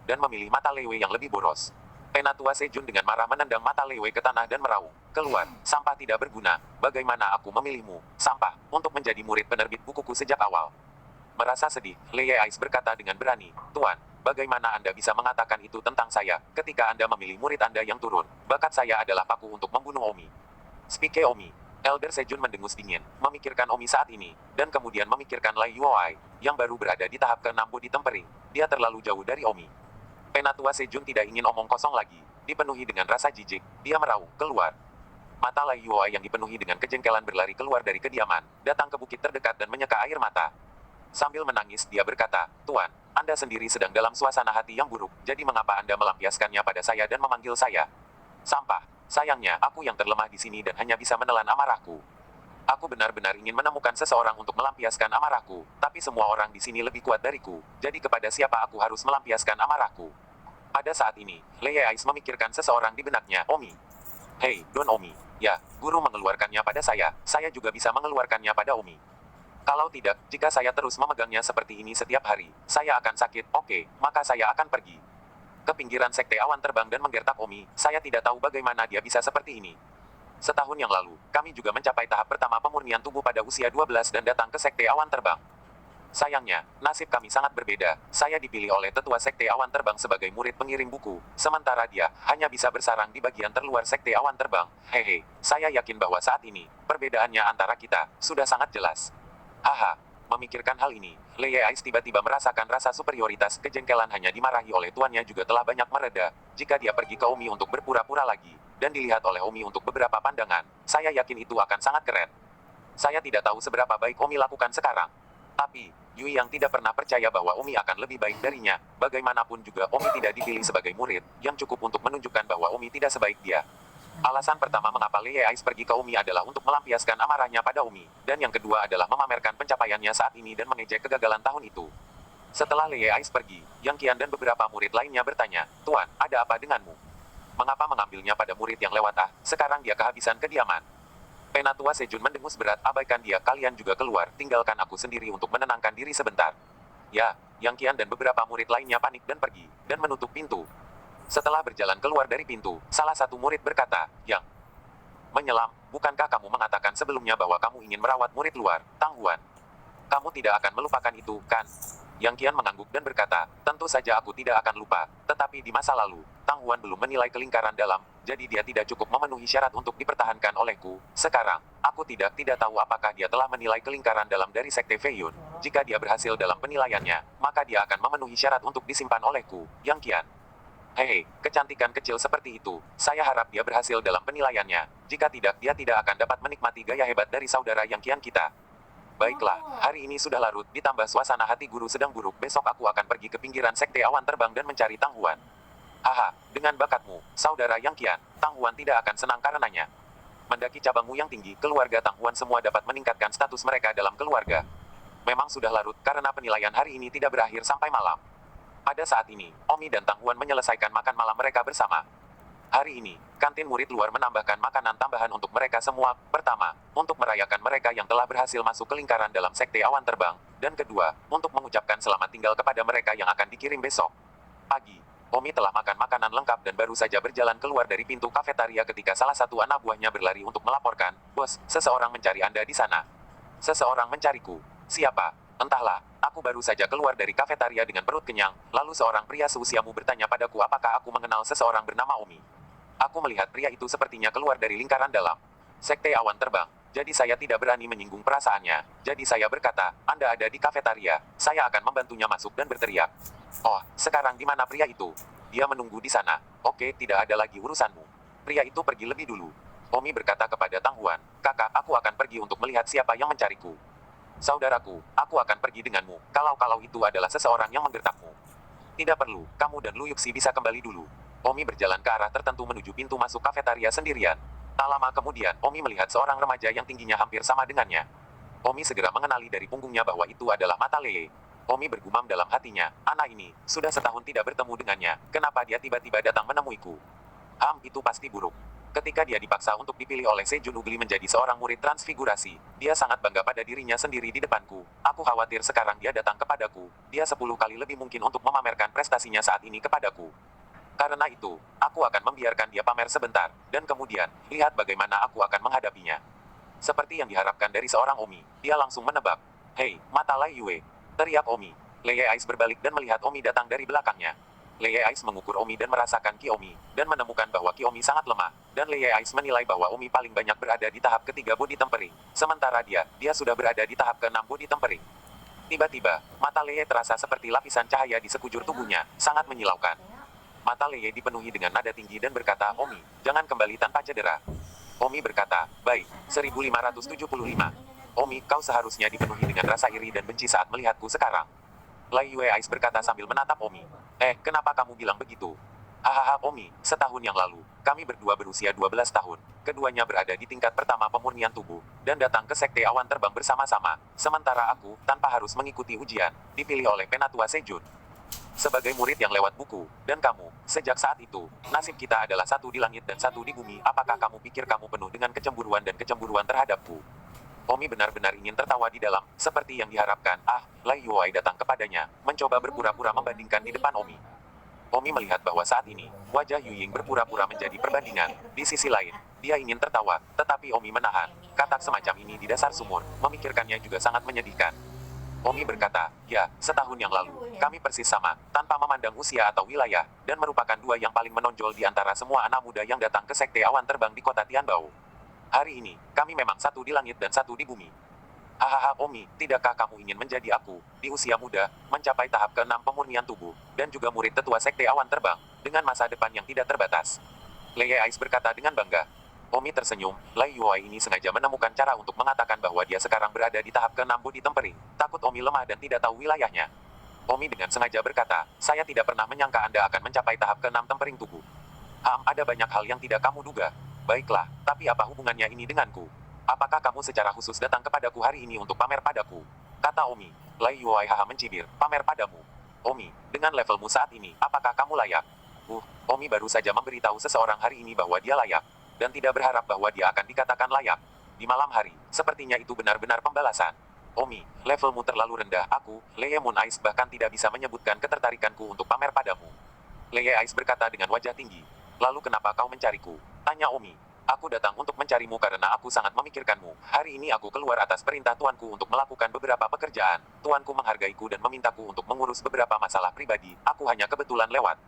Dan memilih Mata Leye yang lebih boros. Penatua Sejun dengan marah menendang Mata Leye ke tanah dan meraung, keluar, sampah tidak berguna, bagaimana aku memilihmu, sampah, untuk menjadi murid penerbit bukuku sejak awal. Merasa sedih, Lei Ais berkata dengan berani, "Tuan, bagaimana Anda bisa mengatakan itu tentang saya, ketika Anda memilih murid Anda yang turun? Bakat saya adalah paku untuk membunuh Omi." Spike Omi. Elder Sejun mendengus dingin, memikirkan Omi saat ini, dan kemudian memikirkan Lai Yuoai, yang baru berada di tahap ke-6 bodi tempering. Dia terlalu jauh dari Omi. Penatua Sejun tidak ingin omong kosong lagi. Dipenuhi dengan rasa jijik, dia meraung keluar. Mata Lai Yuoai yang dipenuhi dengan kejengkelan berlari keluar dari kediaman, datang ke bukit terdekat dan menyeka air mata. Sambil menangis, dia berkata, "Tuan, Anda sendiri sedang dalam suasana hati yang buruk, jadi mengapa Anda melampiaskannya pada saya dan memanggil saya? Sampah. Sayangnya, aku yang terlemah di sini dan hanya bisa menelan amarahku. Aku benar-benar ingin menemukan seseorang untuk melampiaskan amarahku, tapi semua orang di sini lebih kuat dariku, jadi kepada siapa aku harus melampiaskan amarahku?" Pada saat ini, Lei Ais memikirkan seseorang di benaknya, Omi. "Hei, Don Omi. Ya, guru mengeluarkannya pada saya juga bisa mengeluarkannya pada Omi. Kalau tidak, jika saya terus memegangnya seperti ini setiap hari, saya akan sakit. Oke, maka saya akan pergi ke pinggiran sekte awan terbang dan menggertak Omi. Saya tidak tahu bagaimana dia bisa seperti ini. Setahun yang lalu, kami juga mencapai tahap pertama pemurnian tubuh pada usia 12 dan datang ke sekte awan terbang. Sayangnya, nasib kami sangat berbeda. Saya dipilih oleh tetua sekte awan terbang sebagai murid pengirim buku, sementara dia hanya bisa bersarang di bagian terluar sekte awan terbang. Hehe, saya yakin bahwa saat ini, perbedaannya antara kita sudah sangat jelas." Haha, memikirkan hal ini, Lei Ais tiba-tiba merasakan rasa superioritas. Kejengkelan hanya dimarahi oleh tuannya juga telah banyak mereda. Jika dia pergi ke Omi untuk berpura-pura lagi, dan dilihat oleh Omi untuk beberapa pandangan, saya yakin itu akan sangat keren. Saya tidak tahu seberapa baik Omi lakukan sekarang. Tapi, Yui yang tidak pernah percaya bahwa Omi akan lebih baik darinya, bagaimanapun juga Omi tidak dipilih sebagai murid, yang cukup untuk menunjukkan bahwa Omi tidak sebaik dia. Alasan pertama mengapa Lei Ais pergi ke Omi adalah untuk melampiaskan amarahnya pada Omi, dan yang kedua adalah memamerkan pencapaiannya saat ini dan mengejek kegagalan tahun itu. Setelah Lei Ais pergi, Yang Qian dan beberapa murid lainnya bertanya, "Tuan, ada apa denganmu? Mengapa mengambilnya pada murid yang lewat? Sekarang dia kehabisan kediaman." Penatua Sejun mendengus berat, "Abaikan dia, kalian juga keluar, tinggalkan aku sendiri untuk menenangkan diri sebentar." Ya, Yang Qian dan beberapa murid lainnya panik dan pergi, dan menutup pintu. Setelah berjalan keluar dari pintu, salah satu murid berkata, "Yang menyelam, bukankah kamu mengatakan sebelumnya bahwa kamu ingin merawat murid luar, Tang Huan? Kamu tidak akan melupakan itu, kan?" Yang Qian mengangguk dan berkata, "Tentu saja aku tidak akan lupa, tetapi di masa lalu, Tang Huan belum menilai kelingkaran dalam, jadi dia tidak cukup memenuhi syarat untuk dipertahankan olehku. Sekarang, aku tidak tahu apakah dia telah menilai kelingkaran dalam dari Sekte Feiyun. Jika dia berhasil dalam penilaiannya, maka dia akan memenuhi syarat untuk disimpan olehku, Yang Qian. Hei, kecantikan kecil seperti itu, saya harap dia berhasil dalam penilaiannya. Jika tidak, dia tidak akan dapat menikmati gaya hebat dari saudara Yang Qian kita." Baiklah, hari ini sudah larut, ditambah suasana hati guru sedang buruk. Besok aku akan pergi ke pinggiran sekte awan terbang dan mencari Tang Huan. Haha, dengan bakatmu, saudara Yang Qian, Tang Huan tidak akan senang karenanya. Mendaki cabangmu yang tinggi, keluarga Tang Huan semua dapat meningkatkan status mereka dalam keluarga. Memang sudah larut, karena penilaian hari ini tidak berakhir sampai malam. Pada saat ini, Omi dan Tang Huan menyelesaikan makan malam mereka bersama. Hari ini, kantin murid luar menambahkan makanan tambahan untuk mereka semua. Pertama, untuk merayakan mereka yang telah berhasil masuk ke lingkaran dalam sekte awan terbang. Dan kedua, untuk mengucapkan selamat tinggal kepada mereka yang akan dikirim besok. Pagi, Omi telah makan makanan lengkap dan baru saja berjalan keluar dari pintu kafetaria ketika salah satu anak buahnya berlari untuk melaporkan, "Bos, seseorang mencari Anda di sana." "Seseorang mencariku? Siapa?" "Entahlah, aku baru saja keluar dari kafetaria dengan perut kenyang, lalu seorang pria seusiamu bertanya padaku apakah aku mengenal seseorang bernama Omi. Aku melihat pria itu sepertinya keluar dari lingkaran dalam sekte awan terbang, jadi saya tidak berani menyinggung perasaannya. Jadi saya berkata, Anda ada di kafetaria, saya akan membantunya masuk dan berteriak. Oh, sekarang di mana pria itu? Dia menunggu di sana. Oke, tidak ada lagi urusanmu. Pria itu pergi lebih dulu." Omi berkata kepada Tang Huan, "Kakak, aku akan pergi untuk melihat siapa yang mencariku. Saudaraku, aku akan pergi denganmu, kalau itu adalah seseorang yang menggertakmu." "Tidak perlu, kamu dan Lu Yuxi bisa kembali dulu." Omi berjalan ke arah tertentu menuju pintu masuk kafetaria sendirian. Tak lama kemudian, Omi melihat seorang remaja yang tingginya hampir sama dengannya. Omi segera mengenali dari punggungnya bahwa itu adalah mata Lei. Omi bergumam dalam hatinya, anak ini, sudah setahun tidak bertemu dengannya, kenapa dia tiba-tiba datang menemuiku? Itu pasti buruk. Ketika dia dipaksa untuk dipilih oleh Sejun Ugli menjadi seorang murid transfigurasi, dia sangat bangga pada dirinya sendiri di depanku. Aku khawatir sekarang dia datang kepadaku, dia 10 kali lebih mungkin untuk memamerkan prestasinya saat ini kepadaku. Karena itu, aku akan membiarkan dia pamer sebentar, dan kemudian, lihat bagaimana aku akan menghadapinya. Seperti yang diharapkan dari seorang Omi, dia langsung menebak. Hei, mata Lai Yue. Teriak Omi. Lei Ais berbalik dan melihat Omi datang dari belakangnya. Lei Ais mengukur Omi dan merasakan Ki Omi, dan menemukan bahwa Ki Omi sangat lemah, dan Lei Ais menilai bahwa Omi paling banyak berada di tahap ketiga body tempering. Sementara dia sudah berada di tahap keenam body tempering. Tiba-tiba, mata Lei terasa seperti lapisan cahaya di sekujur tubuhnya, sangat menyilaukan. Mata Lei dipenuhi dengan nada tinggi dan berkata, Omi, jangan kembali tanpa cedera. Omi berkata, baik, 1575. Omi, kau seharusnya dipenuhi dengan rasa iri dan benci saat melihatku sekarang. Lai Yue Ais berkata sambil menatap Omi. Kenapa kamu bilang begitu? Hahaha Omi, setahun yang lalu, kami berdua berusia 12 tahun. Keduanya berada di tingkat pertama pemurnian tubuh, dan datang ke Sekte Awan Terbang bersama-sama. Sementara aku, tanpa harus mengikuti ujian, dipilih oleh Penatua Sejun. Sebagai murid yang lewat buku, dan kamu, sejak saat itu, nasib kita adalah satu di langit dan satu di bumi. Apakah kamu pikir kamu penuh dengan kecemburuan dan kecemburuan terhadapku? Omi benar-benar ingin tertawa di dalam, seperti yang diharapkan. Lai Yuai datang kepadanya, mencoba berpura-pura membandingkan di depan Omi. Omi melihat bahwa saat ini, wajah Yu Ying berpura-pura menjadi perbandingan. Di sisi lain, dia ingin tertawa, tetapi Omi menahan. Katak semacam ini di dasar sumur, memikirkannya juga sangat menyedihkan. Omi berkata, ya, setahun yang lalu, kami persis sama, tanpa memandang usia atau wilayah, dan merupakan dua yang paling menonjol di antara semua anak muda yang datang ke Sekte Awan Terbang di kota Tianbao. Hari ini, kami memang satu di langit dan satu di bumi. Hahaha Omi, tidakkah kamu ingin menjadi aku, di usia muda, mencapai tahap ke-6 pemurnian tubuh, dan juga murid tetua Sekte Awan Terbang, dengan masa depan yang tidak terbatas? Lei Ais berkata dengan bangga. Omi tersenyum, Lai Yuai ini sengaja menemukan cara untuk mengatakan bahwa dia sekarang berada di tahap ke-6 body tempering, takut Omi lemah dan tidak tahu wilayahnya. Omi dengan sengaja berkata, saya tidak pernah menyangka Anda akan mencapai tahap ke-6 tempering tubuh. Ada banyak hal yang tidak kamu duga. Baiklah, tapi apa hubungannya ini denganku? Apakah kamu secara khusus datang kepadaku hari ini untuk pamer padaku? Kata Omi. Lai Yuai haha mencibir, pamer padamu. Omi, dengan levelmu saat ini, apakah kamu layak? Omi baru saja memberitahu seseorang hari ini bahwa dia layak, dan tidak berharap bahwa dia akan dikatakan layak. Di malam hari, sepertinya itu benar-benar pembalasan. Omi, levelmu terlalu rendah. Aku, Lei Moon Ice bahkan tidak bisa menyebutkan ketertarikanku untuk pamer padamu. Lei Ice berkata dengan wajah tinggi. Lalu kenapa kau mencariku? Tanya Omi. Aku datang untuk mencarimu karena aku sangat memikirkanmu. Hari ini aku keluar atas perintah tuanku untuk melakukan beberapa pekerjaan. Tuanku menghargaiku dan memintaku untuk mengurus beberapa masalah pribadi. Aku hanya kebetulan lewat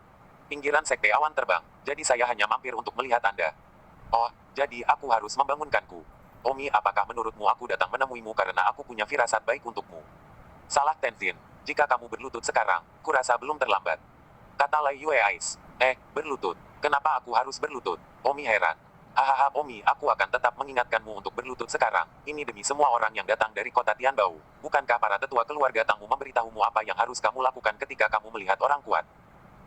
pinggiran Sekte Awan Terbang, jadi saya hanya mampir untuk melihat Anda. Oh, jadi aku harus membangunkanku. Omi, apakah menurutmu aku datang menemuimu karena aku punya firasat baik untukmu? Salah Tenzin, jika kamu berlutut sekarang, kurasa belum terlambat. Kata Lai Yue Ais. Berlutut. Kenapa aku harus berlutut? Omi heran. Hahaha Omi, aku akan tetap mengingatkanmu untuk berlutut sekarang. Ini demi semua orang yang datang dari kota Tianbao. Bukankah para tetua keluarga Tangmu memberitahumu apa yang harus kamu lakukan ketika kamu melihat orang kuat?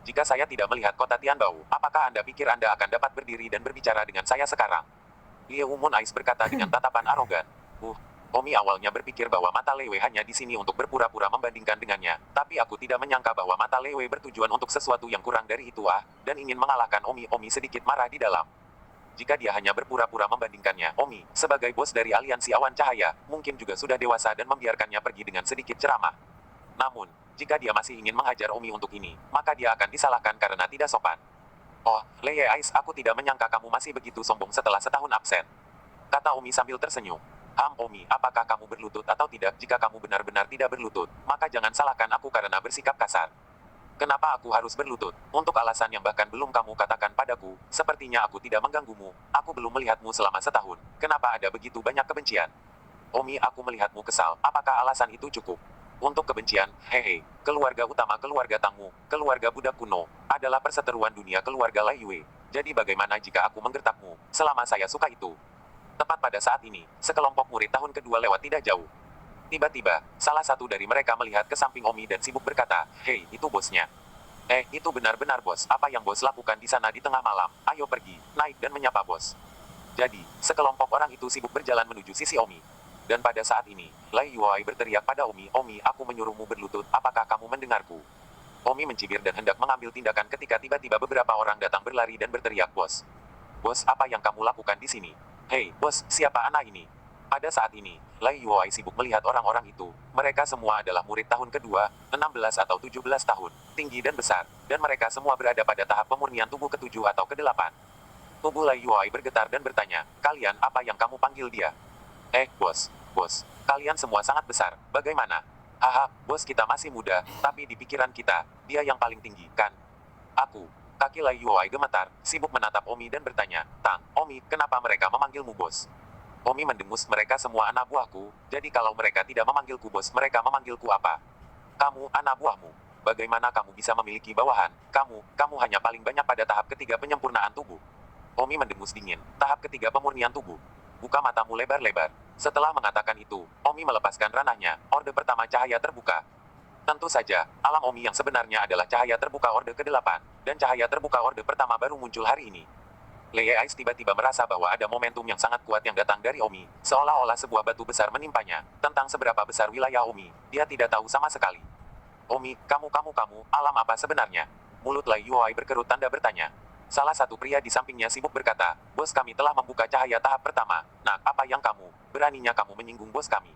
Jika saya tidak melihat kota Tianbao, apakah Anda pikir Anda akan dapat berdiri dan berbicara dengan saya sekarang? Liu Moon Ice berkata dengan tatapan arogan. Omi awalnya berpikir bahwa mata Lei Wei hanya di sini untuk berpura-pura membandingkan dengannya, tapi aku tidak menyangka bahwa mata Lei Wei bertujuan untuk sesuatu yang kurang dari itu dan ingin mengalahkan Omi. Omi sedikit marah di dalam. Jika dia hanya berpura-pura membandingkannya, Omi, sebagai bos dari aliansi awan cahaya, mungkin juga sudah dewasa dan membiarkannya pergi dengan sedikit ceramah. Namun, jika dia masih ingin menghajar Omi untuk ini, maka dia akan disalahkan karena tidak sopan. Oh, Lei Ais, aku tidak menyangka kamu masih begitu sombong setelah setahun absen. Kata Omi sambil tersenyum. Omi, apakah kamu berlutut atau tidak? Jika kamu benar-benar tidak berlutut, maka jangan salahkan aku karena bersikap kasar. Kenapa aku harus berlutut? Untuk alasan yang bahkan belum kamu katakan padaku, sepertinya aku tidak mengganggumu. Aku belum melihatmu selama setahun. Kenapa ada begitu banyak kebencian? Omi, aku melihatmu kesal. Apakah alasan itu cukup? Untuk kebencian, hehe. Keluarga utama keluarga Tangmu, keluarga budak kuno, adalah perseteruan dunia keluarga Lai Yue. Jadi bagaimana jika aku menggertakmu, selama saya suka itu? Tepat pada saat ini, sekelompok murid tahun kedua lewat tidak jauh. Tiba-tiba, salah satu dari mereka melihat ke samping Omi dan sibuk berkata, hei, itu bosnya. Itu benar-benar bos. Apa yang bos lakukan di sana di tengah malam? Ayo pergi, naik dan menyapa bos. Jadi, sekelompok orang itu sibuk berjalan menuju sisi Omi. Dan pada saat ini, Lai Yuai berteriak pada Omi, Omi, aku menyuruhmu berlutut, apakah kamu mendengarku? Omi mencibir dan hendak mengambil tindakan ketika tiba-tiba beberapa orang datang berlari dan berteriak, bos. Bos, apa yang kamu lakukan di sini? Hei, bos, siapa anak ini? Pada saat ini, Lai Yuai sibuk melihat orang-orang itu. Mereka semua adalah murid tahun kedua, 16 atau 17 tahun, tinggi dan besar, dan mereka semua berada pada tahap pemurnian tubuh ke-7 atau ke-8. Tubuh Lai Yuai bergetar dan bertanya, kalian apa yang kamu panggil dia? Bos, kalian semua sangat besar, bagaimana? Haha, bos kita masih muda, tapi di pikiran kita, dia yang paling tinggi, kan? Aku. Kaki Lai Yuai gemetar, sibuk menatap Omi dan bertanya, Tang, Omi, kenapa mereka memanggilmu bos? Omi mendengus mereka semua anak buahku, jadi kalau mereka tidak memanggilku bos, mereka memanggilku apa? Kamu, anak buahmu. Bagaimana kamu bisa memiliki bawahan? Kamu hanya paling banyak pada tahap ketiga penyempurnaan tubuh. Omi mendengus dingin, tahap ketiga pemurnian tubuh. Buka matamu lebar-lebar. Setelah mengatakan itu, Omi melepaskan ranahnya, orde pertama cahaya terbuka. Tentu saja, alam Omi yang sebenarnya adalah cahaya terbuka orde ke-8, dan cahaya terbuka orde pertama baru muncul hari ini. Lei Ais tiba-tiba merasa bahwa ada momentum yang sangat kuat yang datang dari Omi, seolah-olah sebuah batu besar menimpanya. Tentang seberapa besar wilayah Omi, dia tidak tahu sama sekali. Omi, kamu, alam apa sebenarnya? Mulut Lai Yuai berkerut tanda bertanya. Salah satu pria di sampingnya sibuk berkata, bos kami telah membuka cahaya tahap pertama. Nah, apa yang kamu? Beraninya kamu menyinggung bos kami?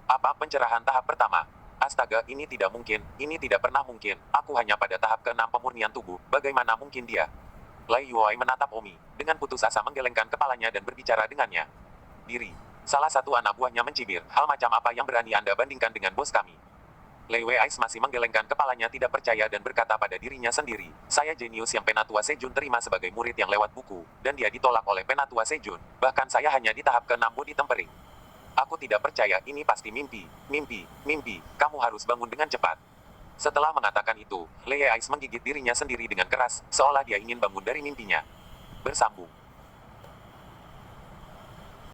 Apa pencerahan tahap pertama? Astaga, ini tidak mungkin, ini tidak pernah mungkin. Aku hanya pada tahap ke-6 pemurnian tubuh, bagaimana mungkin dia? Lai Yuai menatap Omi, dengan putus asa menggelengkan kepalanya dan berbicara dengannya. Diri. Salah satu anak buahnya mencibir, hal macam apa yang berani Anda bandingkan dengan bos kami? Lei Weis masih menggelengkan kepalanya tidak percaya dan berkata pada dirinya sendiri, saya jenius yang Penatua Sejun terima sebagai murid yang lewat buku, dan dia ditolak oleh Penatua Sejun, bahkan saya hanya di tahap ke-6 body tempering. Aku tidak percaya, ini pasti mimpi, kamu harus bangun dengan cepat. Setelah mengatakan itu, Lei Weis menggigit dirinya sendiri dengan keras, seolah dia ingin bangun dari mimpinya. Bersambung.